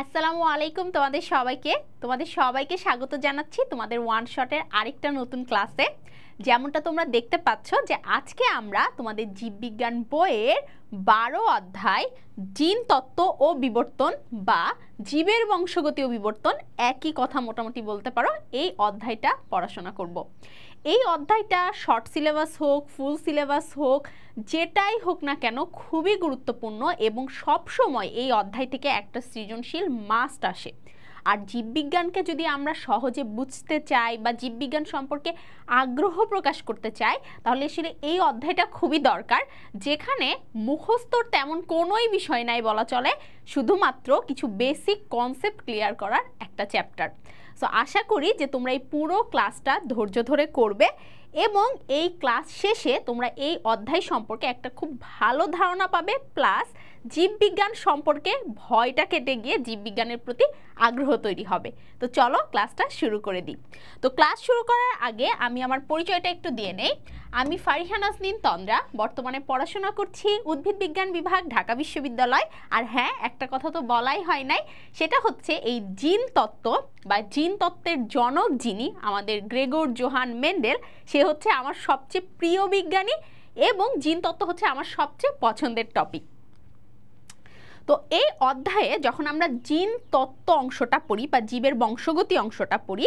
আসসালামু আলাইকুম তোমাদের সবাইকে স্বাগত জানাচ্ছি তোমাদের ওয়ান শটের আরেকটা নতুন ক্লাসে। যেমনটা তোমরা দেখতে পাচ্ছ যে আজকে আমরা তোমাদের জীববিজ্ঞান বইয়ের 12 অধ্যায় জিন তত্ত্ব ও বিবর্তন বা জীবের বংশগতি ও বিবর্তন, একই কথা মোটামুটি বলতে পারো, এই অধ্যায়টা পড়াশোনা করব। এই অধ্যায়টা শর্ট সিলেবাস হোক, ফুল সিলেবাস হোক, যেটাই হোক না কেন খুবই গুরুত্বপূর্ণ এবং সব সময় এই অধ্যায় থেকে একটা সৃজনশীল মাস্ট আসে। আর জীববিজ্ঞানকে যদি আমরা সহজে বুঝতে চাই বা জীববিজ্ঞান সম্পর্কে আগ্রহ প্রকাশ করতে চাই, তাহলে আসলে এই অধ্যায়টা খুবই দরকার, যেখানে মুখস্থর তেমন কোনোই বিষয় নাই বলা চলে, শুধুমাত্র কিছু বেসিক কনসেপ্ট ক্লিয়ার করার একটা চ্যাপ্টার। সো আশা করি যে তোমরা এই পুরো ক্লাসটা ধৈর্য ধরে করবে এবং এই ক্লাস শেষে তোমরা এই অধ্যায় সম্পর্কে একটা খুব ভালো ধারণা পাবে, প্লাস জীববিজ্ঞান সম্পর্কে ভয়টা কেটে গিয়ে জীববিজ্ঞানের প্রতি আগ্রহ তৈরি হবে। তো চলো ক্লাসটা শুরু করে দিই। তো ক্লাস শুরু করার আগে আমি আমার পরিচয়টা একটু দিয়ে নেই। আমি ফারিহা নাজনীন তন্দ্রা, বর্তমানে পড়াশোনা করছি উদ্ভিদ বিজ্ঞান বিভাগ, ঢাকা বিশ্ববিদ্যালয়। আর হ্যাঁ, একটা কথা তো বলাই হয় নাই, সেটা হচ্ছে এই জিন তত্ত্ব বা জিন তত্ত্বের জনক যিনি, আমাদের গ্রেগর জোহান মেন্ডেল, সে হচ্ছে আমার সবচেয়ে প্রিয় বিজ্ঞানী এবং জিন তত্ত্ব হচ্ছে আমার সবচেয়ে পছন্দের টপিক। তো এই অধ্যায়ে যখন আমরা জিন তত্ত্ব অংশটা পড়ি বা জীবের বংশগতি অংশটা পড়ি,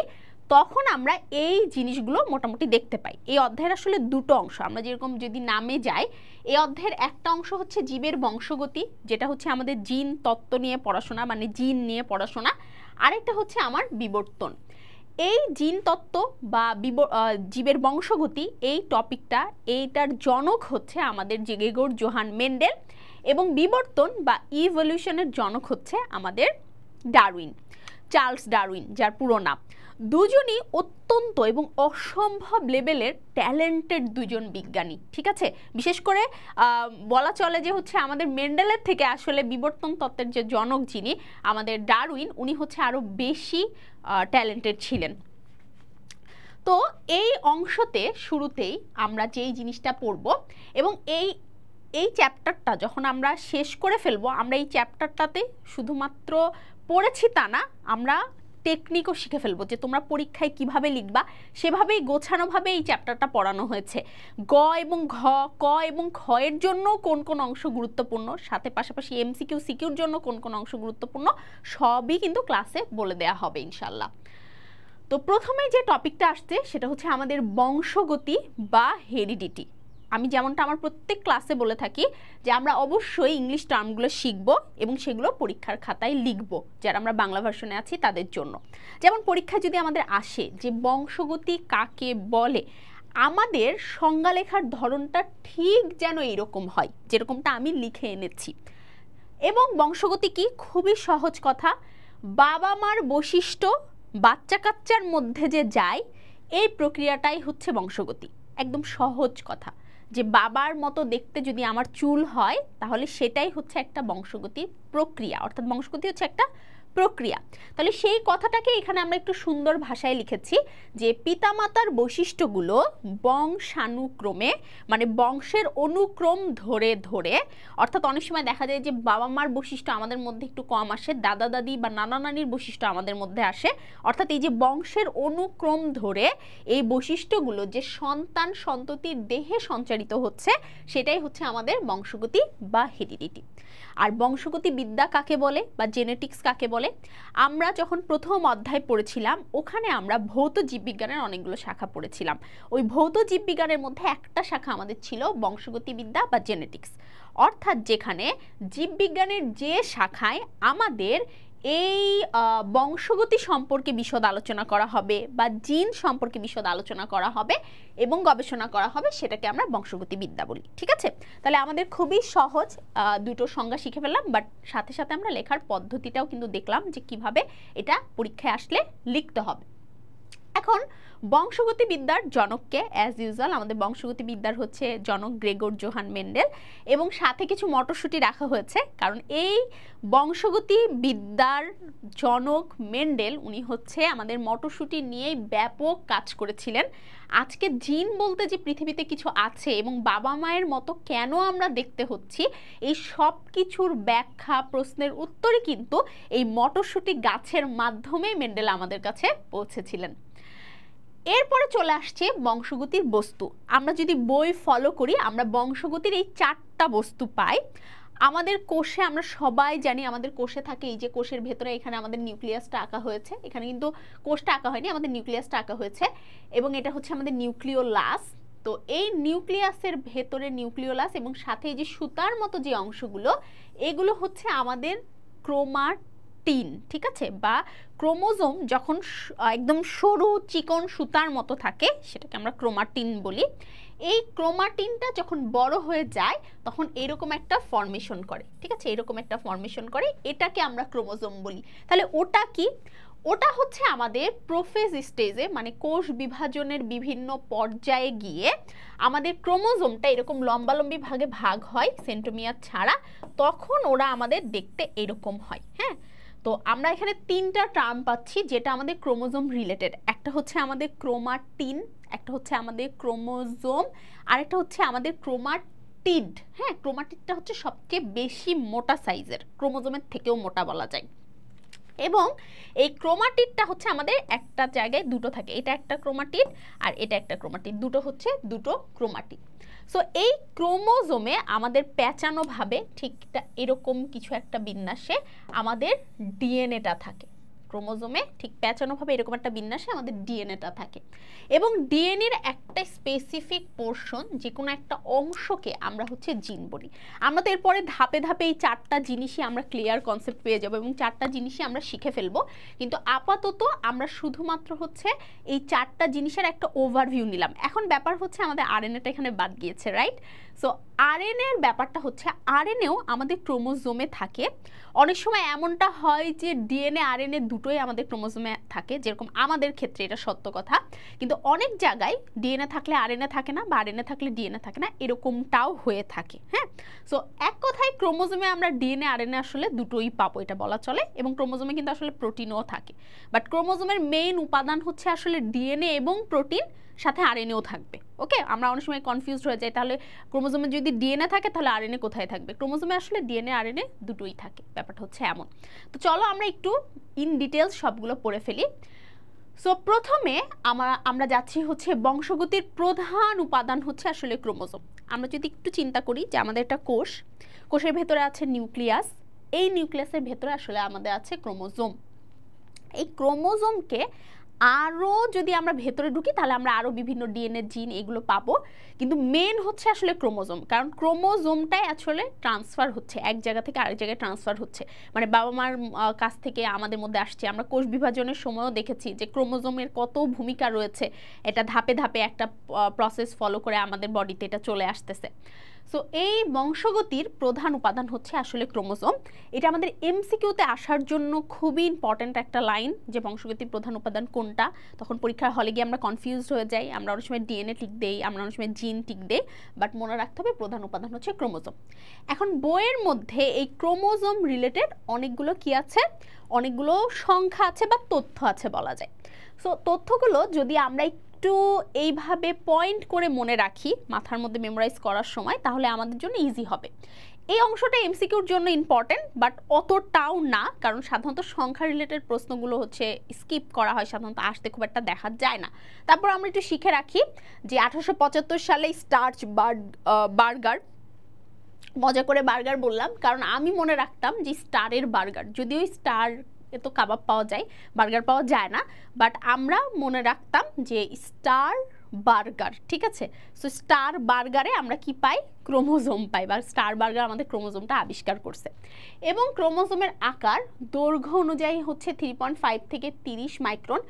তখন আমরা এই জিনিসগুলো মোটামুটি দেখতে পাই। এই অধ্যায়ের আসলে দুটো অংশ, আমরা যেরকম যদি নামে যাই, এই অধ্যায়ের একটা অংশ হচ্ছে জীবের বংশগতি, যেটা হচ্ছে আমাদের জিন তত্ত্ব নিয়ে পড়াশোনা, মানে জিন নিয়ে পড়াশোনা। আরেকটা হচ্ছে আমার বিবর্তন। এই জিন তত্ত্ব বা জীবের বংশগতি এই টপিকটা, এইটার জনক হচ্ছে আমাদের গ্রেগর জোহান মেন্ডেল এবং বিবর্তন বা ইভলিউশনের জনক হচ্ছে আমাদের ডারউইন, চার্লস ডারউইন, যার পুরো নাম। দুজনই অত্যন্ত এবং অসম্ভব লেভেলের ট্যালেন্টেড দুজন বিজ্ঞানী, ঠিক আছে। বিশেষ করে বলা চলে যে হচ্ছে আমাদের মেন্ডেলের থেকে আসলে বিবর্তন তত্ত্বের যে জনক যিনি, আমাদের ডারউইন, উনি হচ্ছে আরও বেশি ট্যালেন্টেড ছিলেন। তো এই অংশতে শুরুতেই আমরা যেই জিনিসটা পড়ব এবং এই চ্যাপ্টারটা যখন আমরা শেষ করে ফেলবো, আমরা এই চ্যাপ্টারটাতে শুধুমাত্র পড়েছি তা না, আমরা টেকনিকও শিখে ফেলবো, যে তোমরা পরীক্ষায় কিভাবে লিখবা সেভাবেই গোছানোভাবে এই চ্যাপ্টারটা পড়ানো হয়েছে। গ এবং ঘ, ক এবং খ এর জন্য কোন কোন অংশ গুরুত্বপূর্ণ, সাথে পাশাপাশি এমসিকিউ সিকিউর জন্য কোন কোন অংশ গুরুত্বপূর্ণ, সবই কিন্তু ক্লাসে বলে দেয়া হবে ইনশাল্লাহ। তো প্রথমে যে টপিকটা আসছে সেটা হচ্ছে আমাদের বংশগতি বা হেরিডিটি। আমি যেমনটা আমার প্রত্যেক ক্লাসে বলে থাকি যে আমরা অবশ্যই ইংলিশ টার্মগুলো শিখব এবং সেগুলো পরীক্ষার খাতায় লিখব, যারা আমরা বাংলা ভার্সনে আছি তাদের জন্য। যেমন পরীক্ষা যদি আমাদের আসে যে বংশগতি কাকে বলে, আমাদের সংজ্ঞা লেখার ধরনটা ঠিক যেন এইরকম হয় যেরকমটা আমি লিখে এনেছি। এবং বংশগতি কি, খুবই সহজ কথা, বাবা মার বৈশিষ্ট্য বাচ্চা কাচ্চার মধ্যে যে যায়, এই প্রক্রিয়াটাই হচ্ছে বংশগতি। একদম সহজ কথা, যে বাবার মতো দেখতে যদি আমার চুল হয়, তাহলে সেটাই হচ্ছে একটা বংশগতি প্রক্রিয়া, অর্থাৎ বংশগতি হচ্ছে একটা প্রক্রিয়া। তাহলে সেই কথাটাকে এখানে আমরা একটু সুন্দর ভাষায় লিখেছি যে পিতামাতার বৈশিষ্ট্যগুলো বংশানুক্রমে, মানে বংশের অনুক্রম ধরে ধরে, অর্থাৎ অনেক সময় দেখা যায় যে বাবা মার বৈশিষ্ট্য আমাদের মধ্যে একটু কম আসে, দাদা দাদি বা নানা নানির বৈশিষ্ট্য আমাদের মধ্যে আসে, অর্থাৎ এই যে বংশের অনুক্রম ধরে এই বৈশিষ্ট্যগুলো যে সন্তান সন্ততির দেহে সঞ্চারিত হচ্ছে, সেটাই হচ্ছে আমাদের বংশগতি বা হেরিডিটি। আর বংশগতি বিদ্যা কাকে বলে বা জেনেটিক্স কাকে বলে, আমরা যখন প্রথম অধ্যায় পড়েছিলাম ওখানে আমরা ভৌত জীববিজ্ঞানের অনেকগুলো শাখা পড়েছিলাম। ওই ভৌত জীববিজ্ঞানের মধ্যে একটা শাখা আমাদের ছিল বংশগতি বিদ্যা বা জেনেটিক্স, অর্থাৎ যেখানে জীববিজ্ঞানের যে শাখায় আমাদের এই বংশগতি সম্পর্কে বিশদ আলোচনা করা হবে বা জিন সম্পর্কে বিশদ আলোচনা করা হবে এবং গবেষণা করা হবে, সেটাকে আমরা বংশগতি বিদ্যা বলি, ঠিক আছে। তাহলে আমাদের খুবই সহজ দুটো সংজ্ঞা শিখে ফেললাম, বাট সাথে সাথে আমরা লেখার পদ্ধতিটাও কিন্তু দেখলাম যে কিভাবে এটা পরীক্ষায় আসলে লিখতে হবে। এখন বংশগতিবিদ্যার জনককে অ্যাজ ইউজুয়াল আমাদের বংশগতিবিদ্যার হচ্ছে জনক গ্রেগর জোহান মেন্ডেল, এবং সাথে কিছু মটরশুঁটি রাখা হয়েছে কারণ এই বংশগতিবিদ্যার জনক মেন্ডেল উনি হচ্ছে আমাদের মটরশুঁটি নিয়েই ব্যাপক কাজ করেছিলেন। আজকে জিন বলতে যে পৃথিবীতে কিছু আছে এবং বাবা মায়ের মতো কেন আমরা দেখতে হচ্ছি, এই সব কিছুর ব্যাখ্যা প্রশ্নের উত্তরই কিন্তু এই মটরশুঁটি গাছের মাধ্যমে মেন্ডেল আমাদের কাছে পৌঁছেছিলেন। এরপরে চলে আসছে বংশগতির বস্তু। আমরা যদি বই ফলো করি আমরা বংশগতির এই 4টা বস্তু পাই। আমাদের কোষে আমরা সবাই জানি আমাদের কোষে থাকে, এই যে কোষের ভেতরে এখানে আমাদের নিউক্লিয়াসটা আঁকা হয়েছে, এখানে কিন্তু কোষটা আঁকা হয়নি, আমাদের নিউক্লিয়াসটা আঁকা হয়েছে, এবং এটা হচ্ছে আমাদের নিউক্লিওলাস। তো এই নিউক্লিয়াসের ভেতরে নিউক্লিওলাস এবং সাথে এই যে সুতার মতো যে অংশগুলো, এগুলো হচ্ছে আমাদের ক্রোমাটিন, ঠিক আছে, বা ক্রোমোজোম যখন একদম সরু চিকন সুতার মতো থাকে সেটাকে আমরা ক্রোমাটিন বলি। এই ক্রোমাটিনটা যখন বড় হয়ে যায় তখন এরকম একটা ফর্মেশন করে, ঠিক আছে, এরকম একটা ফর্মেশন করে, এটাকে আমরা ক্রোমোজোম বলি। তাহলে ওটা কি? ওটা হচ্ছে আমাদের প্রোফেজ স্টেজে, মানে কোষ বিভাজনের বিভিন্ন পর্যায়ে গিয়ে আমাদের ক্রোমোজোমটা এরকম লম্বালম্বি ভাগে ভাগ হয় সেন্ট্রোমিয়ার ছাড়া, তখন ওরা আমাদের দেখতে এরকম হয়। হ্যাঁ, তো আমরা এখানে 3টা টার্ম পাচ্ছি যেটা আমাদের ক্রোমোজোম রিলেটেড। একটা হচ্ছে আমাদের ক্রোমাটিন, একটা হচ্ছে আমাদের ক্রোমোজোম, আর একটা হচ্ছে আমাদের ক্রোমাটিড। হ্যাঁ, ক্রোমাটিডটা হচ্ছে সবচেয়ে বেশি মোটা সাইজের, ক্রোমোজোমের থেকেও মোটা বলা যায়। এবং এই ক্রোমাটিডটা হচ্ছে আমাদের একটা জায়গায় দুটো থাকে, এটা একটা ক্রোমাটিড আর এটা একটা ক্রোমাটিড, দুটো হচ্ছে দুটো ক্রোমাটিড। সো এই ক্রোমোজোমে আমাদের পেঁচানো ভাবে ঠিক এরকম কিছু একটা বিন্যাসে আমাদের ডিএনএটা থাকে। ক্রোমোজোমে ঠিক পেঁচানোভাবে এরকম একটা বিন্যাসে আমাদের ডিএনএটা থাকে, এবং ডিএনএর একটা স্পেসিফিক পোর্শন, যে কোনো একটা অংশকে আমরা হচ্ছে জিন বলি। আমরা তো এরপরে ধাপে ধাপে এই 4টা জিনিসই আমরা ক্লিয়ার কনসেপ্ট পেয়ে যাবো এবং 4টা জিনিসই আমরা শিখে ফেলবো, কিন্তু আপাতত আমরা শুধুমাত্র হচ্ছে এই 4টা জিনিসের একটা ওভারভিউ নিলাম। এখন ব্যাপার হচ্ছে আমাদের আরএনএটা এখানে বাদ গিয়েছে, রাইট? সো আরএনএর ব্যাপারটা হচ্ছে আরএনএও আমাদের ক্রোমোজোমে থাকে। অনেক সময় এমনটা হয় যে ডিএনএ আরএনএ দুটোই আমাদের ক্রোমোজোমে থাকে, যেরকম আমাদের ক্ষেত্রে এটা সত্য কথা, কিন্তু অনেক জায়গায় ডিএনএ থাকলে আরএনএ থাকে না, বা আরএনএ থাকলে ডিএনএ থাকে না, এরকমটাও হয়ে থাকে। হ্যাঁ, সো এক কথায় ক্রোমোজোমে আমরা ডিএনএ আরএনএ আসলে দুটোই পাবো, এটা বলা চলে, এবং ক্রোমোজোমে কিন্তু আসলে প্রোটিনও থাকে, বাট ক্রোমোজোমের মেইন উপাদান হচ্ছে আসলে ডিএনএ এবং প্রোটিন, সাথে আরএনএও থাকবে। ওকে, আমরা অনেক সময় কনফিউজড হয়ে যাই, তাহলে ক্রোমোজোমে যদি ডিএনএ থাকে তাহলে আরএনএ কোথায় থাকবে? ক্রোমোজোমে আসলে ডিএনএ আরএনএ দুটোই থাকে, ব্যাপারটা হচ্ছে এমন। তো চলো আমরা একটু ইন ডিটেলস সবগুলো পড়ে ফেলি। সো প্রথমে আমরা যাচ্ছি হচ্ছে বংশগতির প্রধান উপাদান হচ্ছে আসলে ক্রোমোজোম। আমরা যদি একটু চিন্তা করি যে আমাদের একটা কোষ, কোষের ভেতরে আছে নিউক্লিয়াস, এই নিউক্লিয়াসের ভেতরে আসলে আমাদের আছে ক্রোমোজোম। এই ক্রোমোজোমকে আরও যদি আমরা ভেতরে ঢুকি তাহলে আমরা আরও বিভিন্ন ডিএনএ জিন এগুলো পাবো, কিন্তু মেন হচ্ছে আসলে ক্রোমোজোম, কারণ ক্রোমোজোমটাই আসলে ট্রান্সফার হচ্ছে, এক জায়গা থেকে আরেক জায়গায় ট্রান্সফার হচ্ছে, মানে বাবা মার কাছ থেকে আমাদের মধ্যে আসছে। আমরা কোষ বিভাজনের সময়ও দেখেছি যে ক্রোমোজোমের কত ভূমিকা রয়েছে, এটা ধাপে ধাপে একটা প্রসেস ফলো করে আমাদের বডিতে এটা চলে আসতেছে। সো এই বংশগতির প্রধান উপাদান হচ্ছে আসলে ক্রোমোজোম। এটা আমাদের এমসিকিউতে আসার জন্য খুবই ইম্পর্ট্যান্ট একটা লাইন, যে বংশগতির প্রধান উপাদান কোনটা। তখন পরীক্ষার হলে গিয়ে আমরা কনফিউজড হয়ে যাই, আমরা অনেক সময় ডিএনএ টিক দেই, আমরা অনেক সময় জিন টিক দেই, বাট মনে রাখতে হবে প্রধান উপাদান হচ্ছে ক্রোমোজোম। এখন বইয়ের মধ্যে এই ক্রোমোজোম রিলেটেড অনেকগুলো কি আছে, অনেকগুলো সংখ্যা আছে বা তথ্য আছে বলা যায়। সো তথ্যগুলো যদি আমরা একটু এইভাবে পয়েন্ট করে মনে রাখি মাথার মধ্যে মেমোরাইজ করার সময়, তাহলে আমাদের জন্য ইজি হবে। এই অংশটা এমসিকিউর জন্য ইম্পর্টেন্ট, বাট অতটাও না, কারণ সাধারণত সংখ্যা রিলেটেড প্রশ্নগুলো হচ্ছে স্কিপ করা হয়, সাধারণত আসতে খুব একটা দেখা যায় না। তারপর আমরা একটু শিখে রাখি যে 1875 সালে স্টার্চ বার্গার, মজা করে বার্গার বললাম কারণ আমি মনে রাখতাম যে স্টারের বার্গার, যদিও স্টার তো কাবাব পাওয়া যায়, বার্গার পাওয়া যায় না, বাট আমরা মনে রাখতাম যে স্টার বার্গার, ঠিক আছে। সো স্টার বার্গারে আমরা কি পাই? ক্রোমোজোম পাই, বা স্টার বার্গার আমাদের ক্রোমোজোমটা আবিষ্কার করছে। এবং ক্রোমোজোমের আকার দৈর্ঘ্য অনুযায়ী হচ্ছে 3.5 থেকে 30 মাইক্রন।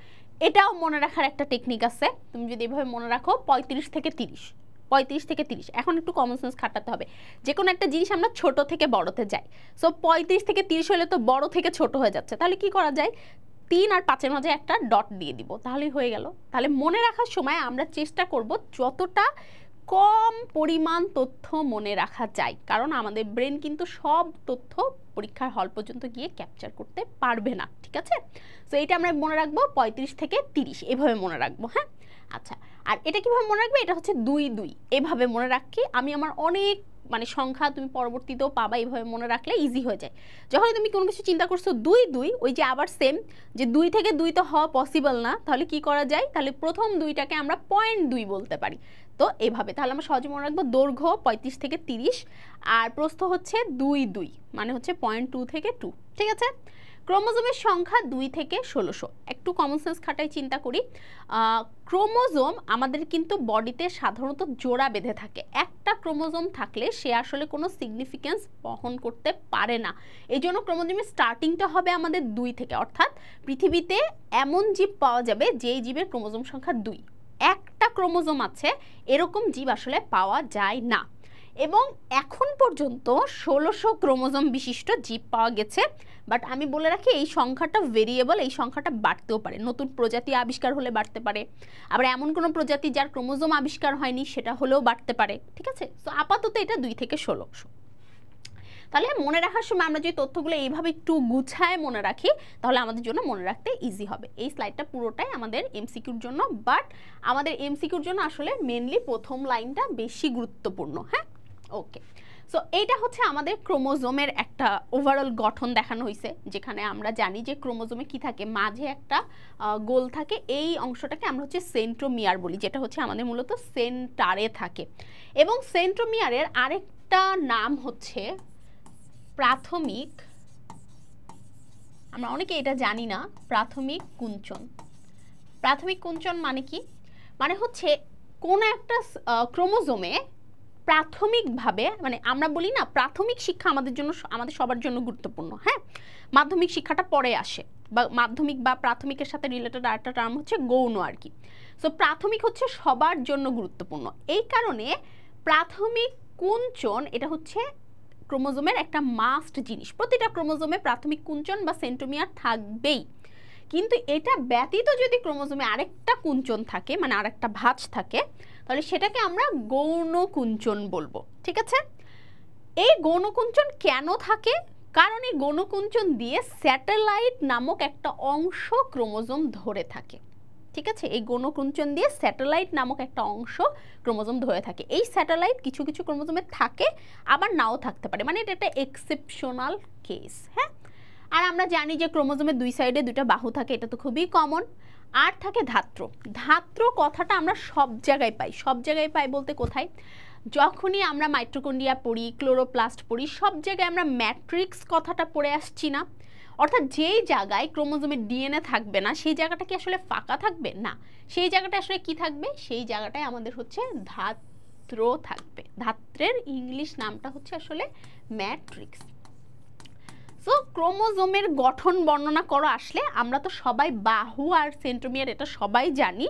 এটাও মনে রাখার একটা টেকনিক আছে, তুমি যদি এভাবে মনে রাখো 35 থেকে 30। এখন একটু কমন সেন্স খাটাতে হবে, যে কোনো একটা জিনিস আমরা ছোট থেকে বড়তে যাই। সো 35 থেকে 30 হলে তো বড় থেকে ছোট হয়ে যাচ্ছে, তাহলে কি করা যায়? 3 আর 5-এর মাঝে একটা ডট দিয়ে দিব, তাহলেই হয়ে গেল। তাহলে মনে রাখার সময় আমরা চেষ্টা করব যতটা কম পরিমাণ তথ্য মনে রাখা যায়, কারণ আমাদের ব্রেন কিন্তু সব তথ্য পরীক্ষার হল পর্যন্ত গিয়ে ক্যাপচার করতে পারবে না, ঠিক আছে? সো এইটা আমরা মনে রাখবো 35 থেকে 30 এভাবে মনে রাখবো, হ্যাঁ? আচ্ছা, আর এটা কিভাবে মনে রাখবে? এটা হচ্ছে 2 2 এভাবে মনে রাখি আমি। আমার অনেক মানে সংখ্যা তুমি পরবর্তীতেও পাবা, এইভাবে মনে রাখলে ইজি হয়ে যায়। যখন তুমি কোনো কিছু চিন্তা করছো 2 2, ওই যে আবার সেম যে 2 থেকে 2 তো হওয়া পসিবল না, তাহলে কি করা যায়? তাহলে প্রথম 2টাকে আমরা 0.2 বলতে পারি। তো এভাবে তাহলে আমরা সহজে মনে রাখবো দৈর্ঘ্য 35 থেকে 30 আর প্রস্থ হচ্ছে 2 2 মানে হচ্ছে 0.2 থেকে 2, ঠিক আছে? ক্রোমোজোমের সংখ্যা 2 থেকে 1600। একটু কমন সেন্স খাটাই চিন্তা করি। ক্রোমোজোম আমাদের কিন্তু বডিতে সাধারণত জোড়া বেঁধে থাকে। একটা ক্রোমোজোম থাকলে সে আসলে কোনো সিগনিফিকেন্স বহন করতে পারে না। এই জন্য ক্রোমোজোমের স্টার্টিংটা হবে আমাদের 2 থেকে, অর্থাৎ পৃথিবীতে এমন জীব পাওয়া যাবে যেই জীবের ক্রোমোজোম সংখ্যা 2। একটা ক্রোমোজোম আছে এরকম জীব আসলে পাওয়া যায় না। এবং এখন পর্যন্ত 1600 ক্রোমোজোম বিশিষ্ট জীব পাওয়া গেছে। বাট আমি বলে রাখি এই সংখ্যাটা ভেরিয়েবল, এই সংখ্যাটা বাড়তেও পারে, নতুন প্রজাতি আবিষ্কার হলে বাড়তে পারে, আবার এমন কোনো প্রজাতি যার ক্রোমোজোম আবিষ্কার হয়নি সেটা হলেও বাড়তে পারে, ঠিক আছে? সো আপাতত এটা 2 থেকে 1600। তাহলে মনে রাখার সময় আমরা যে তথ্যগুলো এইভাবে একটু গুছায় মনে রাখি তাহলে আমাদের জন্য মনে রাখতে ইজি হবে। এই স্লাইডটা পুরোটাই আমাদের এমসিকিউর জন্য, বাট আমাদের এমসিকিউর জন্য আসলে মেনলি প্রথম লাইনটা বেশি গুরুত্বপূর্ণ, হ্যাঁ? ওকে, সো এইটা হচ্ছে আমাদের ক্রোমোজোমের একটা ওভারঅল গঠন দেখানো হয়েছে, যেখানে আমরা জানি যে ক্রোমোজোমে কি থাকে, মাঝে একটা গোল থাকে, এই অংশটাকে আমরা হচ্ছে সেন্ট্রোমিয়ার বলি, যেটা হচ্ছে আমাদের মূলত সেন্টারে থাকে। এবং সেন্ট্রোমিয়ারের আরেকটা নাম হচ্ছে প্রাথমিক, আমরা অনেকে এটা জানি না, প্রাথমিক কুঞ্চন। প্রাথমিক কুঞ্চন মানে কি? মানে হচ্ছে কোন একটা ক্রোমোজোমে প্রাথমিকভাবে, মানে আমরা বলি না প্রাথমিক শিক্ষা আমাদের জন্য, আমাদের সবার জন্য গুরুত্বপূর্ণ, হ্যাঁ? মাধ্যমিক শিক্ষাটা পরে আসে, বা মাধ্যমিক বা প্রাথমিকের সাথে রিলেটেড আরেকটা টার্ম হচ্ছে গৌণ আর কি। সো প্রাথমিক হচ্ছে সবার জন্য গুরুত্বপূর্ণ। এই কারণে প্রাথমিক কুঞ্চন এটা হচ্ছে ক্রোমোজোমের একটা মাস্ট জিনিস। প্রতিটা ক্রোমোজোমে প্রাথমিক কুঞ্চন বা সেন্ট্রোমিয়ার থাকবেই। কিন্তু এটা ব্যতীত যদি ক্রোমোজোমে আরেকটা কুঞ্চন থাকে, মানে আরেকটা ভাঁজ থাকে, তাহলে সেটাকে আমরা গৌণ কুঞ্চন বলবো, ঠিক আছে? এই গৌণ কুঞ্চন কেন থাকে? কারণ এই গৌণ কুঞ্চন দিয়ে স্যাটেলাইট নামক একটা অংশ ক্রোমোজোম ধরে থাকে, ঠিক আছে? এই গৌণ কুঞ্চন দিয়ে স্যাটেলাইট নামক একটা অংশ ক্রোমোজোম ধরে থাকে। এই স্যাটেলাইট কিছু কিছু ক্রোমোজোমে থাকে, আবার নাও থাকতে পারে, মানে এটা একটা এক্সেপশনাল কেস, হ্যাঁ? আর আমরা জানি যে ক্রোমোজোমের 2 সাইডে 2টা বাহু থাকে, এটা তো খুবই কমন। আর থাকে ধাত্র। ধাত্র কথাটা আমরা সব জায়গায় পাই। সব জায়গায় পাই বলতে কোথায়? যখনই আমরা মাইটোকন্ড্রিয়া পড়ি, ক্লোরোপ্লাস্ট পড়ি, সব জায়গায় আমরা ম্যাট্রিক্স কথাটা পড়ে আসছি না? অর্থাৎ যেই জায়গায় ক্রোমোজোমের ডিএনএ থাকবে না সেই জায়গাটা কি আসলে ফাঁকা থাকবে? না, সেই জায়গাটা আসলে কি থাকবে? সেই জায়গাটায় আমাদের হচ্ছে ধাত্র থাকবে। ধাত্রের ইংলিশ নামটা হচ্ছে আসলে ম্যাট্রিক্স। সো ক্রোমোজোমের গঠন বর্ণনা করো আসলে আমরা তো সবাই বাহু আর সেন্ট্রোমিয়ার এটা সবাই জানি।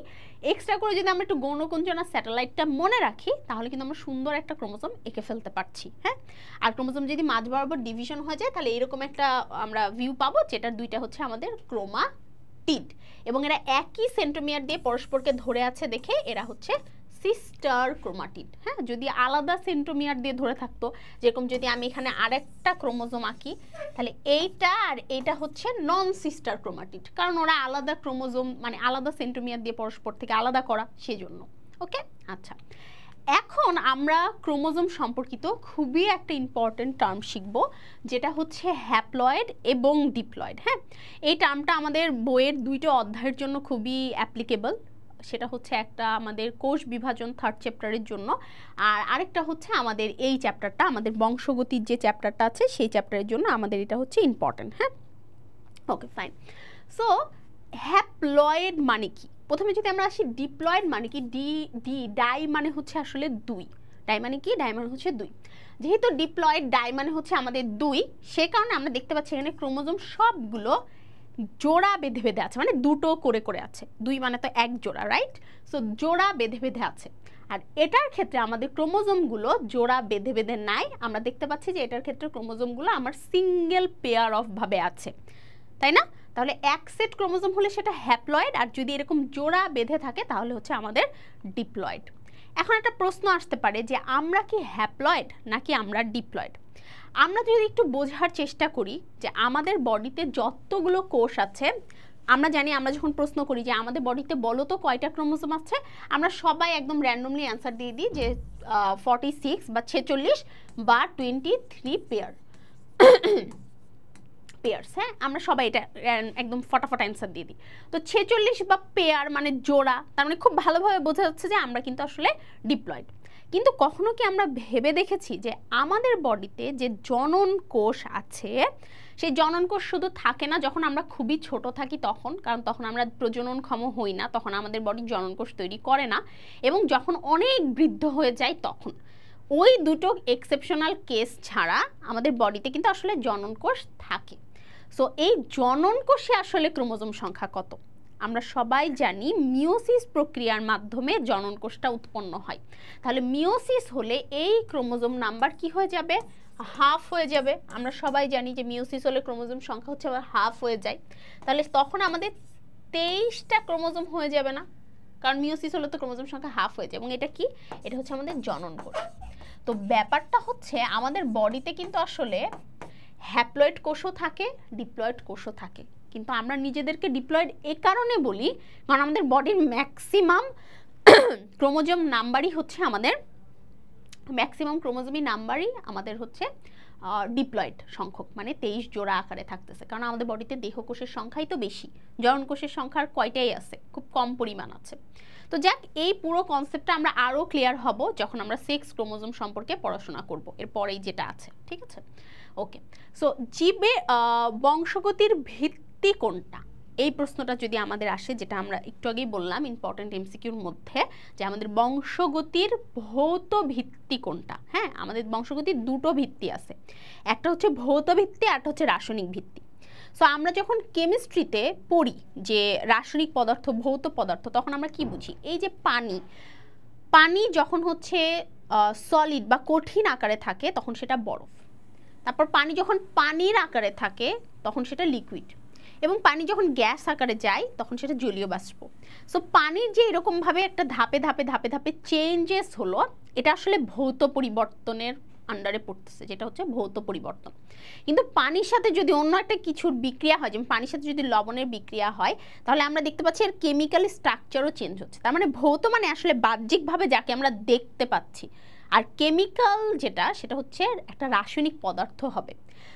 এক্সট্রা করে যদি আমরা একটু গৌণ কুঞ্চন আর স্যাটেলাইটটা মনে রাখি তাহলে কিন্তু আমরা সুন্দর একটা ক্রোমোজোম এঁকে ফেলতে পারছি, হ্যাঁ? আর ক্রোমোজোম যদি মাঝ বরাবর ডিভিশন হয়ে যায় তাহলে এরকম একটা আমরা ভিউ পাবো, যেটার 2টা হচ্ছে আমাদের ক্রোমাটিড, এবং এরা একই সেন্ট্রোমিয়ার দিয়ে পরস্পরকে ধরে আছে দেখে এরা হচ্ছে সিস্টার ক্রোমাটিড, হ্যাঁ? যদি আলাদা সেন্ট্রোমিয়ার দিয়ে ধরে থাকতো, যেরকম যদি আমি এখানে আরেকটা ক্রোমোজোম আঁকি তাহলে এইটা আর এইটা হচ্ছে নন সিস্টার ক্রোমাটিড, কারণ ওরা আলাদা ক্রোমোজোম মানে আলাদা সেন্ট্রোমিয়ার দিয়ে পরস্পর থেকে আলাদা করা, সেজন্য। ওকে, আচ্ছা, এখন আমরা ক্রোমোজোম সম্পর্কিত খুবই একটা ইম্পর্টেন্ট টার্ম শিখবো, যেটা হচ্ছে হ্যাপ্লয়েড এবং ডিপ্লয়েড, হ্যাঁ? এই টার্মটা আমাদের বইয়ের 2টা অধ্যায়ের জন্য খুবই অ্যাপ্লিকেবল। সেটা হচ্ছে একটা আমাদের কোষ বিভাজন 3rd চ্যাপ্টারের জন্য, আর আরেকটা হচ্ছে আমাদের এই চ্যাপ্টারটা, আমাদের বংশগতির যে চ্যাপ্টারটা আছে সেই চ্যাপ্টারের জন্য আমাদের এটা হচ্ছে ইম্পর্টেন্ট, হ্যাঁ? ওকে, ফাইন। সো হ্যাপ্লয়েড মানে কি? প্রথমে যদি আমরা আসি ডিপ্লয়েড মানে কি, ডাই মানে হচ্ছে আসলে 2। ডাই মানে কি? ডাই মানে হচ্ছে 2। যেহেতু ডিপ্লয়েড, ডাই মানে হচ্ছে আমাদের 2, সে কারণে আমরা দেখতে পাচ্ছি এখানে ক্রোমোজোম সবগুলো জোড়া বেঁধে বেঁধে আছে, মানে 2টো করে করে আছে। 2 মানে তো 1 জোড়া, রাইট? সো জোড়া বেঁধে বেঁধে আছে। আর এটার ক্ষেত্রে আমাদের ক্রোমোজোমগুলো জোড়া বেঁধে বেঁধে নাই, আমরা দেখতে পাচ্ছি যে এটার ক্ষেত্রে ক্রোমোজোমগুলো আমার সিঙ্গেল পেয়ার অফ ভাবে আছে, তাই না? তাহলে এক সেট ক্রোমোজোম হলে সেটা হ্যাপ্লয়েড, আর যদি এরকম জোড়া বেঁধে থাকে তাহলে হচ্ছে আমাদের ডিপ্লয়েড। এখন একটা প্রশ্ন আসতে পারে যে আমরা কি হ্যাপ্লয়েড নাকি আমরা ডিপ্লয়েড? আমরা যদি একটু বোঝার চেষ্টা করি যে আমাদের বডিতে যতগুলো কোষ আছে, আমরা জানি আমরা যখন প্রশ্ন করি যে আমাদের বডিতে বলো তো কয়টা ক্রোমোজোম আছে, আমরা সবাই একদম র্যান্ডমলি অ্যান্সার দিয়ে দিই যে 46 বা 46 বা 23 পেয়ার্স। হ্যাঁ, আমরা সবাই এটা একদম ফটাফট অ্যান্সার দিয়ে দিই। তো 46 বা পেয়ার মানে জোড়া, তার মানে খুব ভালোভাবে বোঝা যাচ্ছে যে আমরা কিন্তু আসলে ডিপ্লয়েড। কিন্তু কখনো কি আমরা ভেবে দেখেছি যে আমাদের বডিতে যে জনন কোষ আছে, সেই জনন কোষ শুধু থাকে না যখন আমরা খুবই ছোট থাকি তখন, কারণ তখন আমরা প্রজননক্ষম হই না, তখন আমাদের বডি জনন কোষ তৈরি করে না, এবং যখন অনেক বৃদ্ধ হয়ে যায় তখন। ওই দুটো এক্সেপশনাল কেস ছাড়া আমাদের বডিতে কিন্তু আসলে জনন কোষ থাকে। সো এই জনন কোষে আসলে ক্রোমোজোম সংখ্যা কত? আমরা সবাই জানি মিওসিস প্রক্রিয়ার মাধ্যমে জনন কোষটা উৎপন্ন হয়। তাহলে মিওসিস হলে এই ক্রোমোজোম নাম্বার কি হয়ে যাবে? হাফ হয়ে যাবে। আমরা সবাই জানি যে মিওসিস হলে ক্রোমোজোম সংখ্যা হচ্ছে আবার হাফ হয়ে যায়। তাহলে তখন আমাদের 23টা ক্রোমোজোম হয়ে যাবে না, কারণ মিওসিস হলে তো ক্রোমোজোম সংখ্যা হাফ হয়ে যায়। এবং এটা কি? এটা হচ্ছে আমাদের জনন কোষ। তো ব্যাপারটা হচ্ছে আমাদের বডিতে কিন্তু আসলে হ্যাপ্লয়েড কোষও থাকে, ডিপ্লয়েড কোষও থাকে, কিন্তু আমরা নিজেদেরকে ডিপ্লয়েড এ কারণে বলি কারণ আমাদের বডির ম্যাক্সিমাম ক্রোমোজোম নাম্বারই হচ্ছে আমাদের হচ্ছে ডিপ্লয়েড সংখ্যক, মানে 23 জোড়া আকারে থাকতেছে, কারণ আমাদের বডিতে দেহকোষের সংখ্যাই তো বেশি, জনন কোষের সংখ্যার কয়টাই আছে, খুব কম পরিমাণ আছে। তো যাক, এই পুরো কনসেপ্টটা আমরা আরও ক্লিয়ার হব যখন আমরা সেক্স ক্রোমোজোম সম্পর্কে পড়াশোনা করব, এরপরেই যেটা আছে, ঠিক আছে? ওকে, সো জীবে বংশগতির ভিত্তি কোনটা? এই প্রশ্নটা যদি আমাদের আসে, যেটা আমরা একটু আগেই বললাম ইম্পর্টেন্ট এমসিকিউর মধ্যে, যে আমাদের বংশগতির ভৌত ভিত্তি কোনটা? হ্যাঁ, আমাদের বংশগতির দুটো ভিত্তি আছে, একটা হচ্ছে ভৌত ভিত্তি আর একটা হচ্ছে রাসায়নিক ভিত্তি। সো আমরা যখন কেমিস্ট্রিতে পড়ি যে রাসায়নিক পদার্থ, ভৌত পদার্থ, তখন আমরা কি বুঝি? এই যে পানি যখন হচ্ছে সলিড বা কঠিন আকারে থাকে তখন সেটা বরফ, তারপর পানি যখন পানির আকারে থাকে তখন সেটা লিকুইড, এবং পানি যখন গ্যাস আকারে যায় তখন সেটা জলীয় বাষ্প। সো পানির যে এরকমভাবে একটা ধাপে ধাপে ধাপে ধাপে চেঞ্জেস হলো, এটা আসলে ভৌত পরিবর্তনের আন্ডারে পড়তেছে, যেটা হচ্ছে ভৌত পরিবর্তন। কিন্তু পানির সাথে যদি অন্য একটা কিছুর বিক্রিয়া হয়, যেমন পানির সাথে যদি লবণের বিক্রিয়া হয়, তাহলে আমরা দেখতে পাচ্ছি এর কেমিক্যাল স্ট্রাকচারও চেঞ্জ হচ্ছে। তার মানে ভৌত মানে আসলে বাহ্যিকভাবে যাকে আমরা দেখতে পাচ্ছি, আর কেমিক্যাল যেটা, সেটা হচ্ছে একটা রাসায়নিক পদার্থ হবে।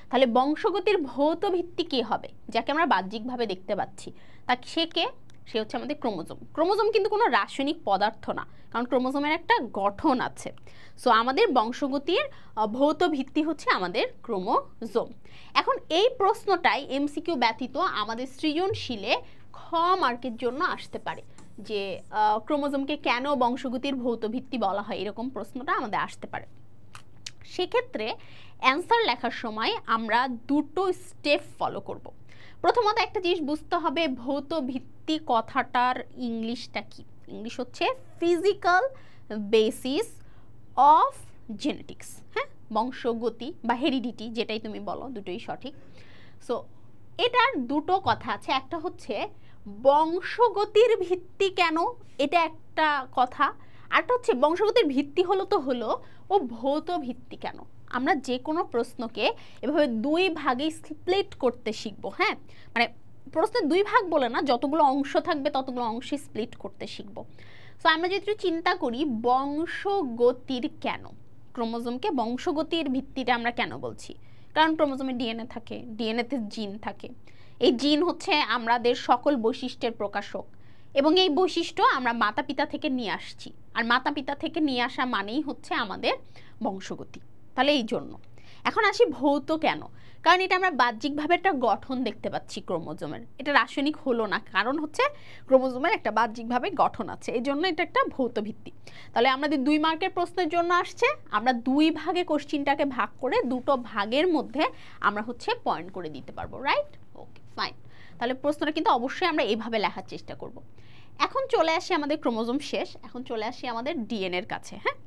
তাহলে বংশগতির ভৌত ভিত্তি কি হবে? যাকে আমরা বাহ্যিকভাবে দেখতে পাচ্ছি, সে হচ্ছে আমাদের ক্রোমোজোম। ক্রোমোজোম কিন্তু কোনো রাসায়নিক পদার্থ না, কারণ ক্রোমোজোমের একটা গঠন আছে। সো আমাদের বংশগতির ভৌত ভিত্তি হচ্ছে আমাদের ক্রোমোজোম। এখন এই প্রশ্নটাই এমসিকিউ ব্যতীত আমাদের সৃজনশীলে খ মার্কের জন্য আসতে পারে, যে ক্রোমোজোমকে কেন বংশগতির ভৌত ভিত্তি বলা হয়, এরকম প্রশ্নটা আমাদের আসতে পারে। সেক্ষেত্রে অ্যান্সার লেখার সময় আমরা দুটো স্টেপ ফলো করব। প্রথমত একটা জিনিস বুঝতে হবে, ভৌত ভিত্তি কথাটার ইংলিশটা কি? ইংলিশ হচ্ছে ফিজিক্যাল বেসিস অফ জেনেটিক্স। হ্যাঁ, বংশগতি বা হেরিডিটি, যেটাই তুমি বলো, দুটোই সঠিক। সো এটার দুটো কথা আছে, একটা হচ্ছে বংশগতির ভিত্তি কেন, এটা একটা কথা, আরটা হচ্ছে বংশগতির ভিত্তি হলো ও ভৌত ভিত্তি কেন। আমরা যে কোনো প্রশ্নকে এভাবে দুই ভাগে স্প্লিট করতে শিখবো। হ্যাঁ, মানে প্রশ্নের দুই ভাগ বলে না, যতগুলো অংশ থাকবে ততগুলো অংশে স্প্লিট করতে শিখবো। সো আমরা যদি চিন্তা করি বংশগতির কেন, ক্রোমোজোমকে বংশগতির ভিত্তিটা আমরা কেন বলছি? কারণ ক্রোমোজোমে ডিএনএ থাকে, ডিএনএতে জিন থাকে, এই জিন হচ্ছে আমাদের সকল বৈশিষ্ট্যের প্রকাশক, এবং এই বৈশিষ্ট্য আমরা মাতা পিতা থেকে নিয়ে আসছি, আর মাতা পিতা থেকে নিয়ে আসা মানেই হচ্ছে আমাদের বংশগতি। তাহলে এই জন্য এখন আসি ভৌত কেন, কারণ এটা আমরা বাহ্যিকভাবে একটা গঠন দেখতে পাচ্ছি ক্রোমোজোমের, এটা রাসায়নিক হলো না, কারণ হচ্ছে ক্রোমোজোমের একটা বাহ্যিকভাবে গঠন আছে, এই জন্য এটা একটা ভৌত ভিত্তি। তাহলে আমাদের 2 মার্কের প্রশ্নের জন্য আসছে, আমরা 2 ভাগে কোশ্চিনটাকে ভাগ করে দুটো ভাগের মধ্যে আমরা হচ্ছে পয়েন্ট করে দিতে পারবো, রাইট? ওকে, ফাইন। তাহলে প্রশ্নটা কিন্তু অবশ্যই আমরা এইভাবে লেখার চেষ্টা করব। এখন চলে আসি আমাদের ক্রোমোজোম শেষ, এখন চলে আসি আমাদের ডিএনএর কাছে। হ্যাঁ,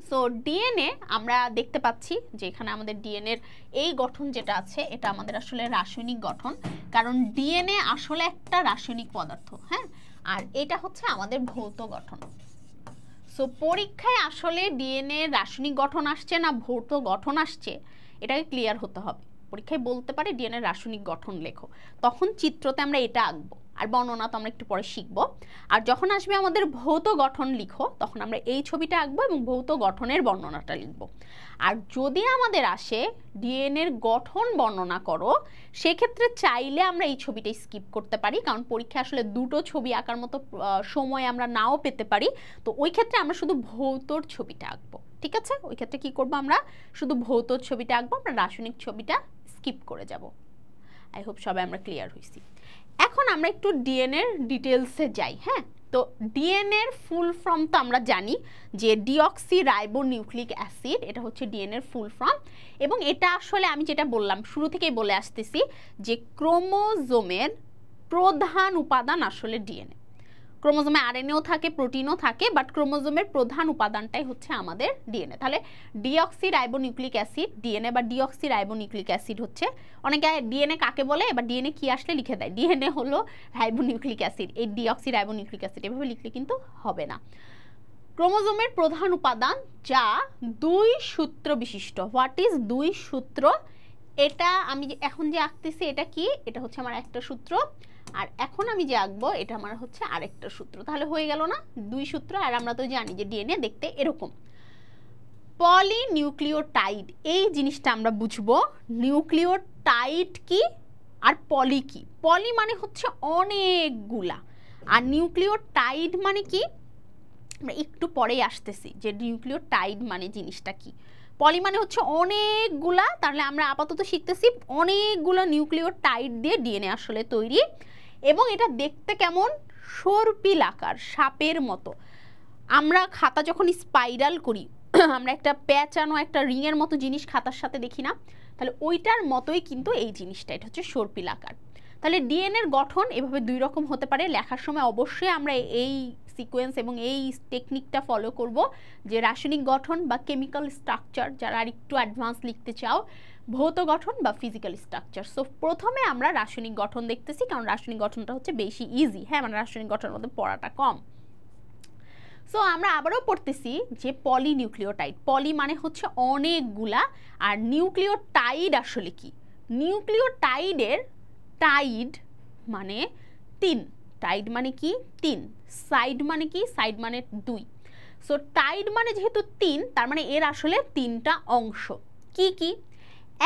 সো ডিএনএ আমরা দেখতে পাচ্ছি যে এখানে আমাদের ডিএনএর এই গঠন যেটা আছে এটা আমাদের আসলে রাসায়নিক গঠন, কারণ ডিএনএ আসলে একটা রাসায়নিক পদার্থ, হ্যাঁ, আর এটা হচ্ছে আমাদের ভৌত গঠন। সো পরীক্ষায় আসলে ডিএনএ রাসায়নিক গঠন আসছে না ভৌত গঠন আসছে এটাকে ক্লিয়ার হতে হবে। পরীক্ষায় বলতে পারে ডিএনএ রাসায়নিক গঠন লেখো, তখন চিত্রতে আমরা এটা আঁকবো, আর বর্ণনা তো আমরা একটু পরে শিখবো। আর যখন আসবে আমাদের ভৌত গঠন লিখো তখন আমরা এই ছবিটা আঁকবো এবং ভৌত গঠনের বর্ণনাটা লিখবো। আর যদি আমাদের আসে ডিএনএর গঠন বর্ণনা করো, সেক্ষেত্রে চাইলে আমরা এই ছবিটা স্কিপ করতে পারি, কারণ পরীক্ষায় আসলে দুটো ছবি আঁকার মতো সময় আমরা নাও পেতে পারি। তো ওই ক্ষেত্রে আমরা শুধু ভৌতর ছবিটা আঁকবো, ঠিক আছে? ওই ক্ষেত্রে কি করবো, আমরা শুধু ভৌতর ছবিটা আঁকবো, আমরা রাসায়নিক ছবিটা স্কিপ করে যাব। আই হোপ সবাই আমরা ক্লিয়ার হয়েছি। এখন আমরা একটু ডিএনএ এর ডিটেলসে যাই। হ্যাঁ, তো ডিএনএ এর ফুল ফর্ম তো আমরা জানি যে ডিঅক্সিরাইবোনিউক্লিক অ্যাসিড, এটা হচ্ছে ডিএনএ এর ফুল ফর্ম। এবং এটা আসলে আমি যেটা বললাম শুরু থেকেই বলে আসতেছি যে ক্রোমোজোমের প্রধান উপাদান আসলে ডিএনএ। ক্রোমোজোমে আরএনএও থাকে, প্রোটিনও থাকে, বাট ক্রোমোজোমের প্রধান উপাদানটাই হচ্ছে আমাদের ডিএনএ। তাহলে ডিঅক্সিরাইবোনিউক্লিক অ্যাসিড ডিএনএ বা ডিঅক্সিরাইবোনিউক্লিক অ্যাসিড হচ্ছে, অনেকে ডিএনএ কাকে বলে এবার ডিএনএ কি আসলে লিখে দেয়, ডিএনএ হলো রাইবোনিউক্লিক অ্যাসিড, এই ডিঅক্সিরাইবোনিউক্লিক অ্যাসিড এভাবে লিখলে কিন্তু হবে না। ক্রোমোজোমের প্রধান উপাদান যা দুই সূত্র বিশিষ্ট। হোয়াট ইজ দুই সূত্র? এটা আমি এখন যে আঁকতেছি এটা কি, এটা হচ্ছে আমার একটা সূত্র, আর এখন আমি যে আঁকবো এটা আমার হচ্ছে আরেকটা সূত্র। তাহলে হয়ে গেল না দুই সূত্র। আর আমরা তো জানি যে ডিএনএ দেখতে এরকম। পলিনিউক্লিওটাইড, এই জিনিসটা আমরা বুঝবো। নিউক্লিওটাইড কি আর পলি কি? পলি মানে হচ্ছে অনেকগুলা, আর নিউক্লিওটাইড মানে কি আমরা একটু পরেই আসতেছি যে নিউক্লিওটাইড মানে জিনিসটা কি। পলি মানে হচ্ছে অনেকগুলা, তাহলে আমরা আপাতত শিখতেছি অনেকগুলো নিউক্লিওটাইড দিয়ে ডিএনএ আসলে তৈরি। এবং এটা দেখতে কেমন, সর্পিল আকার, সাপের মতো। আমরা খাতা যখন স্পাইরাল করি আমরা একটা প্যাঁচানো একটা রিংয়ের মতো জিনিস খাতার সাথে দেখি না, তাহলে ওইটার মতোই কিন্তু এই জিনিসটা, এটা হচ্ছে সর্পিল আকার। তাহলে ডিএনএর গঠন এভাবে দুই রকম হতে পারে। লেখার সময় অবশ্যই আমরা এই সিকোয়েন্স এবং এই টেকনিকটা ফলো করব যে রাসায়নিক গঠন বা কেমিক্যাল স্ট্রাকচার, যারা আর একটু অ্যাডভান্স লিখতে চাও, ভৌত গঠন বা ফিজিক্যাল স্ট্রাকচার। সো প্রথমে আমরা রাসায়নিক গঠন দেখতেছি, কারণ রাসায়নিক গঠনটা হচ্ছে বেশি ইজি। হ্যাঁ, মানে রাসায়নিক গঠনের মধ্যে পড়াটা কম। সো আমরা আবারও পড়তেছি যে পলিনিউক্লিওটাইড, পলি মানে হচ্ছে অনেকগুলা, আর নিউক্লিওটাইড আসলে কি? নিউক্লিওটাইডের টাইড মানে তিন, টাইড মানে কি তিন, সাইড মানে কি, সাইড মানে দুই। সো টাইড মানে যেহেতু তিন, তার মানে এর আসলে তিনটা অংশ। কি কি?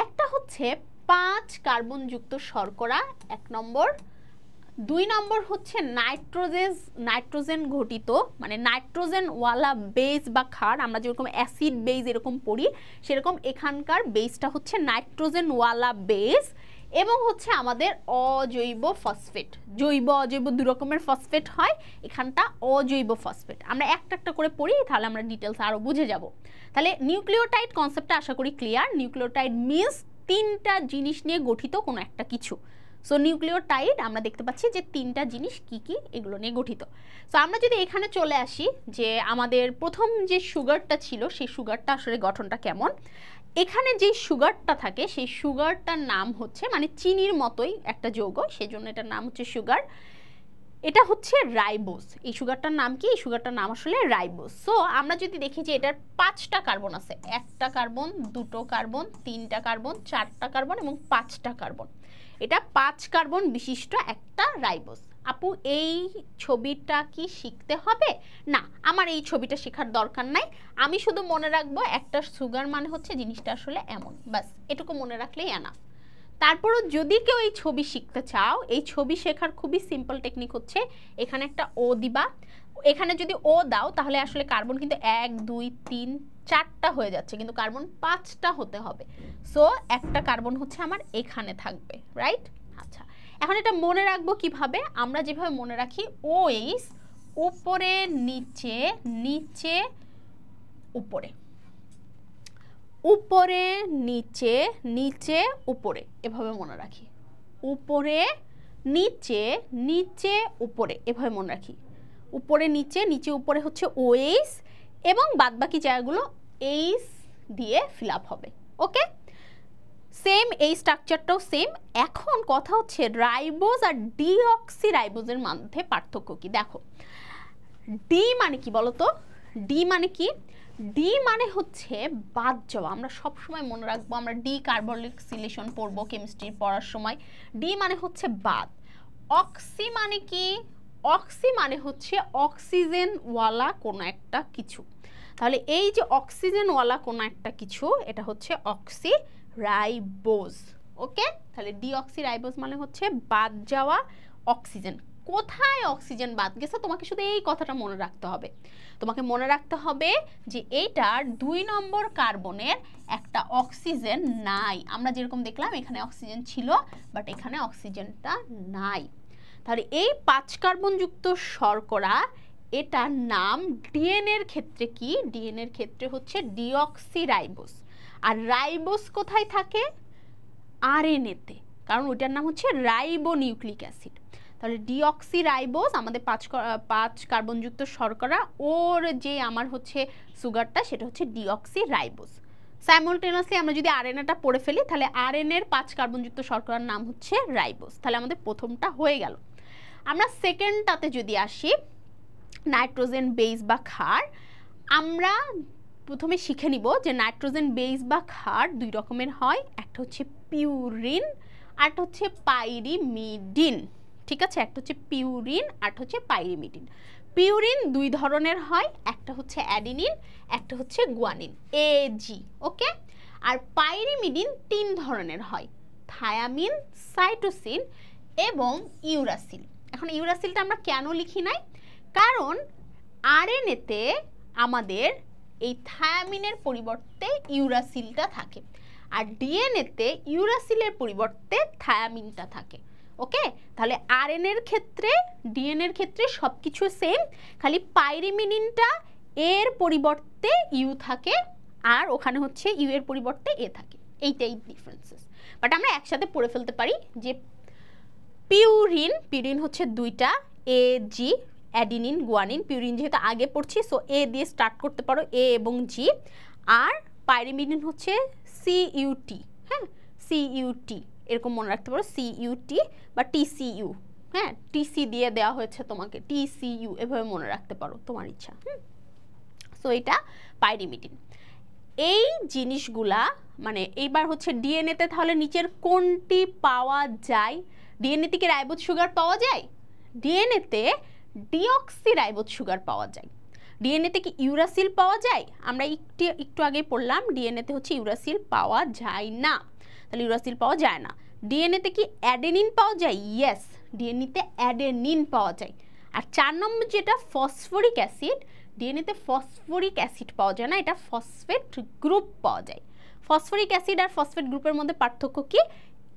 একটা হচ্ছে 5 কার্বনযুক্ত শর্করা, এক নম্বর। 2 নম্বর হচ্ছে নাইট্রোজেন ঘটিত, মানে নাইট্রোজেনওয়ালা বেস বা ক্ষার, আমরা যেরকম অ্যাসিড বেস এরকম পড়ি সেরকম এখানকার বেসটা হচ্ছে নাইট্রোজেনওয়ালা বেস। এবং হচ্ছে আমাদের অজৈব ফসফেট, জৈব অজৈব দুই রকমের ফসফেট হয়, এখানটা অজৈব ফসফেট। আমরা একটা একটা করে পড়ি, তাহলে আমরা ডিটেলস আরও বুঝে যাব। তাহলে নিউক্লিওটাইড কনসেপ্টটা আশা করি ক্লিয়ার। নিউক্লিওটাইড মিনস তিনটা জিনিস নিয়ে গঠিত কোনো একটা কিছু। সো নিউক্লিওটাইড আমরা দেখতে পাচ্ছি যে তিনটা জিনিস কি কি এগুলো নিয়ে গঠিত। সো আমরা যদি এখানে চলে আসি যে আমাদের প্রথম যে সুগারটা ছিল সেই সুগারটা আসলে গঠনটা কেমন। এখানে যে সুগারটা থাকে সেই সুগারটার নাম হচ্ছে, মানে চিনির মতোই একটা যৌগ, সেজন্য এটার নাম হচ্ছে সুগার। এটা হচ্ছে রাইবোজ। এই সুগারটার নাম কি? এই সুগারটার নাম আসলে রাইবোজ। সো আমরা যদি দেখি যে এটার 5টা কার্বন আছে, একটা কার্বন, দুটো কার্বন, তিনটা কার্বন, চারটা কার্বন এবং 5টা কার্বন। এটা 5 কার্বন বিশিষ্ট একটা রাইবোজ। আপু এই ছবিটা কি শিখতে হবে? না, আমার এই ছবিটা শেখার দরকার নাই। আমি শুধু মনে রাখবো একটা সুগার মানে হচ্ছে জিনিসটা আসলে এমন, বাস এটুকু মনে রাখলেই এনাফ। তারপরও যদি কেউ এই ছবি শিখতে চাও, এই ছবি শেখার খুবই সিম্পল টেকনিক হচ্ছে এখানে একটা ও দিবা। এখানে যদি ও দাও তাহলে আসলে কার্বন কিন্তু 1 2 3 4টা হয়ে যাচ্ছে, কিন্তু কার্বন 5টা হতে হবে। সো একটা কার্বন হচ্ছে আমার এখানে থাকবে, রাইট? আচ্ছা, এখন এটা মনে রাখবো কিভাবে? আমরা যেভাবে মনে রাখি OH উপরে নিচে, নিচে উপরে, উপরে নিচে, নিচে উপরে, এভাবে মনে রাখি। উপরে নিচে, নিচে উপরে, এভাবে মনে রাখি। উপরে নিচে, নিচে উপরে হচ্ছে OH, এবং বাদবাকি জায়গাগুলো এইচ দিয়ে ফিল আপ হবে। ওকে, সেম এই স্ট্রাকচারটাও সেম। এখন কথা হচ্ছে রাইবোজ আর ডিঅক্সি রাইবোজের মধ্যে পার্থক্য কি। দেখো ডি মানে কি বলো তো, ডি মানে কি? ডি মানে হচ্ছে বাদ যাওয়া। আমরা সব সময় মনে রাখবো, আমরা ডি কার্বক্সিলেশন পড়বো কেমিস্ট্রি পড়ার সময়। ডি মানে হচ্ছে বাদ। অক্সি মানে কি? অক্সি মানে হচ্ছে অক্সিজেনওয়ালা কোনো একটা কিছু। তাহলে এই যে অক্সিজেনওয়ালা কোনো একটা কিছু, এটা হচ্ছে অক্সি রাইবোজ। ওকে, তাহলে ডিঅক্সি রাইবোজ মানে হচ্ছে বাদ যাওয়া অক্সিজেন। কোথায় অক্সিজেন বাদ গেছে তোমাকে শুধু এই কথাটা মনে রাখতে হবে। তোমাকে মনে রাখতে হবে যে এইটার 2 নম্বর কার্বনের একটা অক্সিজেন নাই। আমরা যেরকম দেখলাম এখানে অক্সিজেন ছিল, বাট এখানে অক্সিজেনটা নাই। তাহলে এই 5 কার্বন যুক্ত শর্করা, এটার নাম ডিএনএর ক্ষেত্রে কি? ডিএনএর ক্ষেত্রে হচ্ছে ডিঅক্সি রাইবোজ। আর রাইবোজ কোথায় থাকে? আরএনএতে, কারণ ওইটার নাম হচ্ছে রাইবোনিউক্লিক অ্যাসিড। তাহলে ডিঅক্সি রাইবোজ আমাদের 5 কার্বনযুক্ত শর্করা, ওর যে আমার হচ্ছে সুগারটা সেটা হচ্ছে ডিঅক্সি রাইবোজ। সাইমultaneously আমরা যদি আরএনএটা পড়ে ফেলি, তাহলে আরএনএর 5 কার্বনযুক্ত শর্করার নাম হচ্ছে রাইবোজ। তাহলে আমাদের প্রথমটা হয়ে গেল। আমরা সেকেন্ডটাতে যদি আসি, নাইট্রোজেন বেস বা ক্ষার, আমরা প্রথমে শিখে নিব যে নাইট্রোজেন বেস বা ক্ষার 2 রকমের হয়। একটা হচ্ছে পিউরিন, আরটা হচ্ছে পাইরিমিডিন। ঠিক আছে, একটা হচ্ছে পিউরিন, আরটা হচ্ছে পাইরিমিডিন। পিউরিন 2 ধরনের হয়, একটা হচ্ছে অ্যাডিনিন, একটা হচ্ছে গুয়ানিন, এজি। ওকে, আর পাইরিমিডিন 3 ধরনের হয়, থায়ামিন, সাইটোসিন এবং ইউরাসিল। এখন ইউরাসিলটা আমরা কেন লিখি নাই? কারণ আরএনএতে আমাদের এই থায়ামিনের পরিবর্তে ইউরাসিলটা থাকে, আর ডিএনএতে ইউরাসিলের পরিবর্তে থায়ামিনটা থাকে। ওকে, তাহলে আরএনএর ক্ষেত্রে ডিএনএর ক্ষেত্রে সব কিছু সেম, খালি পাইরিমিডিনটা এর পরিবর্তে ইউ থাকে, আর ওখানে হচ্ছে ইউ এর পরিবর্তে এ থাকে। এইটাই ডিফারেন্সেস। বাট আমরা একসাথে পড়ে ফেলতে পারি যে পিউরিন হচ্ছে 2টা, এজি, অ্যাডিনিন, গুয়ানিন। পিউরিন যেহেতু আগে পড়ছি, সো এ দিয়ে স্টার্ট করতে পারো, এ এবং জি। আর পাইরিমিডিন হচ্ছে সিইউটি। হ্যাঁ, সিইউটি এরকম মনে রাখতে পারো, সিইউটি বা টিসিইউ। হ্যাঁ, টিসি দিয়ে দেওয়া হয়েছে তোমাকে, টিসিইউ এভাবে মনে রাখতে পারো, তোমার ইচ্ছা। সো এটা পাইরিমিডিন। এই জিনিসগুলা মানে এইবার হচ্ছে ডিএনএতে, তাহলে নিচের কোনটি পাওয়া যায়? ডিএনএতে কি রাইবোজ সুগার পাওয়া যায়? ডিএনএতে ডিঅক্সি রাইবোজ সুগার পাওয়া যায়। ডিএনএতে কি ইউরাসিল পাওয়া যায়? আমরা একটু আগে পড়লাম ডিএনএতে হচ্ছে ইউরাসিল পাওয়া যায় না, তাহলে ইউরাসিল পাওয়া যায় না। ডিএনএতে কি অ্যাডেনিন পাওয়া যায়? ইয়েস, ডিএনএতে অ্যাডেনিন পাওয়া যায়। আর 4 নম্বর যেটা ফসফরিক অ্যাসিড, ডিএনএতে ফসফরিক অ্যাসিড পাওয়া যায় না, এটা ফসফেট গ্রুপ পাওয়া যায়। ফসফরিক অ্যাসিড আর ফসফেট গ্রুপের মধ্যে পার্থক্য কি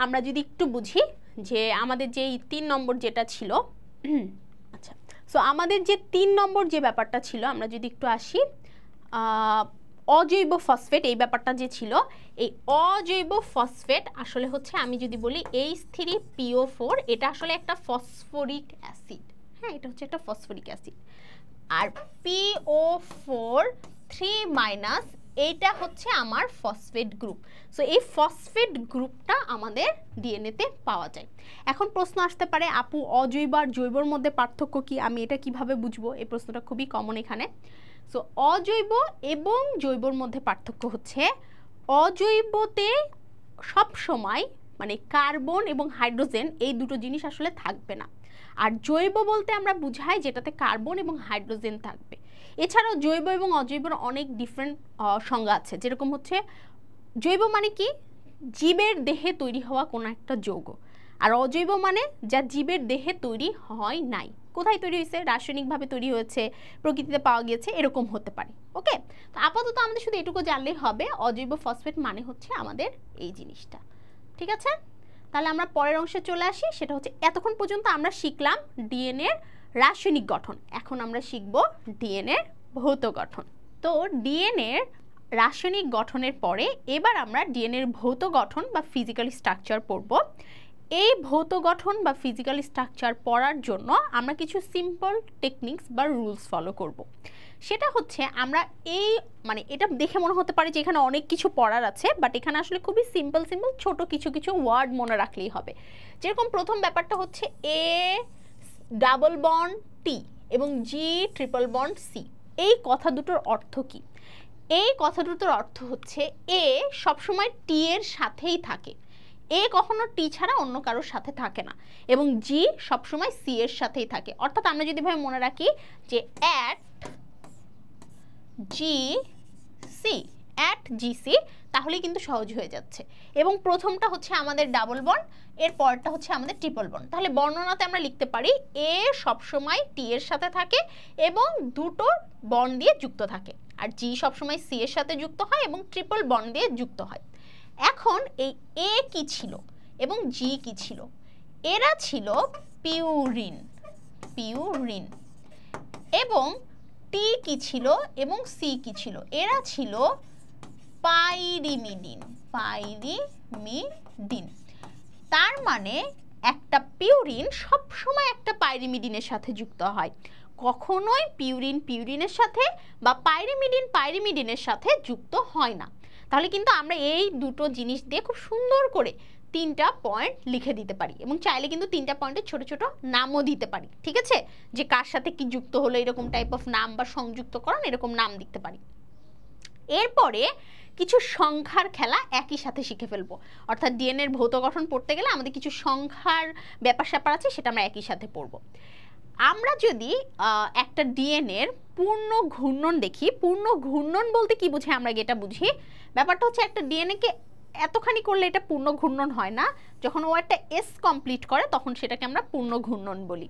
আমরা যদি একটু বুঝি, যে আমাদের যে 3 নম্বর যেটা ছিল, আচ্ছা, সো আমাদের যে 3 নম্বর যে ব্যাপারটা ছিল, আমরা যদি একটু আসি, অজৈব ফসফেট এই ব্যাপারটা যে ছিল, এই অজৈব ফসফেট আসলে হচ্ছে আমি যদি বলি H3PO4, এটা আসলে একটা ফসফরিক অ্যাসিড। হ্যাঁ, এটা হচ্ছে একটা ফসফরিক অ্যাসিড। আর PO4 3- এইটা হচ্ছে আমার ফসফেট গ্রুপ। সো এই ফসফেট গ্রুপটা আমাদের ডিএনএতে পাওয়া যায়। এখন প্রশ্ন আসতে পারে, আপু অজৈব আর জৈবর মধ্যে পার্থক্য কি? আমি এটা কিভাবে বুঝবো? এই প্রশ্নটা খুবই কমন এখানে। সো অজৈব এবং জৈবর মধ্যে পার্থক্য হচ্ছে, অজৈবতে সব সময় মানে কার্বন এবং হাইড্রোজেন এই দুটো জিনিস আসলে থাকবে না। আর জৈব বলতে আমরা বুঝাই যেটাতে কার্বন এবং হাইড্রোজেন থাকবে। এছাড়াও জৈব এবং অজৈবর অনেক ডিফারেন্ট সংজ্ঞা আছে। যেরকম হচ্ছে জৈব মানে কি? জীবের দেহে তৈরি হওয়া কোনো একটা যৌগ। আর অজৈব মানে যা জীবের দেহে তৈরি হয় নাই। কোথায় তৈরি হয়েছে? রাসায়নিকভাবে তৈরি হয়েছে, প্রকৃতিতে পাওয়া গিয়েছে, এরকম হতে পারে। ওকে, তো আপাতত আমাদের শুধু এটুকু জানলেই হবে, অজৈব ফসফেট মানে হচ্ছে আমাদের এই জিনিসটা। ঠিক আছে, তাহলে আমরা পরের অংশে চলে আসি। সেটা হচ্ছে এতক্ষণ পর্যন্ত আমরা শিখলাম ডিএনএর রাসায়নিক গঠন, এখন আমরা শিখব ডিএনএর ভৌত গঠন। তো ডিএনএর রাসায়নিক গঠনের পরে এবার আমরা ডিএনএর ভৌত গঠন বা ফিজিক্যাল স্ট্রাকচার পড়ব। এই ভৌত গঠন বা ফিজিক্যাল স্ট্রাকচার পড়ার জন্য আমরা কিছু সিম্পল টেকনিক্স বা রুলস ফলো করব। সেটা হচ্ছে আমরা এই মানে এটা দেখে মনে হতে পারে যে এখানে অনেক কিছু পড়ার আছে, বাট এখানে আসলে খুবই সিম্পল ছোট কিছু কিছু ওয়ার্ড মনে রাখলেই হবে। যেরকম প্রথম ব্যাপারটা হচ্ছে এ ডাবল বন্ড টি এবং জি ট্রিপল বন্ড সি। এই কথা দুটোর অর্থ কি? এই কথা দুটোর অর্থ হচ্ছে এ সবসময় টি এর সাথেই থাকে, এ কখনো টি ছাড়া অন্য কারোর সাথে থাকে না, এবং জি সবসময় সি এর সাথেই থাকে। অর্থাৎ আমরা যদি ভাবে মনে রাখি যে at G C, at G C, তাহলেই কিন্তু সহজ হয়ে যাচ্ছে। এবং প্রথমটা হচ্ছে আমাদের ডাবল বন্ড, এর পরটা হচ্ছে আমাদের ট্রিপল বন্ড। তাহলে বর্ণনাতে আমরা লিখতে পারি এ সবসময় টি এর সাথে থাকে এবং দুটো বন্ড দিয়ে যুক্ত থাকে, আর জি সবসময় সি এর সাথে যুক্ত হয় এবং ট্রিপল বন্ড দিয়ে যুক্ত হয়। এখন এই এ কি ছিল এবং জি কি ছিল? এরা ছিল পিউরিন, পিউরিন। এবং টি কি ছিল এবং সি কি ছিল? এরা ছিল পাইরিমিডিন, পাইরিমিডিন। তার মানে একটা পিউরিন সবসময় একটা পাইরিমিডিনের সাথে যুক্ত হয়, কখনোই পিউরিন পিউরিনের সাথে বা পাইরিমিডিন পাইরিমিডিনের সাথে যুক্ত হয় না। তাহলে কিন্তু আমরা এই দুটো জিনিস দিয়ে খুব সুন্দর করে 3টা পয়েন্ট লিখে দিতে পারি, এবং চাইলে কিন্তু 3টা পয়েন্টের ছোট ছোট নামও দিতে পারি। ঠিক আছে, যে কার সাথে কি যুক্ত হলো এরকম টাইপ অফ নাম বা সংযুক্তকরণ এরকম নাম দিতে পারি। এরপরে কিছু সংখ্যার খেলা একই সাথে শিখে ফেলবো, অর্থাৎ ডিএনএ এর ভৌত গঠন পড়তে গেলে আমাদের কিছু সংখ্যার ব্যাপার স্যাপার আছে, সেটা আমরা একই সাথে পড়বো। আমরা যদি একটা ডিএনএ এর পূর্ণ ঘূর্ণন দেখি, পূর্ণ ঘূর্ণন বলতে কি বুঝি আমরা এটা বুঝি, ব্যাপারটা হচ্ছে একটা ডিএনএ কে এতখানি করলে এটা পূর্ণ ঘূর্ণন হয় না, যখন ও একটা এস কমপ্লিট করে তখন সেটাকে আমরা পূর্ণ ঘূর্ণন বলি।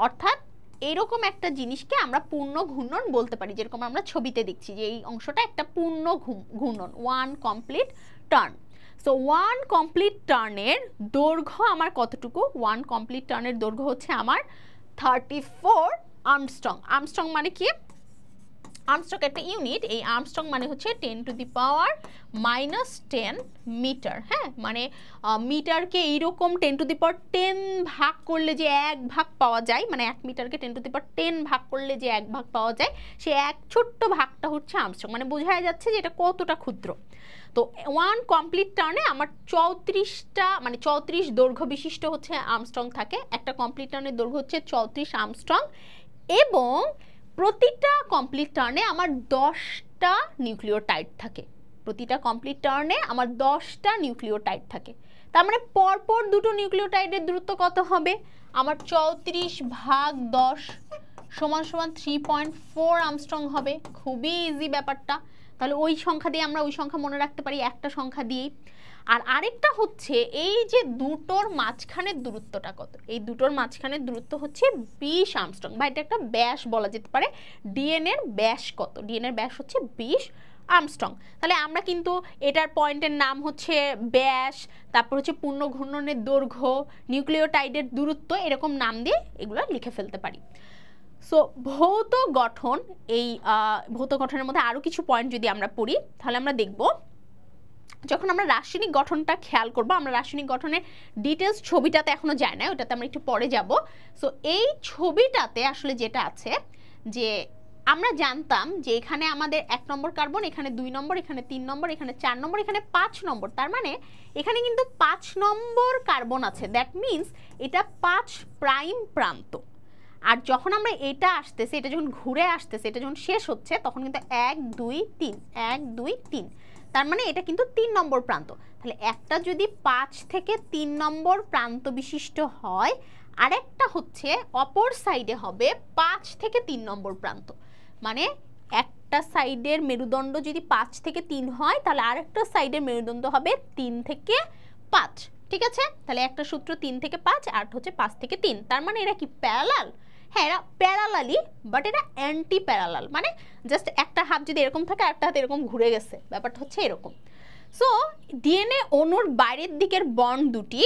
অর্থাৎ এইরকম একটা জিনিসকে আমরা পূর্ণ ঘূর্ণন বলতে পারি, যেরকম আমরা ছবিতে দেখছি যে এই অংশটা একটা পূর্ণ ঘূর্ণন, one complete turn. So one complete টার্নের দৈর্ঘ্য আমার কতটুকু? ওয়ান কমপ্লিট টার্নের দৈর্ঘ্য হচ্ছে আমার 34 আর্মস্ট্রং। আর্মস্ট্রং মানে কি? আর্মস্ট্রং একটা ইউনিট, এই আর্মস্ট্রং মানে হচ্ছে 10⁻⁻10 মিটার। হ্যাঁ, মানে মিটারকে এইরকম 10⁻10 ভাগ করলে যে 1 ভাগ পাওয়া যায়, মানে 1 মিটারকে 10⁻10 ভাগ করলে যে 1 ভাগ পাওয়া যায়, সে এক ছোট্ট ভাগটা হচ্ছে আর্মস্ট্রং। মানে বোঝা যাচ্ছে যে এটা কতটা ক্ষুদ্র। তো ওয়ান কমপ্লিট টার্নে আমার 34টা মানে 34 দৈর্ঘ্য বিশিষ্ট হচ্ছে আর্মস্ট্রং থাকে। একটা কমপ্লিট টার্নের দৈর্ঘ্য হচ্ছে 34 আর্মস্ট্রং, এবং প্রতিটা কমপ্লিট টার্নে আমার 10টা নিউক্লিওটাইড থাকে। প্রতিটা কমপ্লিট টার্নে আমার 10টা নিউক্লিওটাইড থাকে। তার মানে পরপর দুটো নিউক্লিওটাইডের দূরত্ব কত হবে? আমার 34/10 সমান সমান 3.4 আর্মস্ট্রং হবে। খুবই ইজি ব্যাপারটা। তাহলে ওই সংখ্যা দিয়ে আমরা ওই সংখ্যা মনে রাখতে পারি, একটা সংখ্যা দিয়েই। আর আরেকটা হচ্ছে এই যে দুটোর মাঝখানের দূরত্বটা কত? এই দুটোর মাঝখানের দূরত্ব হচ্ছে 20 আর্মস্ট্রং, বা এটা একটা ব্যাস বলা যেতে পারে। ডিএনএ এর ব্যাস কত? ডিএনএ এর ব্যাস হচ্ছে 20 আর্মস্ট্রং। তাহলে আমরা কিন্তু এটার পয়েন্টের নাম হচ্ছে ব্যাস, তারপর হচ্ছে পূর্ণ ঘূর্ণনের দৈর্ঘ্য, নিউক্লিওটাইডের দূরত্ব, এরকম নাম দিয়ে এগুলো লিখে ফেলতে পারি। সো ভৌত গঠন, এই ভৌত গঠনের মধ্যে আরও কিছু পয়েন্ট যদি আমরা পড়ি তাহলে আমরা দেখব, যখন আমরা রাসায়নিক গঠনটা খেয়াল করব, আমরা রাসায়নিক গঠনের ডিটেলস ছবিটাতে এখনো যায় না, ওটাতে আমরা একটু পরে যাব। সো এই ছবিটাতে আসলে যেটা আছে, যে আমরা জানতাম যে এখানে আমাদের 1 নম্বর কার্বন, এখানে 2 নম্বর, এখানে 3 নম্বর, এখানে 4 নম্বর, এখানে 5 নম্বর। তার মানে এখানে কিন্তু 5 নম্বর কার্বন আছে। দ্যাট মিনস এটা 5 প্রাইম প্রান্ত। আর যখন আমরা এটা আসতেছে, এটা যখন ঘুরে আসতেছে, এটা যখন শেষ হচ্ছে, তখন কিন্তু 1 2 3 1 2 3, তার মানে এটা কিন্তু 3 নম্বর প্রান্ত। তাহলে একটা যদি 5 থেকে 3 নম্বর প্রান্ত বিশিষ্ট হয়, আরেকটা হচ্ছে অপর সাইডে হবে 5 থেকে 3 নম্বর প্রান্ত। মানে একটা সাইডের মেরুদণ্ড যদি 5 থেকে 3 হয়, তাহলে আরেকটা সাইডের মেরুদণ্ড হবে 3 থেকে 5। ঠিক আছে, তাহলে একটা সূত্র 3 থেকে 5, আর হচ্ছে 5 থেকে 3। তার মানে এরা কি প্যারালাল? হ্যাঁ, এরা প্যারালালি, বাট এটা অ্যান্টি প্যারালাল। মানে জাস্ট একটা হাত যদি এরকম থাকে, একটা হাত এরকম ঘুরে গেছে, ব্যাপারটা হচ্ছে এরকম। সো ডিএনএ অণুর বাইরের দিকের বন্ড দুটি,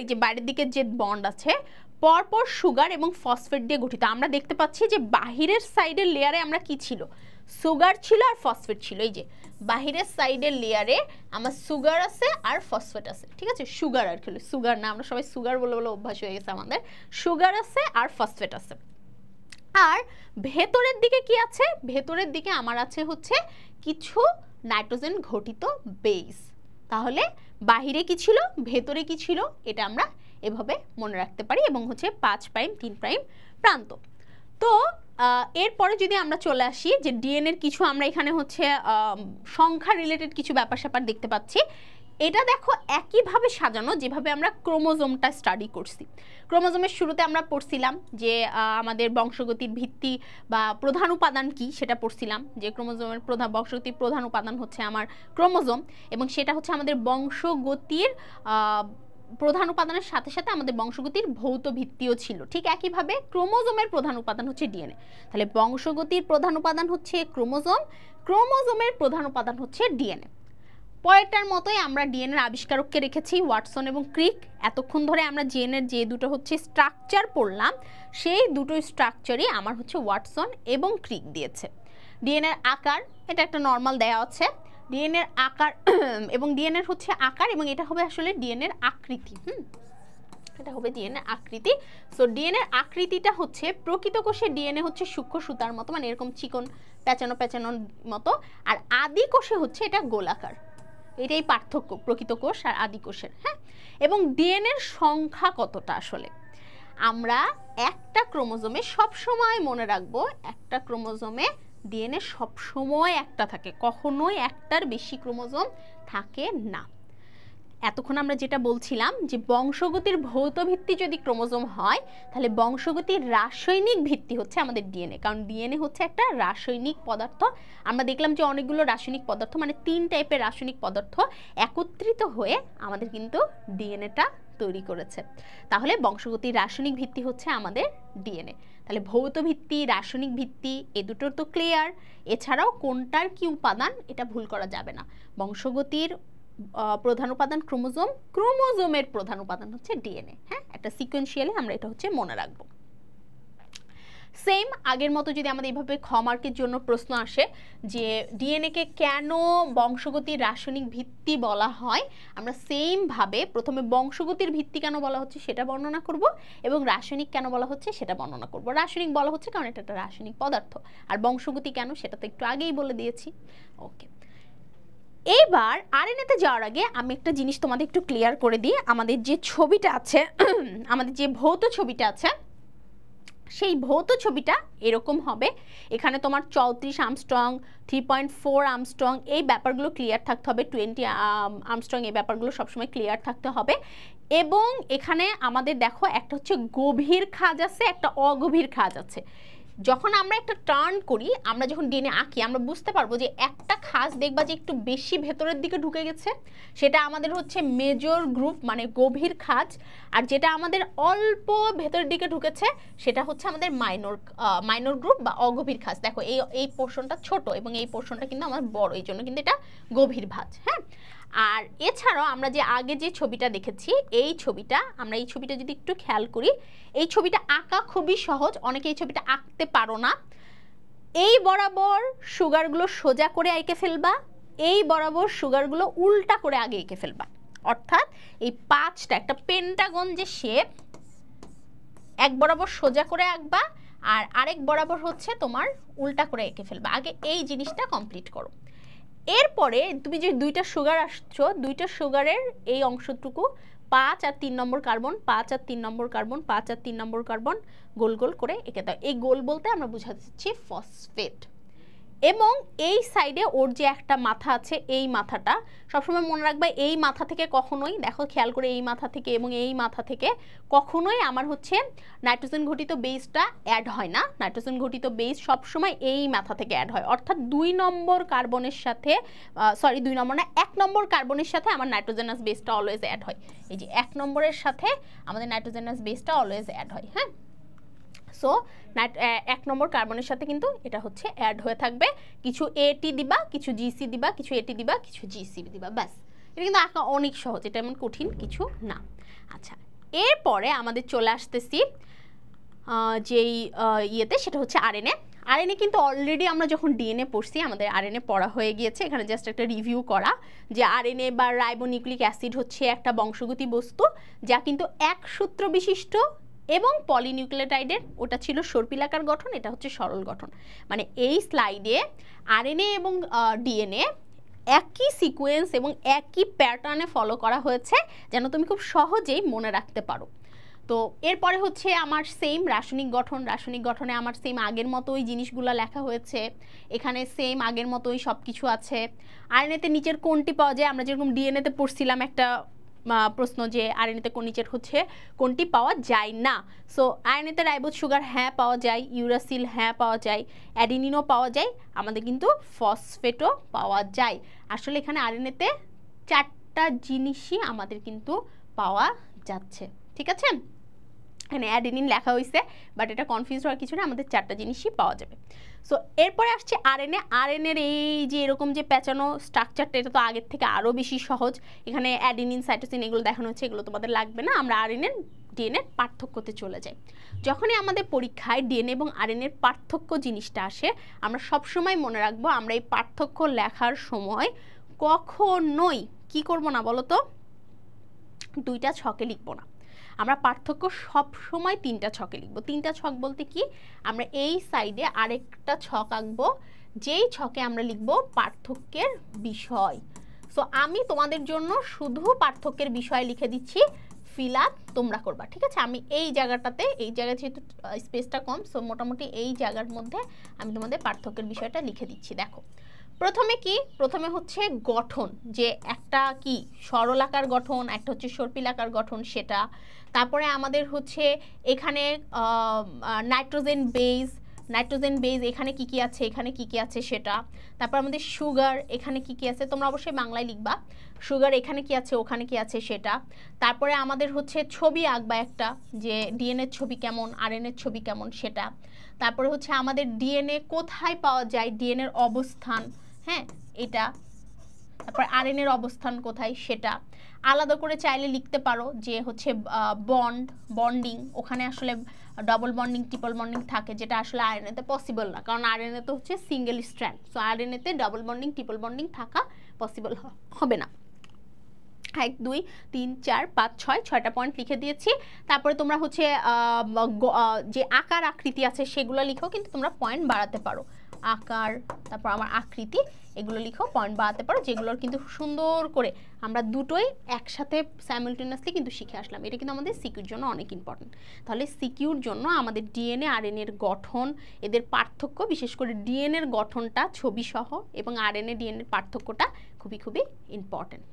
এই যে বাইরের দিকের যে বন্ড আছে, পরপর সুগার এবং ফসফেট দিয়ে গঠিত। আমরা দেখতে পাচ্ছি যে বাহিরের সাইডের লেয়ারে আমরা কি ছিল, সুগার ছিল আর ফসফেট ছিল। এই যে বাহিরের সাইডের লেয়ারে আমার সুগার আছে আর ফসফেট আছে, ঠিক আছে, সুগার আর কি, সুগার না, আমরা সবাই সুগার বলে বলে অভ্যাস হয়ে গেছে আমাদের। সুগার আছে আর ফসফেট আছে। আর ভেতরের দিকে কি আছে, ভেতরের দিকে আমার আছে হচ্ছে কিছু নাইট্রোজেন ঘটিত বেস। তাহলে বাহিরে কি ছিল, ভেতরে কি ছিল, এটা আমরা এভাবে মনে রাখতে পারি, এবং হচ্ছে 5 প্রাইম 3 প্রাইম প্রান্ত। তো এরপরে যদি আমরা চলে আসি যে ডিএনএর কিছু আমরা এখানে হচ্ছে সংখ্যা রিলেটেড কিছু ব্যাপার স্যাপার দেখতে পাচ্ছি। এটা দেখো একইভাবে সাজানো যেভাবে আমরা ক্রোমোজোমটা স্টাডি করছি। ক্রোমোজোমের শুরুতে আমরা পড়ছিলাম যে আমাদের বংশগতির ভিত্তি বা প্রধান উপাদান কি সেটা পড়ছিলাম, যে ক্রোমোজোমের বংশগতির প্রধান উপাদান হচ্ছে আমার ক্রোমোজোম, এবং সেটা হচ্ছে আমাদের বংশগতির প্রধান উপাদানের সাথে সাথে আমাদের বংশগতির ভৌত ভিত্তিও ছিল। ঠিক একইভাবে ক্রোমোজোমের প্রধান উপাদান হচ্ছে ডিএনএ। তাহলে বংশগতির প্রধান উপাদান হচ্ছে ক্রোমোজোম, ক্রোমোজোমের প্রধান উপাদান হচ্ছে ডিএনএ। পরেরটার মতোই আমরা ডিএনএর আবিষ্কারককে রেখেছি ওয়াটসন এবং ক্রিক। এতক্ষণ ধরে আমরা ডিএনএর যে দুটো হচ্ছে স্ট্রাকচার পড়লাম, সেই দুটো স্ট্রাকচারই আমার হচ্ছে ওয়াটসন এবং ক্রিক দিয়েছে। ডিএনএর আকার এটা একটা নর্মাল দেয়া আছে, ডিএনএর আকার এবং ডিএনএর হচ্ছে আকার, এবং এটা হবে আসলে ডিএনএর আকৃতি। এটা হবে ডিএনএর আকৃতি। সো ডিএনএর আকৃতিটা হচ্ছে প্রকৃত কোষে ডিএনএ হচ্ছে সূক্ষ্ম সুতার মতো, মানে এরকম চিকন প্যাঁচানো প্যাঁচানোর মতো, আর আদি কোষে হচ্ছে এটা গোলাকার। এটাই পার্থক্য প্রকৃত কোষ আর আদি কোষের। হ্যাঁ, এবং ডিএনএর সংখ্যা কতটা, আসলে আমরা একটা ক্রোমোজোমে সবসময় মনে রাখবো, একটা ক্রোমোজোমে ডিএনএ সবসময় একটা থাকে, কখনোই একটার বেশি ক্রোমোজোম থাকে না। এতক্ষণ আমরা যেটা বলছিলাম যে বংশগতির ভৌত ভিত্তি যদি ক্রোমোজোম হয়, তাহলে বংশগতির রাসায়নিক ভিত্তি হচ্ছে আমাদের ডিএনএ, কারণ ডিএনএ হচ্ছে একটা রাসায়নিক পদার্থ। আমরা দেখলাম যে অনেকগুলো রাসায়নিক পদার্থ, মানে 3 টাইপের রাসায়নিক পদার্থ একত্রিত হয়ে আমাদের কিন্তু ডিএনএটা তৈরি করেছে। তাহলে বংশগতির রাসায়নিক ভিত্তি হচ্ছে আমাদের ডিএনএ। তাহলে ভৌত ভিত্তি, রাসায়নিক ভিত্তি, এ দুটোর তো ক্লিয়ার। এছাড়াও কোনটার কি উপাদান এটা ভুল করা যাবে না। বংশগতির প্রধান উপাদান ক্রোমোজোম, ক্রোমোজোমের প্রধান উপাদান হচ্ছে ডিএনএ। হ্যাঁ, একটা সিকোয়েন্সিয়ালি আমরা এটা হচ্ছে মনে রাখবো। সেম আগের মতো যদি আমাদের এইভাবে খ মার্কের জন্য প্রশ্ন আসে যে ডিএনএকে কেন বংশগতির রাসায়নিক ভিত্তি বলা হয়, আমরা সেম ভাবে প্রথমে বংশগতির ভিত্তি কেন বলা হচ্ছে সেটা বর্ণনা করব, এবং রাসায়নিক কেন বলা হচ্ছে সেটা বর্ণনা করব। রাসায়নিক বলা হচ্ছে কারণ এটা একটা রাসায়নিক পদার্থ, আর বংশগতি কেন সেটা তো একটু আগেই বলে দিয়েছি। ওকে, এইবার আরএনএতে যাওয়ার আগে আমি একটা জিনিস তোমাদের একটু ক্লিয়ার করে দিই। আমাদের যে ছবিটা আছে আমাদের যে ভৌত ছবিটা আছে, সেই ভৌত ছবিটা এরকম হবে। এখানে তোমার 34 আর্মস্ট্রং, 3.4 আর্মস্ট্রং, এই ব্যাপারগুলো ক্লিয়ার থাকতে হবে। 20 আর্মস্ট্রং, এই ব্যাপারগুলো সবসময় ক্লিয়ার থাকতে হবে। এবং এখানে আমাদের দেখো একটা হচ্ছে গভীর খাঁজ আছে, একটা অগভীর খাঁজ আছে। যখন আমরা একটা টার্ন করি, আমরা যখন ডিএনএ আঁকি, আমরা বুঝতে পারবো যে একটা খাঁজ দেখবা যে একটু বেশি ভেতরের দিকে ঢুকে গেছে, সেটা আমাদের হচ্ছে মেজর গ্রুপ, মানে গভীর খাঁজ। আর যেটা আমাদের অল্প ভেতরের দিকে ঢুকেছে সেটা হচ্ছে আমাদের মাইনর গ্রুপ বা অগভীর খাঁজ। দেখো এই পোর্শনটা ছোট এবং এই পোর্শনটা কিন্তু আমার বড়, এই জন্য কিন্তু এটা গভীর ভাঁজ। হ্যাঁ, আর এছাড়াও আমরা যে আগে যে ছবিটা দেখেছি, এই ছবিটা যদি একটু খেয়াল করি, এই ছবিটা আঁকা খুবই সহজ। অনেকে এই ছবিটা আঁকতে পারো না। এই বরাবর সুগারগুলো সোজা করে এঁকে ফেলবা, এই বরাবর সুগারগুলো উল্টা করে আগে এঁকে ফেলবা। অর্থাৎ এই 5টা একটা পেন্টাগন যে শেপ, এক বরাবর সোজা করে আঁকবা আর আরেক বরাবর হচ্ছে তোমার উল্টা করে এঁকে ফেলবা। আগে এই জিনিসটা কমপ্লিট করো। এরপরে তুমি যে 2টা সুগার আসছো, 2টা সুগারের এই অংশটুকু 5 আর 3 নম্বর কার্বন, 5 আর 3 নম্বর কার্বন, 5 আর 3 নম্বর কার্বন গোল গোল করে এঁকে দাও। এই গোল বলতে আমরা বুঝাচ্ছি ফসফেট। এবং এই সাইডে ওর যে একটা মাথা আছে, এই মাথাটা সবসময় মনে রাখবে, এই মাথা থেকে কখনোই, দেখো খেয়াল করে, এই মাথা থেকে এবং এই মাথা থেকে কখনোই আমার হচ্ছে নাইট্রোজেন ঘটিত বেসটা অ্যাড হয় না। নাইট্রোজেন ঘটিত বেস সবসময় এই মাথা থেকে অ্যাড হয়। অর্থাৎ 2 নম্বর কার্বনের সাথে, 2 নম্বর না, 1 নম্বর কার্বনের সাথে আমার নাইট্রোজেনাস বেসটা অলওয়েজ অ্যাড হয়। এই যে 1 নম্বরের সাথে আমাদের নাইট্রোজেনাস বেসটা অলওয়েজ অ্যাড হয়। হ্যাঁ, সো 1 নম্বর কার্বনের সাথে কিন্তু এটা হচ্ছে অ্যাড হয়ে থাকবে। কিছু এটি দিবা, কিছু জিসি দিবা, কিছু এটি দিবা, কিছু জিসি দিবা, ব্যাস। এটা কিন্তু আঁকা অনেক সহজ, এটা এমন কঠিন কিছু না। আচ্ছা, এরপরে আমাদের চলে আসতেছি যেই ইয়েতে, সেটা হচ্ছে আরএনএ। আরএনএ কিন্তু অলরেডি আমরা যখন ডিএনএ পড়ছি আমাদের আরএনএ পড়া হয়ে গিয়েছে। এখানে জাস্ট একটা রিভিউ করা যে আরএনএ বা রাইবোনিউক্লিক অ্যাসিড হচ্ছে একটা বংশগতি বস্তু যা কিন্তু এক সূত্র বিশিষ্ট এবং পলিনিউক্লিওটাইডের, ওটা ছিল সর্পিলাকার গঠন, এটা হচ্ছে সরল গঠন। মানে এই স্লাইডে আরএনএ এবং ডিএনএ একই সিকোয়েন্স এবং একই প্যাটার্নে ফলো করা হয়েছে যেন তুমি খুব সহজেই মনে রাখতে পারো। তো এরপরে হচ্ছে আমার সেম রাসায়নিক গঠন, রাসায়নিক গঠনে আমার সেম আগের মতোই জিনিসগুলো লেখা হয়েছে, এখানে সেম আগের মতোই সব কিছু আছে। আরএনএতে নিচের কোনটি পাওয়া যায়, আমরা যেরকম ডিএনএতে পড়ছিলাম একটা প্রশ্ন যে আরএনএতে নিচের হচ্ছে কোনটি পাওয়া যায় না। সো আরএনএতে রাইবোজ সুগার হ্যাঁ পাওয়া যায়, ইউরাসিল হ্যাঁ পাওয়া যায়, অ্যাডিনিনও পাওয়া যায়, আমাদের কিন্তু ফসফেটও পাওয়া যায়। আসলে এখানে আরএনএতে 4টা জিনিসই আমাদের কিন্তু পাওয়া যাচ্ছে, ঠিক আছে। এখানে অ্যাডেনিন লেখা হয়েছে বাট এটা কনফিউজ হওয়ার কিছু না, আমাদের 4টা জিনিসই পাওয়া যাবে। সো এরপরে আসছে আরএনএ। আরএনএর এই যে এরকম যে পেঁচানো স্ট্রাকচারটা, এটা তো আগের থেকে আরও বেশি সহজ। এখানে অ্যাডেনিন, সাইটোসিন এগুলো দেখানো হচ্ছে, এগুলো তোমাদের লাগবে না। আমরা আরএনএর ডিএনএর পার্থক্যতে চলে যাই। যখনই আমাদের পরীক্ষায় ডিএনএ এবং আরএনএর পার্থক্য জিনিসটা আসে, আমরা সবসময় মনে রাখবো আমরা এই পার্থক্য লেখার সময় কখনোই কি করব না বলো তো, 2টা ছকে লিখবো না। আমরা পার্থক্য সব সময় 3টা ছকে লিখবো। 3টা ছক বলতে কি, আমরা এই সাইডে আরেকটা ছক আঁকবো, যেই ছকে আমরা লিখবো পার্থক্যের বিষয়। সো আমি তোমাদের জন্য শুধু পার্থক্যের বিষয় লিখে দিচ্ছি, ফিল আপ তোমরা করবা, ঠিক আছে। আমি এই জায়গাটাতে, এই জায়গায় যেহেতু স্পেসটা কম, সো মোটামুটি এই জায়গার মধ্যে আমি তোমাদের পার্থক্যের বিষয়টা লিখে দিচ্ছি। দেখো প্রথমে কি, প্রথমে হচ্ছে গঠন, যে একটা কি সরলাকার গঠন, একটা হচ্ছে সর্পিলাকার গঠন সেটা। তারপরে আমাদের হচ্ছে এখানে নাইট্রোজেন বেজ এখানে কি কি আছে, এখানে কি কি আছে সেটা। তারপর আমাদের সুগার, এখানে কি কি আছে, তোমরা অবশ্যই বাংলায় লিখবা, সুগার এখানে কি আছে ওখানে কি আছে সেটা। তারপরে আমাদের হচ্ছে ছবি আঁকবা একটা, যে ডিএনএর ছবি কেমন, আরএনএর ছবি কেমন সেটা। তারপরে হচ্ছে আমাদের ডিএনএ কোথায় পাওয়া যায়, ডিএনএর অবস্থান, হ্যাঁ এটা। তারপর আরএনএর অবস্থান কোথায় সেটা। আলাদা করে চাইলে লিখতে পারো যে হচ্ছে বন্ডিং, ওখানে আসলে ডবল বন্ডিং, ট্রিপল বন্ডিং থাকে, যেটা আসলে আরএনএতে পসিবল না, কারণ আরএনএ তো হচ্ছে সিঙ্গেল স্ট্র্যান্ড। সো আরএনএতে ডবল বন্ডিং, ট্রিপল বন্ডিং থাকা পসিবল হবে না। 1 2 3 4 5 6 6টা পয়েন্ট লিখে দিয়েছি। তারপরে তোমরা হচ্ছে যে আকার আকৃতি আছে সেগুলো লিখো, কিন্তু তোমরা পয়েন্ট বাড়াতে পারো, আকার, তারপর আমার আকৃতি, এগুলো লিখো, পয়েন্ট বাড়াতে পারো, যেগুলোর কিন্তু সুন্দর করে আমরা দুটোই একসাথে সাইমালটেনিয়াসলি কিন্তু শিখে আসলাম। এটা কিন্তু আমাদের সিকিউর জন্য অনেক ইম্পর্টেন্ট। তাহলে সিকিউর জন্য আমাদের ডিএনএ আরএনএর গঠন, এদের পার্থক্য, বিশেষ করে ডিএনএর গঠনটা ছবি সহ এবং আরএনএ ডিএনএর পার্থক্যটা খুবই খুবই ইম্পর্টেন্ট।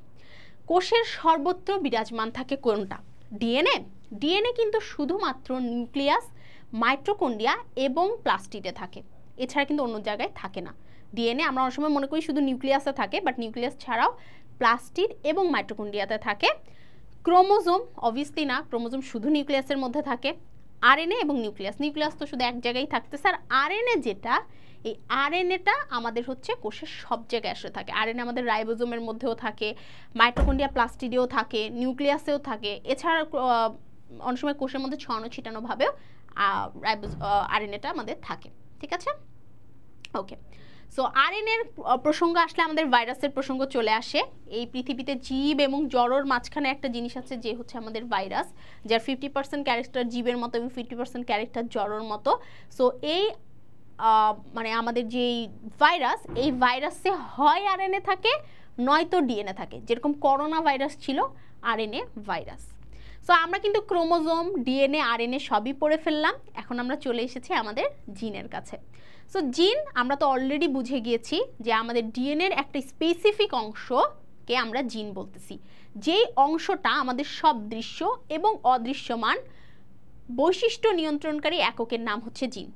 কোষের সর্বত্র বিরাজমান থাকে কোনটা, ডিএনএ কিন্তু শুধুমাত্র নিউক্লিয়াস, মাইটোকন্ড্রিয়া এবং প্লাস্টিডে থাকে, এছাড়া কিন্তু অন্য জায়গায় থাকে না। ডিএনএ আমরা অনেক সময় মনে করি শুধু নিউক্লিয়াসে থাকে, বাট নিউক্লিয়াস ছাড়াও প্লাস্টিড এবং মাইটোকন্ড্রিয়াতে থাকে। ক্রোমোজোম অবভিয়াসলি না, ক্রোমোজোম শুধু নিউক্লিয়াসের মধ্যে থাকে। আরএনএ এবং নিউক্লিয়াস তো শুধু এক জায়গায় থাকতেছে, আর আরএনএ যেটা, এই আরএনএটা আমাদের হচ্ছে কোষের সব জায়গায় আসলে থাকে। আরএনএ আমাদের রাইবোজোমের মধ্যেও থাকে, মাইটোকন্ড্রিয়া প্লাস্টিডেও থাকে, নিউক্লিয়াসেও থাকে, এছাড়া অনেক সময় কোষের মধ্যে ছড়ানো ছিটানোভাবেও আরএনএটা আমাদের থাকে, ঠিক আছে। ওকে, সো আরএনএর প্রসঙ্গ আসলে আমাদের ভাইরাসের প্রসঙ্গ চলে আসে। এই পৃথিবীতে জীব এবং জড়র মাঝখানে একটা জিনিস আছে, যে হচ্ছে আমাদের ভাইরাস, যার 50% ক্যারেক্টার জীবের মতো এবং 50% ক্যারেক্টার জড়র মতো। সো এই মানে আমাদের যেই ভাইরাস, এই ভাইরাসে হয় আরএনএ থাকে, নয়তো ডিএনএ থাকে, যেরকম করোনা ভাইরাস ছিল আরএনএ ভাইরাস। সো আমরা কিন্তু ক্রোমোজোম, ডিএনএ, আরএনএ সবই পড়ে ফেললাম। এখন আমরা চলে এসেছি আমাদের জিনের কাছে। সো জিন আমরা তো অলরেডি বুঝে গিয়েছি যে আমাদের ডিএনএর একটা স্পেসিফিক অংশকে আমরা জিন বলতেছি, যেই অংশটা আমাদের সব দৃশ্য এবং অদৃশ্যমান বৈশিষ্ট্য নিয়ন্ত্রণকারী এককের নাম হচ্ছে জিন।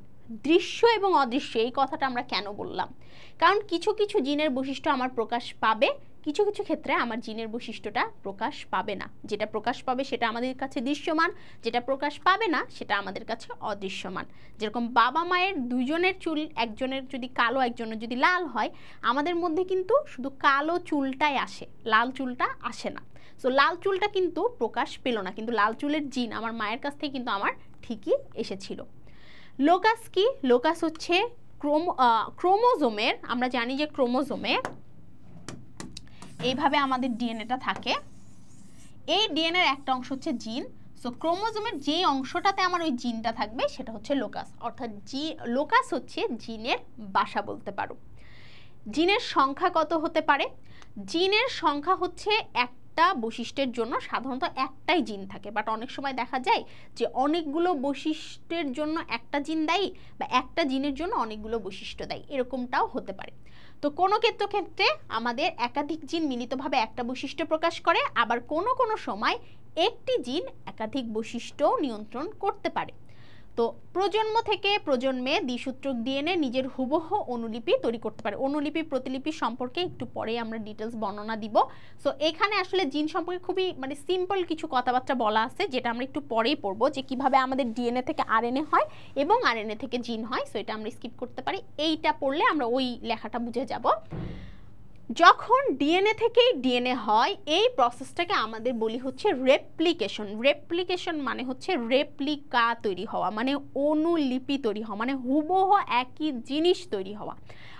দৃশ্য এবং অদৃশ্য এই কথাটা আমরা কেন বললাম, কারণ কিছু কিছু জিনের বৈশিষ্ট্য আমার প্রকাশ পাবে, কিছু কিছু ক্ষেত্রে আমার জিনের বৈশিষ্ট্যটা প্রকাশ পাবে না। যেটা প্রকাশ পাবে সেটা আমাদের কাছে দৃশ্যমান, যেটা প্রকাশ পাবে না সেটা আমাদের কাছে অদৃশ্যমান। যেরকম বাবা মায়ের দুজনের চুল, একজনের যদি কালো একজনের যদি লাল হয়, আমাদের মধ্যে কিন্তু শুধু কালো চুলটাই আসে, লাল চুলটা আসে না। সো লাল চুলটা কিন্তু প্রকাশ পেল না, কিন্তু লাল চুলের জিন আমার মায়ের কাছ থেকে কিন্তু আমার ঠিকই এসেছিল। লোকাস কি? লোকাস হচ্ছে ক্রোমোজোমের, আমরা জানি যে ক্রোমোজোমে এইভাবে আমাদের ডিএনএটা থাকে, এই ডিএনএর একটা অংশ হচ্ছে জিন। সো ক্রোমোজোমের যে অংশটাতে আমার ওই জিনটা থাকবে সেটা হচ্ছে লোকাস, অর্থাৎ লোকাস হচ্ছে জিনের বাসা বলতে পারো। জিনের সংখ্যা কত হতে পারে? জিনের সংখ্যা হচ্ছে একটা বৈশিষ্ট্যের জন্য সাধারণত একটাই জিন থাকে, বাট অনেক সময় দেখা যায় যে অনেকগুলো বৈশিষ্ট্যের জন্য একটা জিন দায়ী বা একটা জিনের জন্য অনেকগুলো বৈশিষ্ট্য দায়ী, এরকমটাও হতে পারে। তো কোনো ক্ষেত্রে আমাদের একাধিক জিন মিলিতভাবে একটা বৈশিষ্ট্য প্রকাশ করে, আবার কোনো সময় একটি জিন একাধিক বৈশিষ্ট্য নিয়ন্ত্রণ করতে পারে। তো প্রজন্ম থেকে প্রজন্মে দ্বিসূত্রক ডিএনএ নিজের হুবহু অনুলিপি তৈরি করতে পারে। অনুলিপি প্রতিলিপি সম্পর্কে একটু পরে আমরা ডিটেলস বর্ণনা দিব। সো এখানে আসলে জিন সম্পর্কে খুবই মানে সিম্পল কিছু কথাবার্তা বলা আছে, যেটা আমরা একটু পরেই পড়বো, যে কিভাবে আমাদের ডিএনএ থেকে আরএনএ হয় এবং আরএনএ থেকে জিন হয়। সো এটা আমরা স্কিপ করতে পারি, এইটা পড়লে আমরা ওই লেখাটা বুঝে যাব। যখন ডিএনএ থেকেই ডিএনএ হয়, এই প্রসেসটাকে আমাদের বলি হচ্ছে রেপ্লিকেশন। রেপ্লিকেশন মানে হচ্ছে রেপ্লিকা তৈরি হওয়া, মানে অনুলিপি তৈরি হওয়া, মানে হুবহু একই জিনিস তৈরি হওয়া।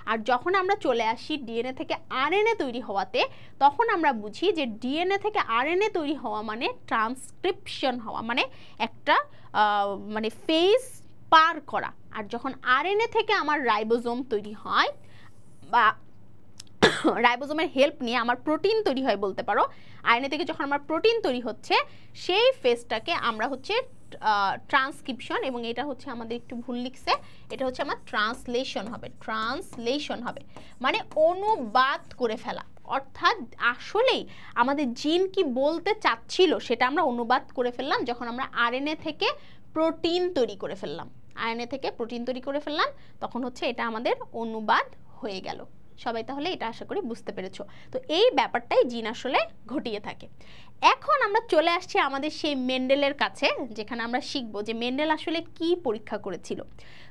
আর যখন আমরা চলে আসি ডিএনএ থেকে আরএনএ তৈরি হওয়াতে, তখন আমরা বুঝি যে ডিএনএ থেকে আরএনএ তৈরি হওয়া মানে ট্রান্সক্রিপশন হওয়া, মানে একটা মানে ফেজ পার করা। আর যখন আরএনএ থেকে আমার রাইবোজোম তৈরি হয় বা রাইবোজোমের হেল্প নিয়ে আমার প্রোটিন তৈরি হয় বলতে পারো, আরএনএ থেকে যখন আমার প্রোটিন তৈরি হচ্ছে, সেই ফেজটাকে আমরা হচ্ছে ট্রান্সক্রিপশন, এবং এটা হচ্ছে আমাদের একটু ভুল লিখছে, এটা হচ্ছে আমার ট্রান্সলেশন হবে। ট্রান্সলেশন হবে মানে অনুবাদ করে ফেলা, অর্থাৎ আসলেই আমাদের জিন কি বলতে চাচ্ছিল সেটা আমরা অনুবাদ করে ফেললাম যখন আমরা আরএনএ থেকে প্রোটিন তৈরি করে ফেললাম। আরএনএ থেকে প্রোটিন তৈরি করে ফেললাম, তখন হচ্ছে এটা আমাদের অনুবাদ হয়ে গেল। সবাই তাহলে এটা আশা করি বুঝতে পেরেছো। তো এই ব্যাপারটাই জিন আসলে ঘটিয়ে থাকে। এখন আমরা চলে আসছি আমাদের সেই মেন্ডেলের কাছে, যেখানে আমরা শিখবো যে মেন্ডেল আসলে কি পরীক্ষা করেছিল।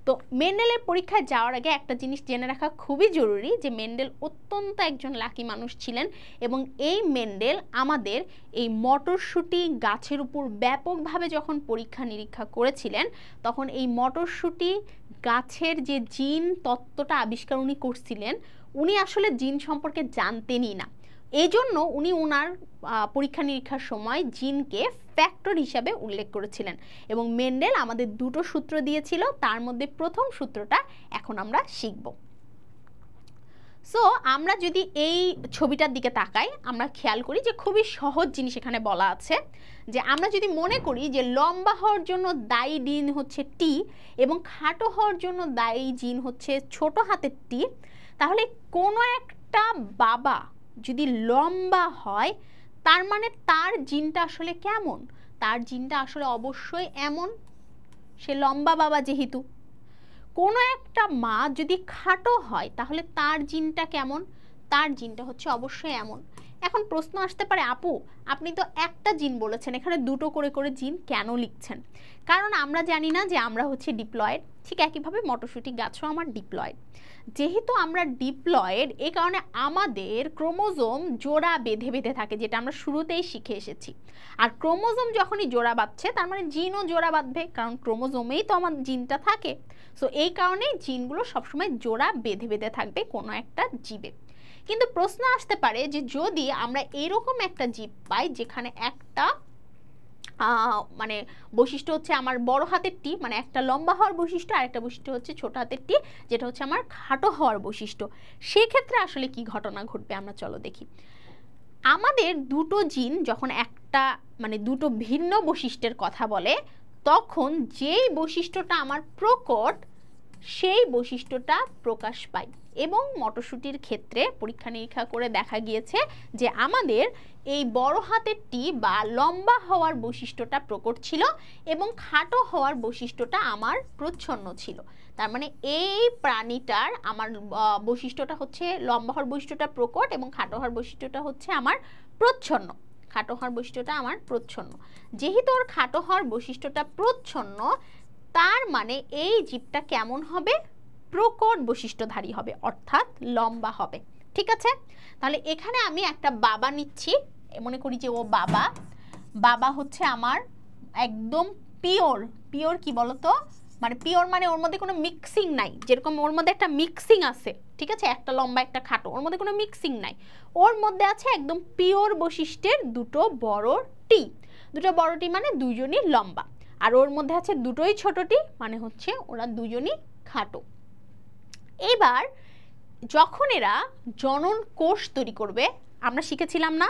তো মেন্ডেলের পরীক্ষায় যাওয়ার আগে একটা জিনিস জেনে রাখা খুবই জরুরি, যে মেন্ডেল অত্যন্ত একজন লাকি মানুষ ছিলেন, এবং এই মেন্ডেল আমাদের এই মটরশুঁটি গাছের উপর ব্যাপকভাবে যখন পরীক্ষা নিরীক্ষা করেছিলেন, তখন এই মটরশুঁটি গাছের যে জিন তত্ত্বটা আবিষ্কার উনি করছিলেন, উনি আসলে জিন সম্পর্কে জানতেনই না। এই জন্য উনি ওনার পরীক্ষা নিরীক্ষার সময় জিনকে ফ্যাক্টর হিসাবে উল্লেখ করেছিলেন, এবং মেন্ডেল আমাদের দুটো সূত্র দিয়েছিল, তার মধ্যে প্রথম সূত্রটা এখন আমরা শিখব। সো আমরা যদি এই ছবিটার দিকে তাকাই, আমরা খেয়াল করি যে খুবই সহজ জিনিস এখানে বলা আছে, যে আমরা যদি মনে করি যে লম্বা হওয়ার জন্য দায়ী জিন হচ্ছে টি এবং খাটো হওয়ার জন্য দায়ী জিন হচ্ছে ছোট হাতের টি, তাহলে কোনো একটা বাবা যদি লম্বা হয়, তার মানে তার জিনটা আসলে কেমন? তার জিনটা আসলে অবশ্যই এমন, সে লম্বা বাবা যেহেতু। কোনো একটা মা যদি খাটো হয়, তাহলে তার জিনটা কেমন? তার জিনটা হচ্ছে অবশ্যই এমন। এখন প্রশ্ন আসতে পারে, আপু আপনি তো একটা জিন বলেছেন, এখানে দুটো করে করে জিন কেন লিখছেন? কারণ আমরা জানি না যে আমরা হচ্ছে ডিপ্লয়েড, ঠিক একইভাবে মটরশুঁটি গাছও আমার ডিপ্লয়েড। যেহেতু আমরা ডিপ্লয়েড, এই কারণে আমাদের ক্রোমোজোম জোড়া বেঁধে বেঁধে থাকে, যেটা আমরা শুরুতেই শিখে এসেছি। আর ক্রোমোজোম যখনই জোড়া বাঁধছে, তার মানে জিনও জোড়া বাঁধবে, কারণ ক্রোমোজোমেই তো আমার জিনটা থাকে। সো এই কারণেই জিনগুলো সবসময় জোড়া বেঁধে বেঁধে থাকবে কোনো একটা জীবে। কিন্তু প্রশ্ন আসতে পারে যে যদি আমরা এরকম একটা জীব পাই যেখানে একটা মানে বৈশিষ্ট্য হচ্ছে আমার বড় হাতের টি, মানে একটা লম্বা হওয়ার বৈশিষ্ট্য, আর একটা বৈশিষ্ট্য হচ্ছে ছোট হাতের টি, যেটা হচ্ছে আমার খাটো হওয়ার বৈশিষ্ট্য, সেক্ষেত্রে আসলে কি ঘটনা ঘটবে আমরা চলো দেখি। আমাদের দুটো জিন যখন একটা মানে দুটো ভিন্ন বৈশিষ্ট্যের কথা বলে, তখন যেই বৈশিষ্ট্যটা আমার প্রকট, সেই বৈশিষ্ট্যটা প্রকাশ পায়। এবং মটরশুঁটির ক্ষেত্রে পরীক্ষা নিরীক্ষা করে দেখা গিয়েছে যে আমাদের এই বড় হাতের টি বা লম্বা হওয়ার বৈশিষ্ট্যটা প্রকট ছিল এবং খাটো হওয়ার বৈশিষ্ট্যটা আমার প্রচ্ছন্ন ছিল। তার মানে এই প্রাণীটার আমার বৈশিষ্ট্যটা হচ্ছে লম্বা হওয়ার বৈশিষ্ট্যটা প্রকট এবং খাটো হওয়ার বৈশিষ্ট্যটা হচ্ছে আমার প্রচ্ছন্ন। খাটো হওয়ার বৈশিষ্ট্যটা আমার প্রচ্ছন্ন। যেহেতু ওর খাটো হওয়ার বৈশিষ্ট্যটা প্রচ্ছন্ন, তার মানে এই জীবটা কেমন হবে? প্রকট বৈশিষ্ট্যধারী হবে, অর্থাৎ লম্বা হবে। ঠিক আছে, তাহলে এখানে আমি একটা বাবা নিচ্ছি, মনে করি যে ও বাবা, বাবা হচ্ছে আমার একদম পিওর, পিওর কি বলতো, মানে পিওর মানে ওর মধ্যে কোনো মিক্সিং নাই, যেরকম ওর মধ্যে একটা মিক্সিং আছে, ঠিক আছে, একটা লম্বা একটা খাটো, ওর মধ্যে কোনো মিক্সিং নাই, ওর মধ্যে আছে একদম পিওর বৈশিষ্ট্যের দুটো বড় টি। দুটো বড় টি মানে দুজনই লম্বা, আর ওর মধ্যে আছে দুটোই ছোট টি, মানে হচ্ছে ওরা দুজনই খাটো। এবার যখন এরা জনন কোষ তৈরি করবে, আমরা শিখেছিলাম না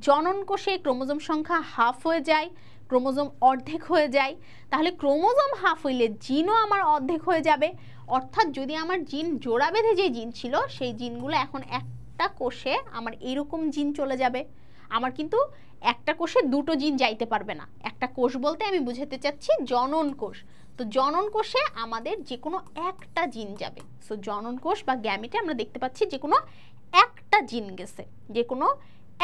জনন কোষে ক্রোমোজোম সংখ্যা হাফ হয়ে যায়, ক্রোমোজোম অর্ধেক হয়ে যায়, তাহলে ক্রোমোজোম হাফ হইলে জিনও আমার অর্ধেক হয়ে যাবে। অর্থাৎ যদি আমার জিন জোড়া বেঁধে যে জিন ছিল সেই জিনগুলো এখন একটা কোষে আমার এরকম জিন চলে যাবে। আমার কিন্তু একটা কোষে দুটো জিন যাইতে পারবে না। একটা কোষ বলতে আমি বুঝাতে চাচ্ছি জনন কোষ। তো জনন কোষে আমাদের যে কোনো একটা জিন যাবে। সো জনন কোষ বা গ্যামিটে আমরা দেখতে পাচ্ছি যে কোনো একটা জিন গেছে, যে কোনো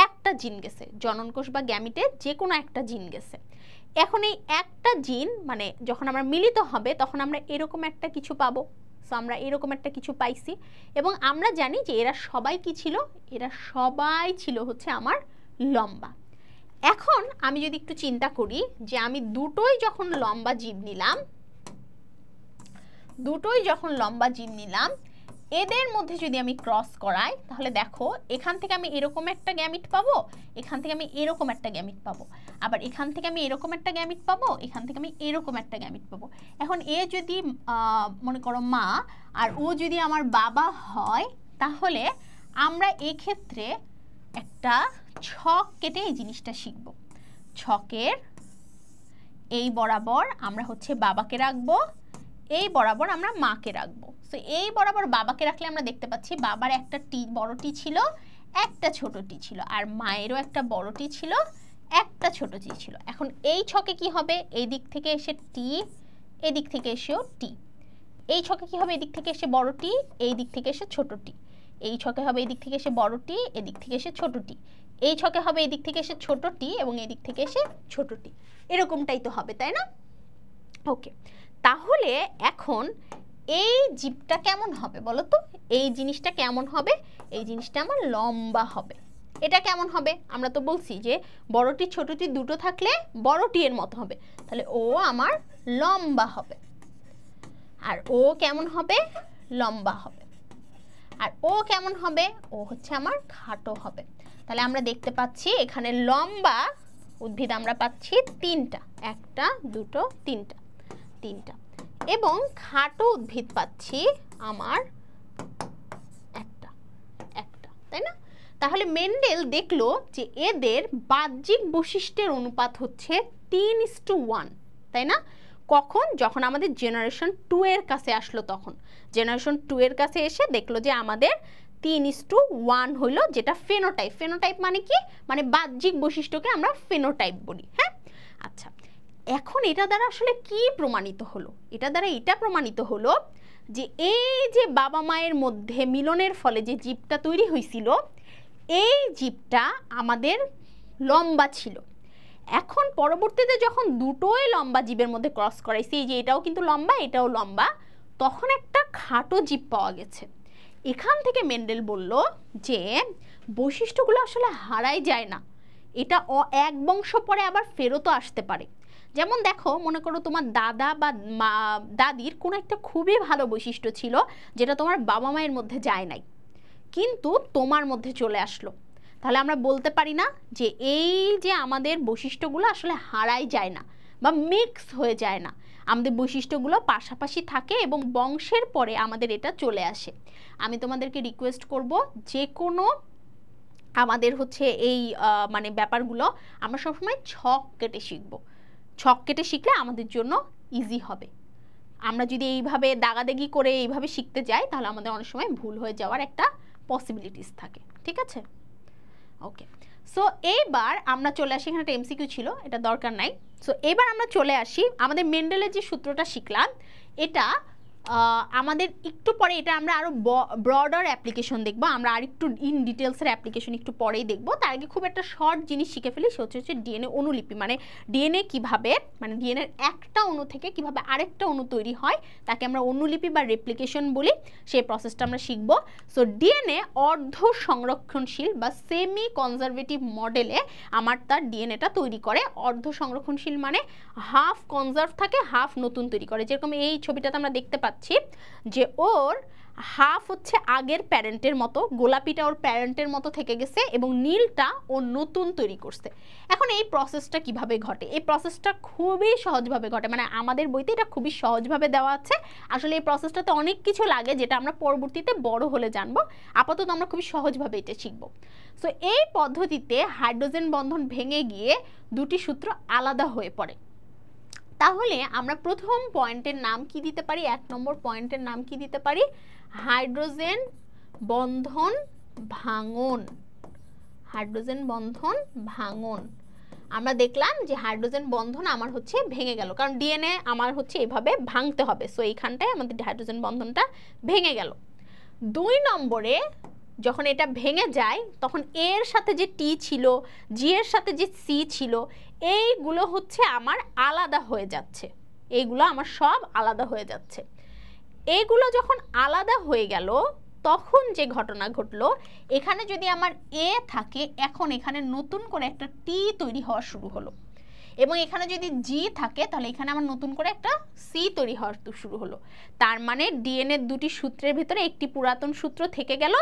একটা জিন গেছে, জনন কোষ বা গ্যামিটে যে কোনো একটা জিন গেছে। এখন এই একটা জিন মানে যখন আমরা মিলিত হবে তখন আমরা এরকম একটা কিছু পাবো। সো আমরা এরকম একটা কিছু পাইছি এবং আমরা জানি যে এরা সবাই কি ছিল, এরা সবাই ছিল হচ্ছে আমার লম্বা। এখন আমি যদি একটু চিন্তা করি যে আমি দুটোই যখন লম্বা জীব নিলাম, দুটোই যখন লম্বা জিন নিলাম, এদের মধ্যে যদি আমি ক্রস করাই তাহলে দেখো এখান থেকে আমি এরকম একটা গ্যামিট পাবো, এখান থেকে আমি এরকম একটা গ্যামিট পাবো, আবার এখান থেকে আমি এরকম একটা গ্যামিট পাবো, এখান থেকে আমি এরকম একটা গ্যামিট পাবো। এখন এ যদি মনে করো মা আর ও যদি আমার বাবা হয়, তাহলে আমরা এক্ষেত্রে একটা ছক কেটে এই জিনিসটা শিখব। ছকের এই বরাবর আমরা হচ্ছে বাবাকে রাখবো, এই বরাবর আমরা মাকে রাখবো। সো এই বরাবর বাবাকে রাখলে আমরা দেখতে পাচ্ছি বাবার একটা টি বড় টি ছিল, একটা ছোট টি ছিল, আর মায়েরও একটা বড় টি ছিল, একটা ছোট টি ছিল। এখন এই ছকে কি হবে, এই দিক থেকে এসে টি, এই দিক থেকে এসেও টি। এই ছকে কি হবে, এই দিক থেকে এসে বড় টি, এই দিক থেকে এসে ছোট টি। এই ছকে হবে এই দিক থেকে এসে বড় টি, এদিক থেকে এসে ছোট টি। এই ছকে হবে এই দিক থেকে এসে ছোট টি এবং এই দিক থেকে এসে ছোট টি। এরকমটাই তো হবে, তাই না? ওকে, তাহলে এখন এই জীবটা কেমন হবে বলো তো? এই জিনিসটা কেমন হবে? এই জিনিসটা আমার লম্বা হবে। এটা কেমন হবে? আমরা তো বলছি যে বড়টি ছোটটি দুটো থাকলে বড়টি এর মতো হবে, তাহলে ও আমার লম্বা হবে। আর ও কেমন হবে? লম্বা হবে। আর ও কেমন হবে? ও হচ্ছে আমার খাটো হবে। তাহলে আমরা দেখতে পাচ্ছি এখানে লম্বা উদ্ভিদ আমরা পাচ্ছি তিনটা, একটা দুটো তিনটা, তিনটা, এবং খাটো উদ্ভিদ পাচ্ছি আমার একটা, একটা, তাই না? তাহলে মেন্ডেল দেখলো যে এদের বাহ্যিক বৈশিষ্ট্যের অনুপাত হচ্ছে 3:1, তাই না? কখন? যখন আমাদের জেনারেশন 2 এর কাছে আসলো, তখন জেনারেশন 2 এর কাছে এসে দেখলো যে আমাদের 3:1 হইলো, যেটা ফেনোটাইপ। ফেনোটাইপ মানে কি? মানে বাহ্যিক বৈশিষ্ট্যকে আমরা ফেনোটাইপ বলি। হ্যাঁ, আচ্ছা, এখন এটা দ্বারা আসলে কি প্রমাণিত হলো? এটা দ্বারা এটা প্রমাণিত হলো যে এই যে বাবা মায়ের মধ্যে মিলনের ফলে যে জীবটা তৈরি হয়েছিল, এই জীবটা আমাদের লম্বা ছিল। এখন পরবর্তীতে যখন দুটোই লম্বা জীবের মধ্যে ক্রস করাইছি, এই যে এটাও কিন্তু লম্বা এটাও লম্বা, তখন একটা খাটো জীব পাওয়া গেছে। এখান থেকে মেন্ডেল বলল যে বৈশিষ্ট্যগুলো আসলে হারাই যায় না, এটা এক বংশ পরে আবার ফেরতও আসতে পারে। যেমন দেখো, মনে করো তোমার দাদা বা দাদির কোনো একটা খুবই ভালো বৈশিষ্ট্য ছিল যেটা তোমার বাবা মায়ের মধ্যে যায় নাই, কিন্তু তোমার মধ্যে চলে আসলো। তাহলে আমরা বলতে পারি না যে এই যে আমাদের বৈশিষ্ট্যগুলো আসলে হারাই যায় না বা মিক্স হয়ে যায় না, আমাদের বৈশিষ্ট্যগুলো পাশাপাশি থাকে এবং বংশের পরে আমাদের এটা চলে আসে। আমি তোমাদেরকে রিকোয়েস্ট করব যে কোনো আমাদের হচ্ছে এই মানে ব্যাপারগুলো আমরা সবসময় ছক কেটে শিখব। ছক কেটে শিখলে আমাদের জন্য ইজি হবে। আমরা যদি এইভাবে দাগাদাগি করে এইভাবে শিখতে যাই তাহলে আমাদের অনেক সময় ভুল হয়ে যাওয়ার একটা পসিবিলিটিস থাকে। ঠিক আছে? ওকে, সো এইবার আমরা চলে আসি, এখানে একটা এমসিকিউ ছিল, এটা দরকার নাই। সো এবার আমরা চলে আসি আমাদের মেন্ডেলের যে সূত্রটা শিখলাম, এটা আমাদের একটু পরে এটা আমরা আরও ব্রডার অ্যাপ্লিকেশন দেখবো, আমরা আর একটু ইন ডিটেলসের অ্যাপ্লিকেশন একটু পরেই দেখবো। তার আগে খুব একটা শর্ট জিনিস শিখে ফেলি, সে হচ্ছে ডিএনএ অনুলিপি, মানে ডিএনএ কীভাবে, মানে ডিএনএর একটা অণু থেকে কীভাবে আরেকটা অণু তৈরি হয় তাকে আমরা অনুলিপি বা রেপ্লিকেশন বলি, সেই প্রসেসটা আমরা শিখব। সো ডিএনএ অর্ধ সংরক্ষণশীল বা সেমি কনজারভেটিভ মডেলে আমার তার ডিএনএটা তৈরি করে। অর্ধ সংরক্ষণশীল মানে হাফ কনজার্ভ থাকে, হাফ নতুন তৈরি করে। যেরকম এই ছবিটাতে আমরা দেখতে পাচ্ছি যে ওর হাফ হচ্ছে আগের প্যারেন্টের মতো, গোলাপিটা ওর প্যারেন্টের মতো থেকে গেছে এবং নীলটা ও নতুন তৈরি করছে। এখন এই প্রসেসটা কিভাবে ঘটে? এই প্রসেসটা খুবই সহজভাবে ঘটে, মানে আমাদের বইতে এটা খুবই সহজভাবে দেওয়া আছে। আসলে এই প্রসেসটাতে অনেক কিছু লাগে যেটা আমরা পরবর্তীতে বড় হলে জানবো, আপাতত আমরা খুবই সহজভাবে এটা শিখবো। সো এই পদ্ধতিতে হাইড্রোজেন বন্ধন ভেঙে গিয়ে দুটি সূত্র আলাদা হয়ে পড়ে। তাহলে আমরা প্রথম পয়েন্টের নাম কি দিতে পারি? 1 নম্বর পয়েন্টের নাম কি দিতে পারি? হাইড্রোজেন বন্ধন ভাঙন। হাইড্রোজেন বন্ধন ভাঙন। আমরা দেখলাম যে হাইড্রোজেন বন্ধন আমার হচ্ছে ভেঙে গেল, কারণ ডিএনএ আমার হচ্ছে এভাবে ভাঙতে হবে। সো এইখানটায় আমাদের হাইড্রোজেন বন্ধনটা ভেঙে গেল। 2 নম্বরে যখন এটা ভেঙে যায় তখন এর সাথে যে টি ছিল, জি এর সাথে যে সি ছিল, এইগুলো হচ্ছে আমার আলাদা হয়ে যাচ্ছে। এইগুলো আমার সব আলাদা হয়ে যাচ্ছে। এইগুলো যখন আলাদা হয়ে গেল তখন যে ঘটনা ঘটলো, এখানে যদি আমার এ থাকে, এখন এখানে নতুন করে একটা টি তৈরি হওয়া শুরু হলো, এবং এখানে যদি জি থাকে তাহলে এখানে আমার নতুন করে একটা সি তৈরি হওয়া শুরু হলো। তার মানে ডিএনএর দুটি সূত্রের ভিতরে একটি পুরাতন সূত্র থেকে গেল,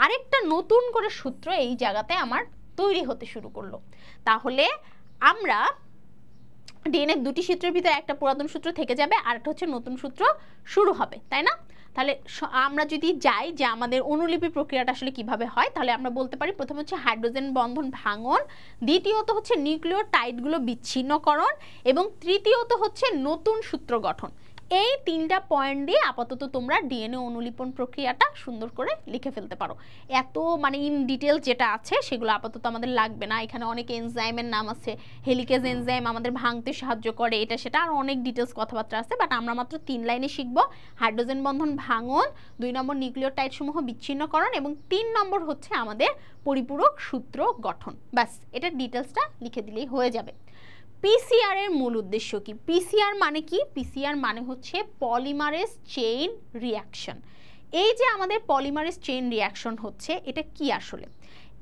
আরেকটা নতুন করে সূত্র এই জায়গাতে আমার তৈরি হতে শুরু করলো। তাহলে আমরা ডিএনএর দুটি সূত্রের ভিতরে একটা পুরাতন সূত্র থেকে যাবে, আর একটা হচ্ছে নতুন সূত্র শুরু হবে, তাই না? তাহলে আমরা যদি যাই যে আমাদের অনুলিপি প্রক্রিয়াটা আসলে কিভাবে হয়, তাহলে আমরা বলতে পারি প্রথম হচ্ছে হাইড্রোজেন বন্ধন ভাঙন, দ্বিতীয়ত হচ্ছে নিউক্লিওটাইডগুলো বিচ্ছিন্নকরণ, এবং তৃতীয়ত হচ্ছে নতুন সূত্র গঠন। এই 3টা পয়েন্ট দিয়ে আপাতত তোমরা ডিএনএ অনুলিপন প্রক্রিয়াটা সুন্দর করে লিখে ফেলতে পারো। এত মানে ইন ডিটেলস যেটা আছে সেগুলো আপাতত আমাদের লাগবে না। এখানে অনেক এনজাইমের নাম আছে, হেলিকেজ এনজাইম আমাদের ভাঙতে সাহায্য করে, এটা সেটা আর অনেক ডিটেলস কথাবার্তা আছে, বাট আমরা মাত্র 3 লাইনে শিখব হাইড্রোজেন বন্ধন ভাঙন, 2 নম্বর নিউক্লিওটাইড সমূহ বিচ্ছিন্নকরণ, এবং 3 নম্বর হচ্ছে আমাদের পরিপূরক সূত্র গঠন। ব্যাস, এটা ডিটেলসটা লিখে দিলেই হয়ে যাবে। পিসিআর এর মূল উদ্দেশ্য কি? পিসিআর মানে কি? পিসিআর মানে হচ্ছে পলিমারেজ চেইন রিঅ্যাকশন। এই যে আমাদের পলিমারেজ চেইন রিঅ্যাকশন হচ্ছে, এটা কি আসলে?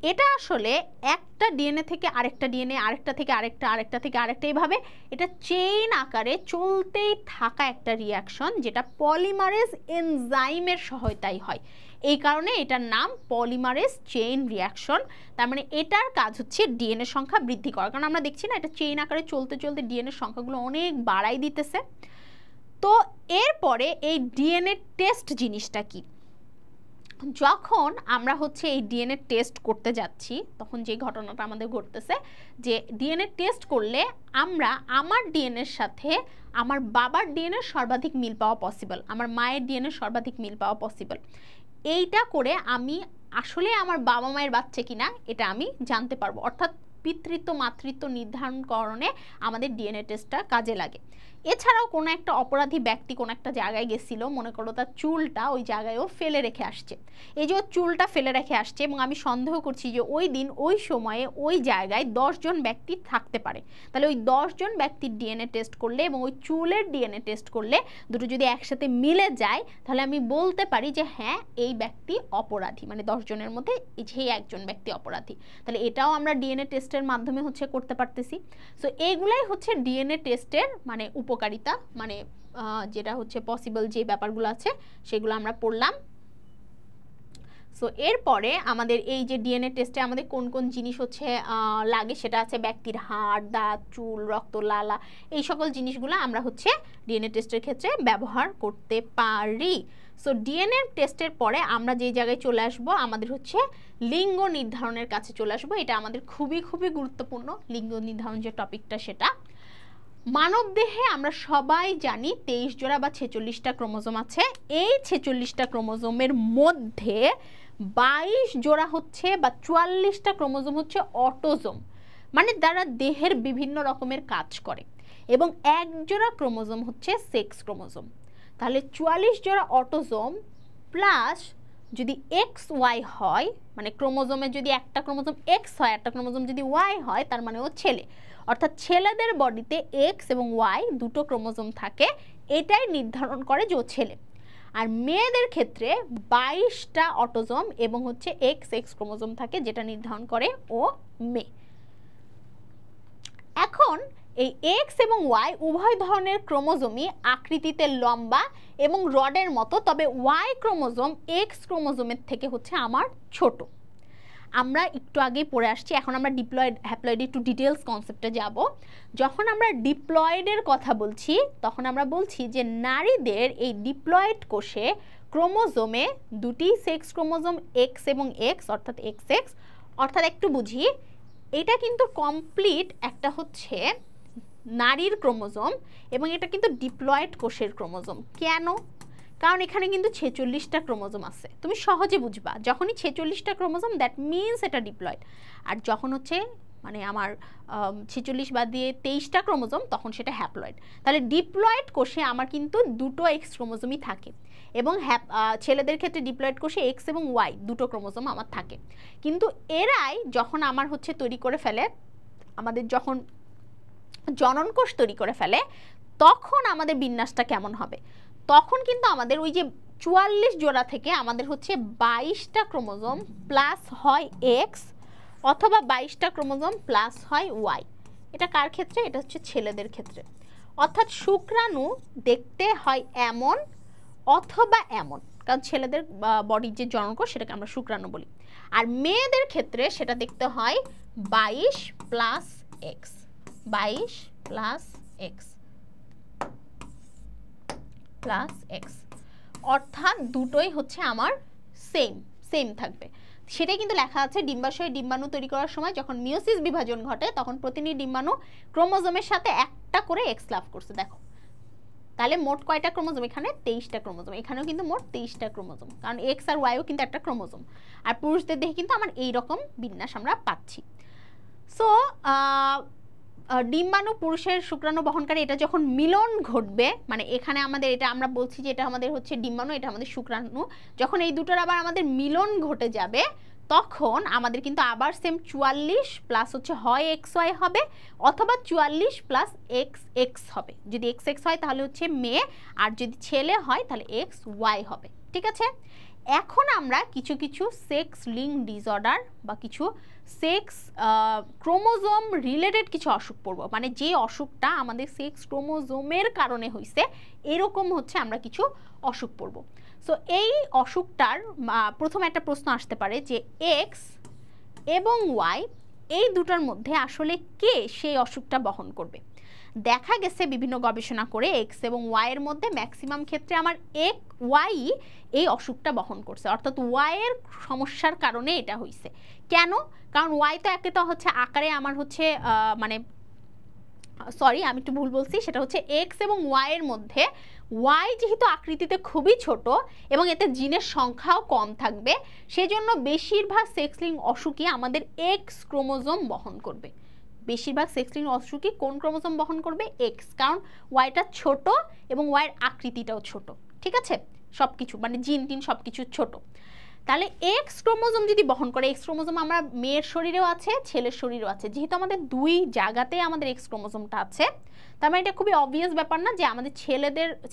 এটা আসলে একটা ডিএনএ থেকে আরেকটা ডিএনএ, আরেকটা থেকে আরেকটা, আরেকটা থেকে আরেকটা, এইভাবে এটা চেইন আকারে চলতেই থাকা একটা রিঅ্যাকশন, যেটা পলিমারেজ এনজাইমের সহায়তায় হয়। এই কারণে এটার নাম পলিমারেজ চেইন রিঅ্যাকশন। তার মানে এটার কাজ হচ্ছে ডিএনএ সংখ্যা বৃদ্ধি করা, কারণ আমরা দেখছি না এটা চেইন আকারে চলতে চলতে ডিএনএ সংখ্যাগুলো অনেক বাড়াই দিতেছে। তো এরপরে এই ডিএনএ টেস্ট জিনিসটা কি? যখন আমরা হচ্ছে এই ডিএনএ টেস্ট করতে যাচ্ছি, তখন যে ঘটনাটা আমাদের ঘটতেছে যে ডিএনএ টেস্ট করলে আমরা আমার ডিএনএর সাথে আমার বাবার ডিএনএর সর্বাধিক মিল পাওয়া পসিবল, আমার মায়ের ডিএনএর সর্বাধিক মিল পাওয়া পসিবল। এইটা করে আমি আসলে আমার বাবা মায়ের বাচ্চা কিনা এটা আমি জানতে পারবো, অর্থাৎ পিতৃত্ব মাতৃত্ব নির্ধারণকরণে আমাদের ডিএনএ টেস্টটা কাজে লাগে। এছাড়াও কোনো একটা অপরাধী ব্যক্তি কোনো একটা জায়গায় গেছিল, মনে করো তার চুলটা ওই জায়গায়ও ফেলে রেখে আসছে, এই যে চুলটা ফেলে রেখে আসছে, এবং আমি সন্দেহ করছি যে ওই দিন ওই সময়ে ওই জায়গায় 10 জন ব্যক্তি থাকতে পারে, তাহলে ওই 10 জন ব্যক্তির ডিএনএ টেস্ট করলে এবং ওই চুলের ডিএনএ টেস্ট করলে দুটো যদি একসাথে মিলে যায়, তাহলে আমি বলতে পারি যে হ্যাঁ এই ব্যক্তি অপরাধী, মানে 10 জনের মধ্যে যে একজন ব্যক্তি অপরাধী। তাহলে এটাও আমরা ডিএনএ টেস্টের মাধ্যমে হচ্ছে করতে পারতেছি। সো এইগুলাই হচ্ছে ডিএনএ টেস্টের মানে উপকারিতা, মানে যেটা হচ্ছে পসিবল যে ব্যাপারগুলো আছে সেগুলো আমরা পড়লাম। সো এরপরে আমাদের এই যে ডিএনএ টেস্টে আমাদের কোন কোন জিনিস হচ্ছে লাগে, সেটা আছে ব্যক্তির হাড়, দাঁত, চুল, রক্ত, লালা, এই সকল জিনিসগুলো আমরা হচ্ছে ডিএনএ টেস্টের ক্ষেত্রে ব্যবহার করতে পারি। সো ডিএনএ টেস্টের পরে আমরা যে জায়গায় চলে আসব, আমাদের হচ্ছে লিঙ্গ নির্ধারণের কাছে চলে আসবো। এটা আমাদের খুবই খুবই গুরুত্বপূর্ণ, লিঙ্গ নির্ধারণ যে টপিকটা সেটা। মানব দেহে আমরা সবাই জানি 23 জোড়া বা 46টা ক্রোমোজোম আছে। এই 46টা ক্রোমোজোমের মধ্যে 22 জোড়া হচ্ছে বা 44টা ক্রোমোজোম হচ্ছে অটোজোম, মানে দ্বারা দেহের বিভিন্ন রকমের কাজ করে, এবং 1 জোড়া ক্রোমোজোম হচ্ছে সেক্স ক্রোমোজোম। তাহলে 44 জোড়া অটোজোম প্লাস যদি এক্স ওয়াই হয়, মানে ক্রোমোজোমে যদি একটা ক্রোমোজোম এক্স হয় একটা ক্রোমোজোম যদি ওয়াই হয়, তার মানে ও ছেলে। অর্থাৎ ছেলেদের বডিতে এক্স এবং ওয়াই দুটো ক্রোমোজোম থাকে, এটাই নির্ধারণ করে যে ও ছেলে। আর মেয়েদের ক্ষেত্রে 22টা অটোজোম এবং হচ্ছে এক্স এক্স ক্রোমোজোম থাকে, যেটা নির্ধারণ করে ও মেয়ে। এখন এই এক্স এবং ওয়াই উভয় ধরনের ক্রোমোজোমই আকৃতিতে লম্বা এবং রডের মতো, তবে ওয়াই ক্রোমোজোম এক্স ক্রোমোজোমের থেকে হচ্ছে আমার ছোট। আমরা একটু আগেই পড়ে আসছি, এখন আমরা ডিপ্লয়েড হ্যাপ্লয়েড একটু ডিটেলস কনসেপ্টে যাব। যখন আমরা ডিপ্লয়েডের কথা বলছি তখন আমরা বলছি যে নারীদের এই ডিপ্লয়েড কোষে ক্রোমোজোমে দুটি সেক্স ক্রোমোজোম এক্স এবং এক্স অর্থাৎ এক্স এক্স, অর্থাৎ একটু বুঝি, এটা কিন্তু কমপ্লিট একটা হচ্ছে নারীর ক্রোমোজোম এবং এটা কিন্তু ডিপ্লয়েড কোষের ক্রোমোজোম। কেন? কারণ এখানে কিন্তু 46টা ক্রোমোজোম আছে। তুমি সহজে বুঝবা, যখনই 46টা ক্রোমোজোম দ্যাট মিনস এটা ডিপ্লয়েড, আর যখন হচ্ছে মানে আমার 46 বাদ দিয়ে 23টা ক্রোমোজোম তখন সেটা হ্যাপ্লয়েড। তাহলে ডিপ্লয়েড কোষে আমার কিন্তু দুটো এক্স ক্রোমোজোমই থাকে এবং ছেলেদের ক্ষেত্রে ডিপ্লয়েড কোষে এক্স এবং ওয়াই দুটো ক্রোমোজোম আমার থাকে। কিন্তু এরাই যখন আমার হচ্ছে তৈরি করে ফেলে, আমাদের যখন জনন কোষ তৈরি করে ফেলে, তখন আমাদের বিন্যাসটা কেমন হবে? তখন কিন্তু আমাদের ওই যে 44 জোড়া থেকে আমাদের হচ্ছে 22টা ক্রোমোজোম প্লাস হয় এক্স অথবা 22টা ক্রোমোজোম প্লাস হয় ওয়াই। এটা কার ক্ষেত্রে? এটা হচ্ছে ছেলেদের ক্ষেত্রে। অর্থাৎ শুক্রাণু দেখতে হয় এমন অথবা এমন, কারণ ছেলেদের বডির যে জননকোষ সেটাকে আমরা শুক্রাণু বলি। আর মেয়েদের ক্ষেত্রে সেটা দেখতে হয় 22 plus x, 22 plus x plus x, অর্থাৎ দুটোই হচ্ছে আমার সেম থাকবে। সেটাই কিন্তু লেখা আছে ডিম্বাশয়ে ডিম্বাণু তৈরি করার সময় যখন মিওসিস বিভাজন ঘটে তখন প্রতিটি ডিম্বাণু ক্রোমোজোমের সাথে একটা করে এক্স লাভ করছে। দেখো তাহলে মোট কয়টা ক্রোমোজোম? এখানে 23টা ক্রোমোজোম, এখানেও কিন্তু মোট 23টা ক্রোমোজোম, কারণ এক্স আর ওয়াইও কিন্তু একটা ক্রোমোজোম। আর পুরুষদের দেহে কিন্তু আমার এইরকম বিন্যাস আমরা পাচ্ছি। সো ডিম্বাণু পুরুষের শুক্রাণু বহনকারী, এটা যখন মিলন ঘটবে, মানে এখানে আমাদের এটা আমরা বলছি যে এটা আমাদের হচ্ছে ডিম্বাণু, এটা আমাদের শুক্রাণু, যখন এই দুটোর আবার আমাদের মিলন ঘটে যাবে তখন আমাদের কিন্তু আবার সেম 44 প্লাস হচ্ছে হয় এক্স ওয়াই হবে অথবা 44 প্লাস এক্স এক্স হবে। যদি এক্স এক্স হয় তাহলে হচ্ছে মেয়ে, আর যদি ছেলে হয় তাহলে এক্স ওয়াই হবে। ঠিক আছে, এখন আমরা কিছু কিছু সেক্স লিঙ্ক ডিসঅর্ডার বা কিছু সেক্স ক্রোমোজোম রিলেটেড কিছু অসুখ পড়ব, মানে যে অসুখটা আমাদের সেক্স ক্রোমোজোমের কারণে হয়েছে এরকম হচ্ছে আমরা কিছু অসুখ পড়ব। সো এই অসুখটার প্রথম একটা প্রশ্ন আসতে পারে যে এক্স এবং ওয়াই এই দুটার মধ্যে আসলে কে সেই অসুখটা বহন করবে। দেখা গেছে বিভিন্ন গবেষণা করে এক্স এবং ওয়াইয়ের মধ্যে ম্যাক্সিমাম ক্ষেত্রে আমার ওয়াই এই অসুখটা বহন করছে, অর্থাৎ ওয়াইয়ের সমস্যার কারণে এটা হয়েছে। কেন? কারণ ওয়াই তো একে তো হচ্ছে আকারে আমার হচ্ছে মানে সরি আমি একটু ভুল বলছি, সেটা হচ্ছে এক্স এবং ওয়াইয়ের মধ্যে ওয়াই যেহেতু আকৃতিতে খুবই ছোট এবং এতে জিনের সংখ্যাও কম থাকবে, সেজন্য বেশিরভাগ সেক্স লিঙ্ক অসুখই আমাদের এক্স ক্রোমোজোম বহন করবে। বেশিরভাগ সেক্স লিঙ্ক অসুখই কোন ক্রোমোজোম বহন করবে? এক্স, কারণ ওয়াইটা ছোট এবং ওয়াইয়ের আকৃতিটাও ছোট। ঠিক আছে, সব কিছু মানে জিন টিন সব কিছু ছোট। তাহলে এক্স ক্রোমোজোম যদি বহন করে, এক্স ক্রোমোজোম আমরা মেয়ের শরীরেও আছে ছেলের শরীরেও আছে, যেহেতু আমাদের দুই জায়গাতে আমাদের এক্স ক্রোমোজোমটা আছে, তার মানে এটা খুবই অবভিয়াস ব্যাপার না যে আমাদের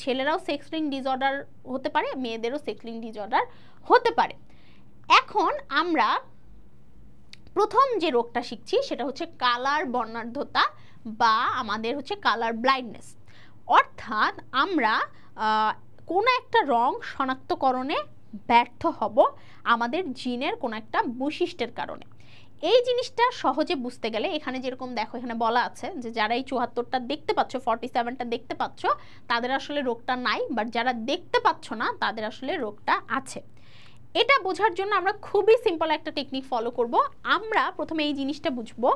ছেলেরাও সেক্স লিঙ্ক ডিসঅর্ডার হতে পারে, মেয়েদেরও সেক্স লিঙ্ক ডিসঅর্ডার হতে পারে। এখন আমরা প্রথম যে রোগটা শিখছি সেটা হচ্ছে কালার বর্ণাঢ্যতা বা আমাদের হচ্ছে কালার ব্লাইন্ডনেস, অর্থাৎ আমরা কোনো একটা রং শনাক্তকরণে ব্যর্থ হব আমাদের জিনের কোনো একটা বৈশিষ্ট্যের কারণে। এই জিনিসটা সহজে বুঝতে গেলে এখানে যেরকম দেখো এখানে বলা আছে যে যারা এই 74টা দেখতে পাচ্ছ, 47টা দেখতে পাচ্ছ, তাদের আসলে রোগটা নাই, বাট যারা দেখতে পাচ্ছ না তাদের আসলে রোগটা আছে। এটা বোঝার জন্য আমরা খুবই সিম্পল একটা টেকনিক ফলো করব। আমরা প্রথমে এই জিনিসটা বুঝবো,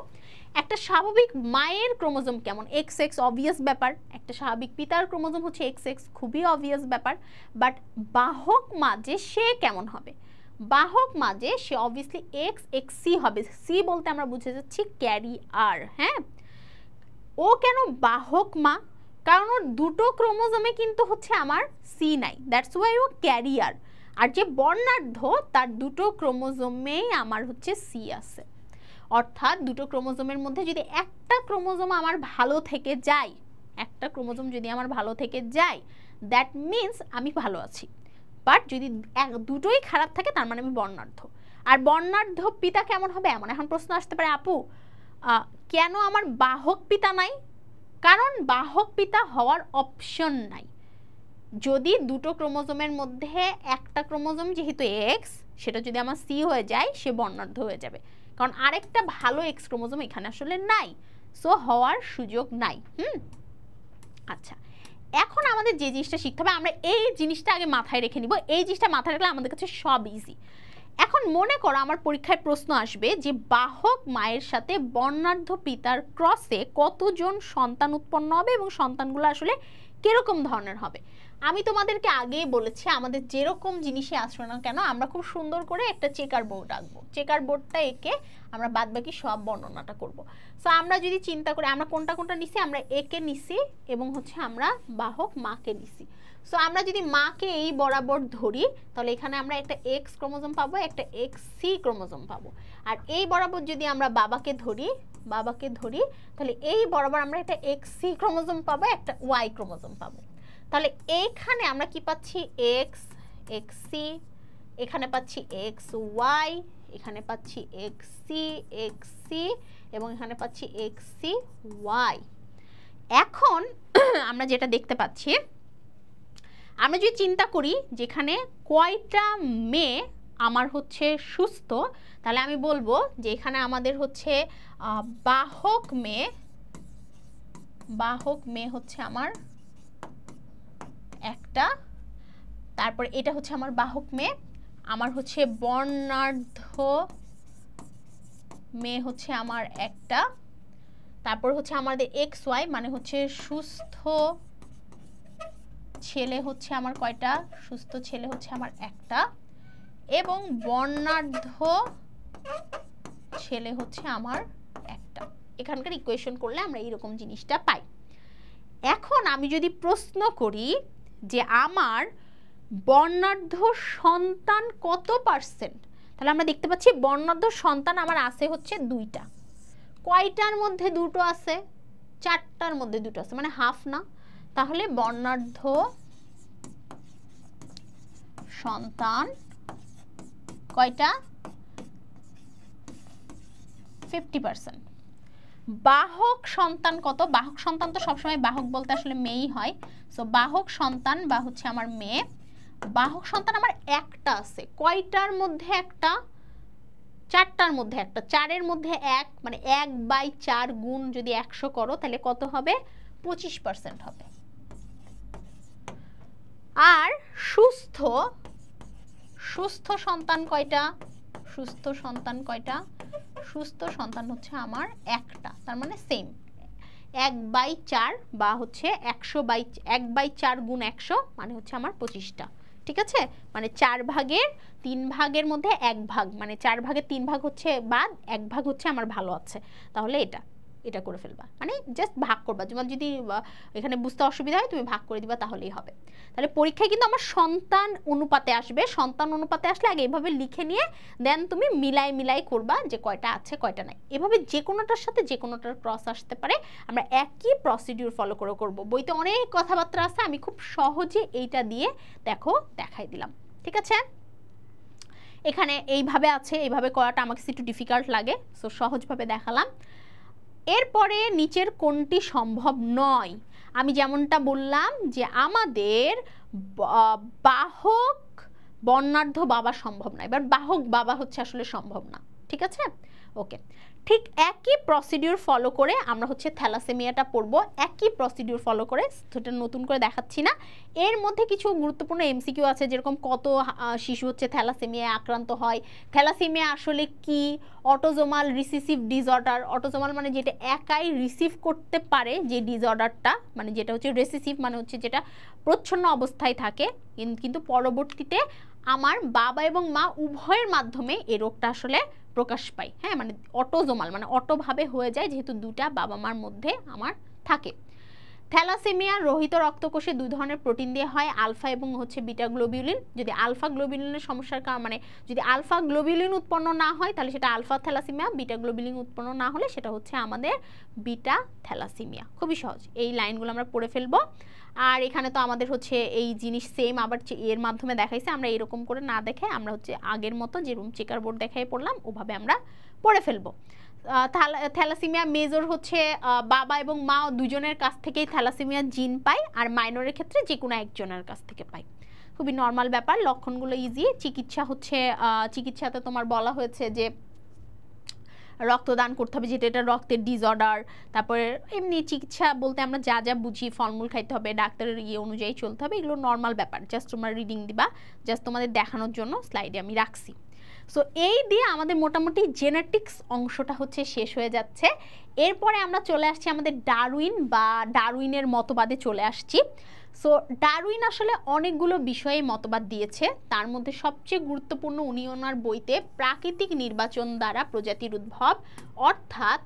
একটা স্বাভাবিক মায়ের ক্রোমোজোম কেমন, এক্স এক্স অবভিয়াস ব্যাপার, একটা স্বাভাবিক পিতার ক্রোমোজোম হচ্ছে এক্স এক্স, খুবই অবভিয়াস ব্যাপার, বাট বাহক মা যে সে কেমন হবে? বাহক মা যে সে অবভিয়াসলি এক্স এক্স সি হবে। সি বলতে আমরা বুঝে যাচ্ছি ক্যারি আর। হ্যাঁ, ও কেন বাহক মা? কারণ ওর দুটো ক্রোমোজোমে কিন্তু হচ্ছে আমার সি নাই, দ্যাটস ওয়াই ও ক্যারিয়ার। আর যে বর্ণাঢ্য তার দুটো ক্রোমোজোমেই আমার হচ্ছে সি আছে। অর্থাৎ দুটো ক্রোমোজোমের মধ্যে যদি একটা ক্রোমোজোম আমার ভালো থেকে যায়, একটা ক্রোমোজোম যদি আমার ভালো থেকে যায়, দ্যাট মিনস আমি ভালো আছি। বাট যদি দুটোই খারাপ থাকে তার মানে আমি বর্ণাঢ্য। আর বর্ণাঢ্য পিতা কেমন হবে? এমন এখন প্রশ্ন আসতে পারে, আপু কেন আমার বাহক পিতা নাই? কারণ বাহক পিতা হওয়ার অপশন নাই। যদি দুটো ক্রোমোজোমের মধ্যে একটা ক্রোমোজোম যেহেতু এক্স, সেটা যদি আমার সি হয়ে যায়, সে বর্ণাঢ্য হয়ে যাবে, কারণ আরেকটা ভালো এক্স ক্রোমোজোম এখানে আসলে নাই, সো হওয়ার সুযোগ নাই। আচ্ছা, এখন আমাদের যে জিনিসটা শিখতে হবে, আমরা এই জিনিসটা আগে মাথায় রেখে নিব। এই জিনিসটা মাথায় রাখলে আমাদের কাছে সব ইজি। এখন মনে করো আমার পরীক্ষায় প্রশ্ন আসবে যে বাহক মায়ের সাথে বর্ণাঢ্য পিতার ক্রসে কতজন সন্তান উৎপন্ন হবে এবং সন্তানগুলো আসলে কিরকম ধরনের হবে। আমি তোমাদেরকে আগেই বলেছি, আমাদের যেরকম জিনিসে আসবে না কেন আমরা খুব সুন্দর করে একটা চেকার বোর্ড আঁকবো। চেকার বোর্ডটা এঁকে আমরা বাদবাকি সব বর্ণনাটা করব। সো আমরা যদি চিন্তা করি আমরা কোনটা কোনটা নিছি, আমরা একে নিছি এবং হচ্ছে আমরা বাহক মাকে নিছি। সো আমরা যদি মাকে এই বরাবর ধরি তাহলে এখানে আমরা একটা এক্স ক্রোমোজোম পাবো, একটা এক্স সি ক্রোমোজোম পাবো। আর এই বরাবর যদি আমরা বাবাকে ধরি তাহলে এই বরাবর আমরা একটা এক্স সি ক্রোমোজোম পাবো, একটা ওয়াই ক্রোমোজোম পাবো। তাহলে এইখানে আমরা কি পাচ্ছি? এক্স এক্স সি, এখানে পাচ্ছি এক্স ওয়াই, এখানে পাচ্ছি এক্স সি এবং এখানে পাচ্ছি এক্স সি ওয়াই। এখন আমরা যেটা দেখতে পাচ্ছি, আমরা যদি চিন্তা করি যেখানে কয়টা মেয়ে আমার হচ্ছে সুস্থ, তাহলে আমি বলবো যে এখানে আমাদের হচ্ছে বাহক মেয়ে হচ্ছে আমার একটা, তারপর এটা হচ্ছে আমার বাহক মেয়ে, আমার হচ্ছে বর্ণাঢ্য মেয়ে হচ্ছে আমার একটা, তারপর হচ্ছে আমাদের এক্স ওয়াই মানে হচ্ছে সুস্থ ছেলে হচ্ছে আমার কয়টা? সুস্থ ছেলে হচ্ছে আমার একটা, এবং বর্ণাঢ্য ছেলে হচ্ছে আমার একটা। এখানকার ইকুয়েশন করলে আমরা এইরকম জিনিসটা পাই। এখন আমি যদি প্রশ্ন করি যে আমার বর্ণাঢ্য সন্তান কত পার্সেন্ট, তাহলে আমরা দেখতে পাচ্ছি বর্ণাঢ্য সন্তান আমার আছে হচ্ছে দুইটা। কয়টার মধ্যে দুটো আছে? চারটার মধ্যে দুটো আছে, মানে হাফ না। তাহলে বর্ণাঢ্য সন্তান কয়টা? 50%। বাহক সন্তান কত? বাহক সন্তান তো সবসময় বাহক বলতে আসলে মেয়েই হয়। সো বাহক সন্তান বা হচ্ছে আমার মেয়ে, বাহক সন্তান আমার একটা আছে। কয়টার মধ্যে একটা? চারটার মধ্যে একটা। চারের মধ্যে এক, মানে 1/4 গুণ যদি 100 করো তাহলে কত হবে? 25% হবে। আর সুস্থ সন্তান কয়টা? সুস্থ সন্তান কয়টা? সুস্থ সন্তান হচ্ছে আমার একটা, তার মানে সেম 1/4 বা হচ্ছে 1/4 গুণ 100 মানে হচ্ছে আমার 25টা। ঠিক আছে, মানে 4 ভাগের 3 ভাগের মধ্যে 1 ভাগ, মানে 4 ভাগের 3 ভাগ হচ্ছে বাদ, 1 ভাগ হচ্ছে আমার ভালো আছে। তাহলে এটা করে ফেলবা, মানে জাস্ট ভাগ করবা। তোমার যদি এখানে বুঝতে অসুবিধা হয় তুমি ভাগ করে দিবা, তাহলেই হবে। তাহলে পরীক্ষায় কিন্তু আমার সন্তান অনুপাতে আসবে। সন্তান অনুপাতে আসলে আগে এভাবে লিখে নিয়ে দেন তুমি মিলাই করবা যে কয়টা আছে কয়টা নাই। এভাবে যে কোনোটার সাথে যে কোনোটার ক্রস আসতে পারে, আমরা একই প্রসিডিউর ফলো করে করব। বইতে অনেক কথাবার্তা আছে, আমি খুব সহজে এইটা দিয়ে দেখাই দিলাম। ঠিক আছে, এখানে এইভাবে আছে, এইভাবে করাটা আমাকে একটু ডিফিকাল্ট লাগে, সো সহজভাবে দেখালাম। এরপরে নিচের কোনটি সম্ভব নয়? আমি যেমনটা বললাম যে আমাদের বাহক বর্ণাঢ্য বাবা সম্ভব না, এবার বাহক বাবা হচ্ছে আসলে সম্ভব না। ঠিক আছে, ওকে। ঠিক একই প্রসিডিউর ফলো করে আমরা হচ্ছে থ্যালাসেমিয়াটা পড়বো, একই প্রসিডিউর ফলো করে, সেটা নতুন করে দেখাচ্ছি না। এর মধ্যে কিছু গুরুত্বপূর্ণ এমসিকিউ আছে, যেরকম কত শিশু হচ্ছে থ্যালাসেমিয়ায় আক্রান্ত হয়, থ্যালাসেমিয়া আসলে কি, অটোজোমাল রিসিসিভ ডিসঅর্ডার, অটোজোমাল মানে যেটা একাই রিসিভ করতে পারে যে ডিসঅর্ডারটা, মানে যেটা হচ্ছে রেসিসিভ মানে হচ্ছে যেটা প্রচ্ছন্ন অবস্থায় থাকে কিন্তু পরবর্তীতে আমার বাবা এবং মা উভয়ের মাধ্যমে এই রোগটা আসলে প্রকাশ পায়। হ্যাঁ, মানে অটোজোমাল মানে অটোভাবে হয়ে যায়, যেহেতু দুটা বাবা মার মধ্যে আমার থাকে। থ্যালাসেমিয়া রোহিত রক্তকোষে দুই ধরনের প্রোটিন দিয়ে হয়, আলফা এবং হচ্ছে বিটা গ্লোবিউলিন। যদি আলফা গ্লোবিউলিনের সমস্যার কারণে মানে যদি আলফা গ্লোবিউলিন উৎপন্ন না হয় তাহলে সেটা আলফা থ্যালাসেমিয়া, বিটা গ্লোবিউলিন উৎপন্ন না হলে সেটা হচ্ছে আমাদের বিটা থ্যালাসেমিয়া। খুবই সহজ, এই লাইনগুলো আমরা পড়ে ফেলবো। আর এখানে তো আমাদের হচ্ছে এই জিনিস সেম আবার এর মাধ্যমে দেখাইছে, আমরা এরকম করে না দেখে আমরা হচ্ছে আগের মতো যেরকম চেকার বোর্ড দেখাই পড়লাম ওভাবে আমরা পড়ে ফেলবো। থ্যালাসেমিয়া মেজর হচ্ছে বাবা এবং মা দুজনের কাছ থেকেই থ্যালাসেমিয়া জিন পায়, আর মাইনরের ক্ষেত্রে যে কোনো একজনের কাছ থেকে পায়। খুবই নর্মাল ব্যাপার, লক্ষণগুলো ইজি। চিকিৎসা হচ্ছে চিকিৎসাতে তোমার বলা হয়েছে যে রক্তদান করতে হবে, যেটা এটা রক্তের ডিসঅর্ডার। তারপরে এমনি চিকিৎসা বলতে আমরা যা যা বুঝি, ফলমূল খাইতে হবে, ডাক্তারের অনুযায়ী চলতে হবে, এগুলো নর্মাল ব্যাপার। জাস্ট তোমরা রিডিং দিবা, জাস্ট তোমাদের দেখানোর জন্য স্লাইডে আমি রাখছি। সো এই দিয়ে আমাদের মোটামুটি জেনেটিক্স অংশটা হচ্ছে শেষ হয়ে যাচ্ছে। এরপরে আমরা চলে আসছি আমাদের ডারউইন বা ডারউইনের মতবাদে চলে আসছি। সো ডারউইন আসলে অনেকগুলো বিষয়ে মতবাদ দিয়েছে, তার মধ্যে সবচেয়ে গুরুত্বপূর্ণ উনি ওনার বইতে প্রাকৃতিক নির্বাচন দ্বারা প্রজাতির উদ্ভব অর্থাৎ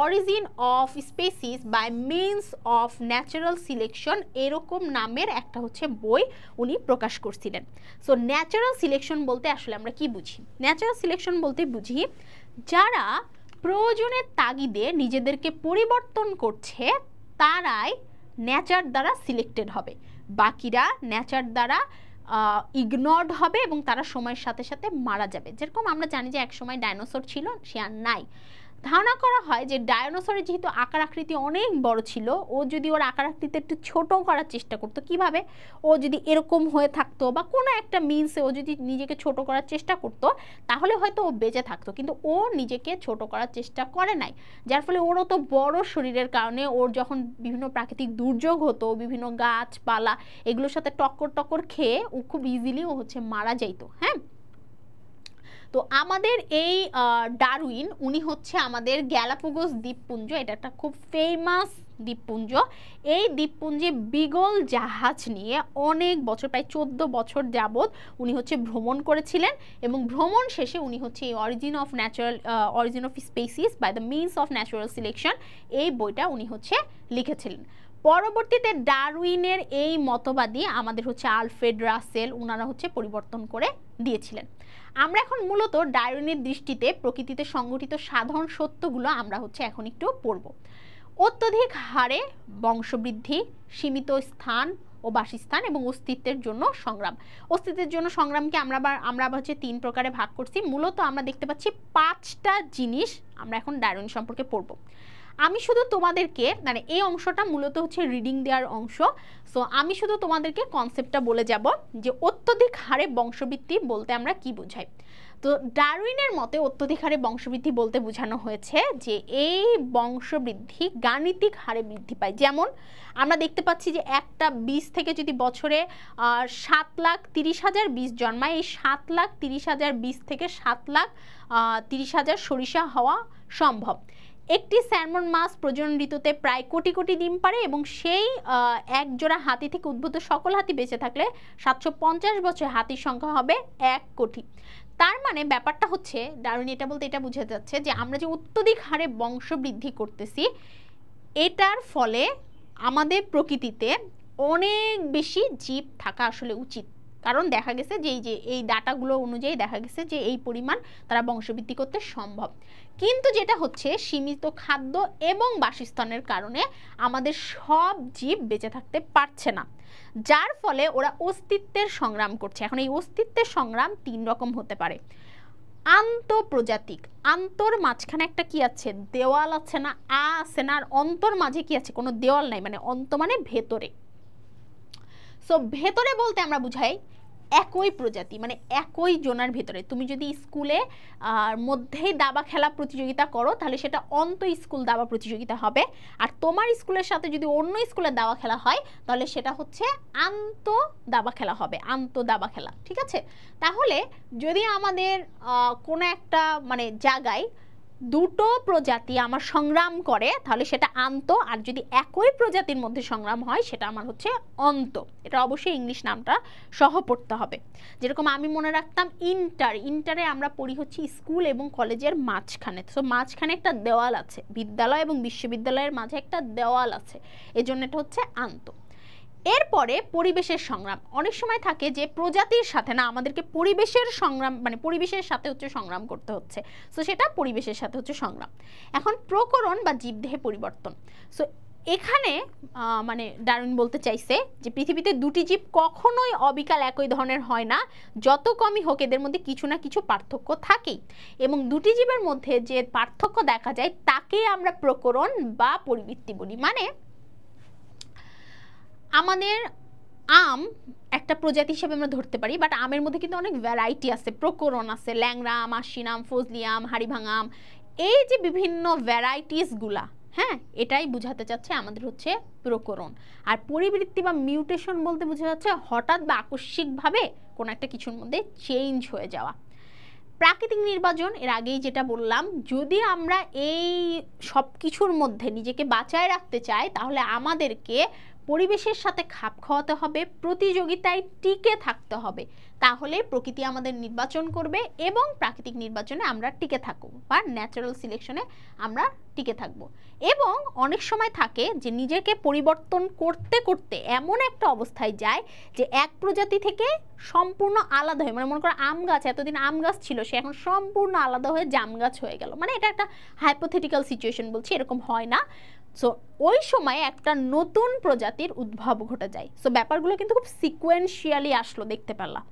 origin of species by means of natural selection এরকম নামের একটা হচ্ছে বই উনি প্রকাশ করছিলেন। সো ন্যাচারাল সিলেকশন বলতে আসলে আমরা কি বুঝি? ন্যাচারাল সিলেকশন বলতে বুঝি যারা প্রয়োজনের তাগিদে নিজেদেরকে পরিবর্তন করছে তারাই নেচার দ্বারা সিলেক্টেড হবে, বাকিরা নেচার দ্বারা ইগনোরড হবে এবং তারা সময়ের সাথে সাথে মারা যাবে। যেরকম আমরা জানি যে একসময় ডাইনোসর ছিল, সে আর নাই। ধারণা করা হয় যে ডাইনোসরের যেহেতু আকার আকৃতি অনেক বড় ছিল, ও যদি ওর আকার আকৃতি একটু ছোট করার চেষ্টা করতো, কিভাবে? ও যদি এরকম হয়ে থাকতো বা কোনো একটা মিনসে ও যদি নিজেকে ছোট করার চেষ্টা করতো তাহলে হয়তো ও বেঁচে থাকতো, কিন্তু ও নিজেকে ছোট করার চেষ্টা করে নাই। যার ফলে ওরও তো বড় শরীরের কারণে ওর যখন বিভিন্ন প্রাকৃতিক দুর্যোগ হতো, বিভিন্ন গাছপালা এগুলোর সাথে টক্কর খেয়ে ও খুব ইজিলি ও হচ্ছে মারা যাইতো। হ্যাঁ, তো আমাদের এই ডারউইন উনি হচ্ছে আমাদের গ্যালাপাগোস দ্বীপপুঞ্জ, এটা একটা খুব ফেমাস দ্বীপপুঞ্জ। এই দ্বীপপুঞ্জে বিগল জাহাজ নিয়ে অনেক বছর, প্রায় 14 বছর যাবৎ উনি হচ্ছে ভ্রমণ করেছিলেন এবং ভ্রমণ শেষে উনি হচ্ছে এই origin of species by the means of natural selection এই বইটা উনি হচ্ছে লিখেছিলেন। পরবর্তীতে ডারউইনের এই মতবাদী আমাদের হচ্ছে আলফ্রেড রাসেল ওনারা হচ্ছে পরিবর্তন করে দিয়েছিলেন। আমরা এখন মূলত ডারউইনের দৃষ্টিতে প্রকৃতিতে সংঘটিত সাধারণ সত্যগুলো আমরা হচ্ছে এখন একটু পড়ব। অত্যধিক হারে বংশবৃদ্ধি, সীমিত স্থান ও বাসস্থান এবং অস্তিত্বের জন্য সংগ্রাম। অস্তিত্বের জন্য সংগ্রামকে আমরা হচ্ছে 3 প্রকারে ভাগ করছি। মূলত আমরা দেখতে পাচ্ছি 5টা জিনিস আমরা এখন ডারউইন সম্পর্কে পড়ব। আমি শুধু তোমাদেরকে মানে এই অংশটা মূলত হচ্ছে রিডিং দেওয়ার অংশ। সো আমি শুধু তোমাদেরকে কনসেপ্টটা বলে যাব যে অত্যধিক হারে বংশবৃদ্ধি বলতে আমরা কি বোঝাই। তো ডারউইনের মতে অত্যধিক হারে বংশবৃদ্ধি বলতে বোঝানো হয়েছে যে এই বংশবৃদ্ধি গাণিতিক হারে বৃদ্ধি পায়। যেমন আমরা দেখতে পাচ্ছি যে একটা বীজ থেকে যদি বছরে 7,30,000 বীজ জন্মায়, এই 7,30,000 বীজ থেকে 7,30,000 সরিষা হওয়া সম্ভব। একটি স্যালমন মাছ প্রজনন ঋতুতে প্রায় কোটি কোটি ডিম পারে এবং সেই এক জোড়া হাতি থেকে উদ্ভূত সকল হাতি বেঁচে থাকলে 750 বছর হাতির সংখ্যা হবে 1 কোটি। তার মানে ব্যাপারটা হচ্ছে ডারউইন এটা বলতে এটা বোঝা যাচ্ছে যে আমরা যে অত্যধিক হারে বংশবৃদ্ধি করতেছি এটার ফলে আমাদের প্রকৃতিতে অনেক বেশি জীব থাকা আসলে উচিত। কারণ দেখা গেছে যে এই ডাটাগুলো অনুযায়ী দেখা গেছে যে এই পরিমাণ তারা বংশবৃদ্ধি করতে সম্ভব। কিন্তু যেটা হচ্ছে সীমিত খাদ্য এবং বাসস্থানের কারণে আমাদের সব জীব বেঁচে থাকতে পারছে না, যার ফলে ওরা অস্তিত্বের সংগ্রাম করছে। এখন এই অস্তিত্বের সংগ্রাম 3 রকম হতে পারে। আন্তঃপ্রজাতিক, আন্তর মাঝখানে একটা কি আছে, দেওয়াল আছে না, আছে না, আর অন্তর মাঝে কি আছে, কোনো দেওয়াল নাই, মানে অন্ত মানে ভেতরে। সো ভেতরে বলতে আমরা বুঝাই একই প্রজাতি, মানে একই জোনার ভেতরে। তুমি যদি স্কুলে মধ্যেই দাবা খেলা প্রতিযোগিতা করো তাহলে সেটা অন্ত স্কুল দাবা প্রতিযোগিতা হবে, আর তোমার স্কুলের সাথে যদি অন্য স্কুলে দাবা খেলা হয় তাহলে সেটা হচ্ছে আন্ত দাবা খেলা হবে, আন্ত দাবা খেলা। ঠিক আছে, তাহলে যদি আমাদের কোনো একটা মানে জায়গায় দুটো প্রজাতি আমার সংগ্রাম করে তাহলে সেটা আন্ত, আর যদি একই প্রজাতির মধ্যে সংগ্রাম হয় সেটা আমার হচ্ছে অন্ত। এটা অবশ্যই ইংলিশ নামটা সহ পড়তে হবে। যেরকম আমি মনে রাখতাম ইন্টারে আমরা পড়ি হচ্ছে স্কুল এবং কলেজের মাঝখানে, তো মাঝখানে একটা দেওয়াল আছে, বিদ্যালয় এবং বিশ্ববিদ্যালয়ের মাঝে একটা দেওয়াল আছে, এজন্য এটা হচ্ছে আন্ত। এরপরে পরিবেশের সংগ্রাম। অনেক সময় থাকে যে প্রজাতির সাথে না, আমাদেরকে পরিবেশের সংগ্রাম মানে পরিবেশের সাথে হচ্ছে সংগ্রাম করতে হচ্ছে, সো সেটা পরিবেশের সাথে হচ্ছে সংগ্রাম। এখন প্রকরণ বা জীবদেহে পরিবর্তন। সো এখানে মানে ডারউইন বলতে চাইছে যে পৃথিবীতে দুটি জীব কখনোই অবিকাল একই ধরনের হয় না, যত কমই হোক এদের মধ্যে কিছু না কিছু পার্থক্য থাকেই, এবং দুটি জীবের মধ্যে যে পার্থক্য দেখা যায় তাকে আমরা প্রকরণ বা পরিবৃত্তি বলি। মানে আমাদের আম একটা প্রজাতি হিসেবে আমরা ধরতে পারি, বাট আমের মধ্যে কিন্তু অনেক ভ্যারাইটি আছে, প্রকরণ আছে, ল্যাংড়া আম, আশিন আম, ফজলি আম, হাড়িভাঙা আম, এই যে বিভিন্ন ভ্যারাইটিসগুলা, হ্যাঁ, এটাই বোঝাতে চাচ্ছে আমাদের হচ্ছে প্রকরণ। আর পরিবৃত্তি বা মিউটেশন বলতে বোঝা যাচ্ছে হঠাৎ বা আকস্মিকভাবে কোনো একটা কিছুর মধ্যে চেঞ্জ হয়ে যাওয়া। প্রাকৃতিক নির্বাচন, এর আগেই যেটা বললাম, যদি আমরা এই সব কিছুর মধ্যে নিজেকে বাঁচায় রাখতে চাই তাহলে আমাদেরকে পরিবেশের সাথে খাপ খাওয়াতে হবে, প্রতিযোগিতায় টিকে থাকতে হবে, তাহলে প্রকৃতি আমাদের নির্বাচন করবে এবং প্রাকৃতিক নির্বাচনে আমরা টিকে থাকবো বা ন্যাচারাল সিলেকশনে আমরা টিকে থাকবো। এবং অনেক সময় থাকে যে নিজেকে পরিবর্তন করতে করতে এমন একটা অবস্থায় যায় যে এক প্রজাতি থেকে সম্পূর্ণ আলাদা হয়ে, মানে মনে করো আম গাছ, এতদিন আম গাছ ছিল, সে এখন সম্পূর্ণ আলাদা হয়ে জাম গাছ হয়ে গেল, মানে এটা একটা হাইপোথেটিক্যাল সিচুয়েশন বলছি, এরকম হয় না। সো ওই সময় একটা নতুন প্রজাতির উদ্ভব ঘটে যায়। সো ব্যাপারগুলো কিন্তু খুব সিকোয়েন্সিয়ালি আসলো, দেখতে পেলাম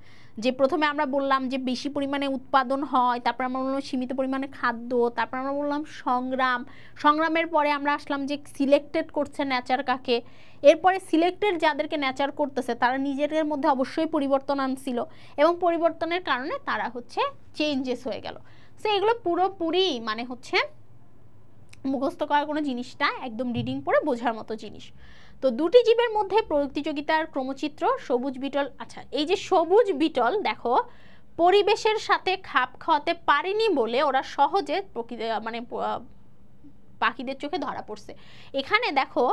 যে প্রথমে আমরা বললাম যে বেশি পরিমাণে উৎপাদন হয়, তারপর আমরা বললাম সীমিত পরিমাণে খাদ্য, তারপর আমরা বললাম সংগ্রামের পরে আমরা আসলাম যে সিলেক্টেড করছে নেচার কাকে, এরপরে সিলেক্টেড যাদেরকে নেচার করতেছে তারা নিজেদের মধ্যে অবশ্যই পরিবর্তন আনছিল এবং পরিবর্তনের কারণে তারা হচ্ছে চেঞ্জেস হয়ে গেল। সো এগুলো পুরোপুরি মানে হচ্ছে মুখস্থ করার কোনো জিনিস না, একদম রিডিং পড়ে বোঝার মতো জিনিস। তো দুটি জীবের মধ্যে প্রতিযোগিতার ক্রমচিত্র, সবুজ বিটল। আচ্ছা, এই যে সবুজ বিটল দেখো পরিবেশের সাথে খাপ খাওয়াতে পারেনি বলে ওরা সহজে মানে পাখিদের চোখে ধরা পড়ছে। এখানে দেখো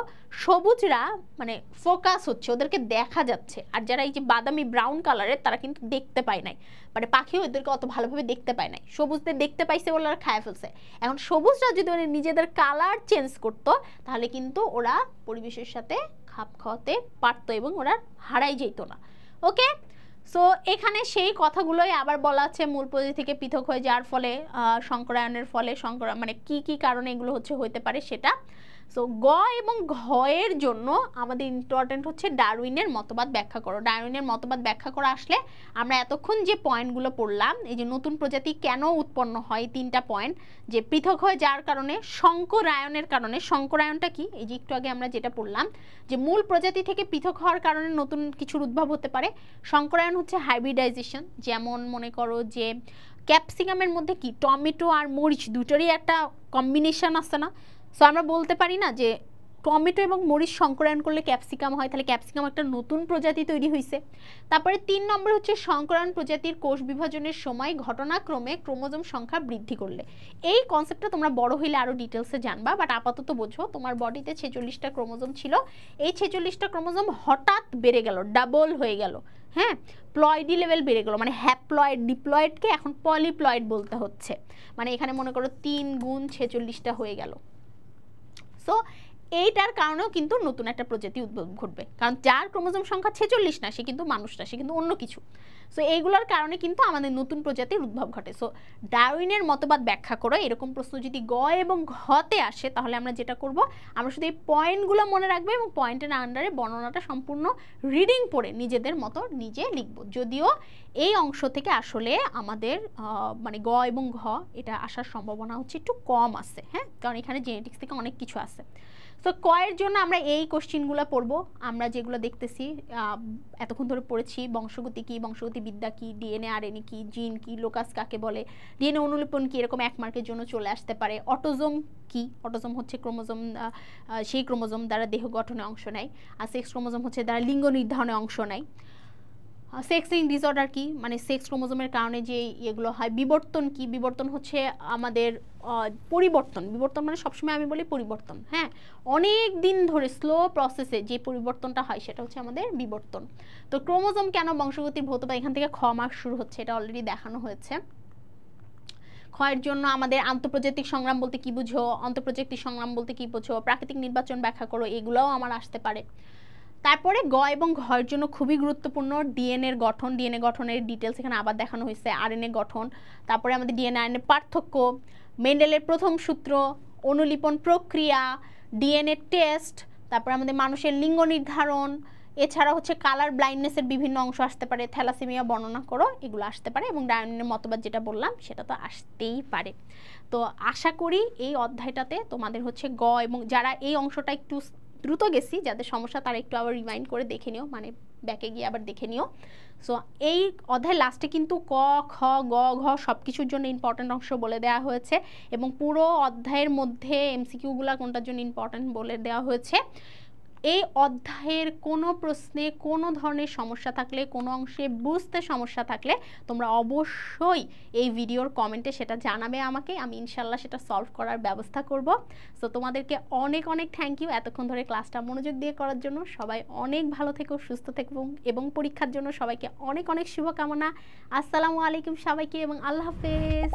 সবুজরা মানে ফোকাস হচ্ছে, ওদেরকে দেখা যাচ্ছে, আর যারা এই যে বাদামি ব্রাউন কালারের তারা কিন্তু দেখতে পায় নাই, মানে পাখি ওদেরকে অত ভালোভাবে দেখতে পায় নাই, সবুজদের দেখতে পাইছে বলে ওরা খায় ফেলছে। এখন সবুজরা যদি ওরা নিজেদের কালার চেঞ্জ করতো তাহলে কিন্তু ওরা পরিবেশের সাথে খাপ খাওয়াতে পারতো এবং ওরা হারাই যেত না। ওকে, সো এখানে সেই কথাগুলোই আবার বলা আছে, মূল প্রজাতি থেকে পৃথক হয়ে যাওয়ার ফলে সংকরায়নের ফলে মানে কি কি কারণে এগুলো হতে পারে সেটা। সো গ এবং ঘ এর জন্য আমাদের ইম্পর্টেন্ট হচ্ছে ডারউইনের মতবাদ ব্যাখ্যা করো। ডারউইনের মতবাদ ব্যাখ্যা করা আসলে আমরা এতক্ষণ যে পয়েন্টগুলো পড়লাম, এই যে নতুন প্রজাতি কেন উৎপন্ন হয়, তিনটা পয়েন্ট, যে পৃথক হয়ে যাওয়ার কারণে, সংকরায়নের কারণে। সংকরায়নটা কি, এই যে একটু আগে আমরা যেটা পড়লাম যে মূল প্রজাতি থেকে পৃথক হওয়ার কারণে নতুন কিছুর উদ্ভব হতে পারে। সংকরায়ন হচ্ছে হাইব্রিডাইজেশন, যেমন মনে করো যে ক্যাপসিকামের মধ্যে কি টমেটো আর মরিচ দুটোরই একটা কম্বিনেশন আছে না, সো আমরা বলতে পারি না যে টমেটো এবং মরিচ সংকরায়ন করলে ক্যাপসিকাম হয়, তাহলে ক্যাপসিকাম একটা নতুন প্রজাতি তৈরি হয়েছে। তারপরে 3 নম্বর হচ্ছে সংকরায়ন প্রজাতির কোষ বিভাজনের সময় ঘটনাক্রমে ক্রোমোজোম সংখ্যা বৃদ্ধি করলে। এই কনসেপ্টটা তোমরা বড় হইলে আরও ডিটেলসে জানবা, বাট আপাতত বোঝো তোমার বডিতে 46টা ক্রোমোজোম ছিল, এই 46টা ক্রোমোজোম হঠাৎ বেড়ে গেল, ডাবল হয়ে গেল, হ্যাঁ, প্লয়েডি লেভেল বেড়ে গেল, মানে হ্যাপ্লয়েড ডিপ্লয়েডকে এখন পলিপ্লয়েড বলতে হচ্ছে, মানে এখানে মনে করো 3 গুণ 46টা হয়ে গেল। সো এইটার কারণেও কিন্তু নতুন একটা প্রজাতি উদ্ভব ঘটবে, কারণ যার ক্রোমোজোম সংখ্যা 46 না, সে কিন্তু মানুষ না, সে কিন্তু অন্য কিছু। সো এইগুলোর কারণে কিন্তু আমাদের নতুন প্রজাতির উদ্ভব ঘটে। সো ডারউইনের মতবাদ ব্যাখ্যা করো, এরকম প্রশ্ন যদি গ এবং ঘতে আসে তাহলে আমরা যেটা করব, আমরা শুধু এই পয়েন্টগুলো মনে রাখবো এবং পয়েন্টের আন্ডারে বর্ণনাটা সম্পূর্ণ রিডিং পড়ে নিজেদের মতো নিজে লিখব। যদিও এই অংশ থেকে আসলে আমাদের মানে গ এবং ঘ এটা আসার সম্ভাবনা হচ্ছে একটু কম আছে, হ্যাঁ, কারণ এখানে জেনেটিক্স থেকে অনেক কিছু আছে। তো কয়ের জন্য আমরা এই কোশ্চেনগুলো পড়বো, আমরা যেগুলো দেখতেছি এতক্ষণ ধরে পড়েছি, বংশগতি কি, বংশগতি বিদ্যা কি, ডিএনএ আরএনএ কি, জিন কি, লোকাস কাকে বলে, ডিএনএ অনুলিপন কি, এরকম 1 মার্কের জন্য চলে আসতে পারে। অটোজোম কি, অটোজোম হচ্ছে ক্রোমোজোম, সেই ক্রোমোজোম দ্বারা দেহ গঠনে অংশ নেয়, আর সেক্স ক্রোমোজোম হচ্ছে দ্বারা লিঙ্গ নির্ধারণে অংশ নেয়। সেক্স লিঙ্ক ডিসঅর্ডার কি, মানে সেক্স ক্রোমোজোমের কারণে যে এগুলো হয়। বিবর্তন কি, বিবর্তন হচ্ছে আমাদের পরিবর্তন, বিবর্তন মানে সবসময় আমি বলি পরিবর্তন, হ্যাঁ, অনেক দিন ধরে স্লো প্রসেসে যে পরিবর্তনটা হয় সেটা হচ্ছে আমাদের বিবর্তন। তো ক্রোমোজোম কেন বংশগতি ভৌত, বা এখান থেকে খ মার্ক শুরু হচ্ছে, এটা অলরেডি দেখানো হয়েছে। ক্ষয়ের জন্য আমাদের আন্তঃপ্রজাতিক সংগ্রাম বলতে কি বুঝো, অন্তঃপ্রজাতিক সংগ্রাম বলতে কি বুঝো, প্রাকৃতিক নির্বাচন ব্যাখ্যা করো, এগুলোও আমার আসতে পারে। তারপরে গ এবং ঘয়ের জন্য খুবই গুরুত্বপূর্ণ ডিএনএর গঠন, ডিএনএ গঠনের ডিটেলস এখানে আবার দেখানো হয়েছে, আরএনএ গঠন, তারপরে আমাদের ডিএনএ আরএনএ পার্থক্য, মেন্ডেলের প্রথম সূত্র, অনুলিপন প্রক্রিয়া, ডিএনএ টেস্ট, তারপরে আমাদের মানুষের লিঙ্গ নির্ধারণ, এছাড়া হচ্ছে কালার ব্লাইন্ডনেসের বিভিন্ন অংশ আসতে পারে, থ্যালাসেমিয়া বর্ণনা করো, এগুলো আসতে পারে, এবং ডায়নের মতবাদ যেটা বললাম সেটা তো আসতেই পারে। তো আশা করি এই অধ্যায়টাতে তোমাদের হচ্ছে গ, এবং যারা এই অংশটা একটু দ্রুত গেছি, যাদের সমস্যা তারা একটু আবার রিমাইন্ড করে দেখে নিও, মানে ব্যাকে গিয়ে আবার দেখে নিও। সো এই অধ্যায় লাস্টে কিন্তু ক, খ, গ, ঘ সব কিছুর জন্য ইম্পর্ট্যান্ট অংশ বলে দেওয়া হয়েছে, এবং পুরো অধ্যায়ের মধ্যে এমসিকিউগুলো কোনটার জন্য ইম্পর্ট্যান্ট বলে দেওয়া হয়েছে। এই অধ্যায়ের কোনো প্রশ্নে কোনো ধরনের সমস্যা থাকলে, কোনো অংশে বুঝতে সমস্যা থাকলে তোমরা অবশ্যই এই ভিডিওর কমেন্টে সেটা জানাবে আমাকে, আমি ইনশাল্লাহ সেটা সলভ করার ব্যবস্থা করব। সো তোমাদেরকে অনেক অনেক থ্যাংক ইউ এতক্ষণ ধরে ক্লাসটা মনোযোগ দিয়ে করার জন্য। সবাই অনেক ভালো থেকো, সুস্থ থেকো, এবং পরীক্ষার জন্য সবাইকে অনেক অনেক শুভকামনা। আসসালামু আলাইকুম সবাইকে, এবং আল্লাহ হাফেজ।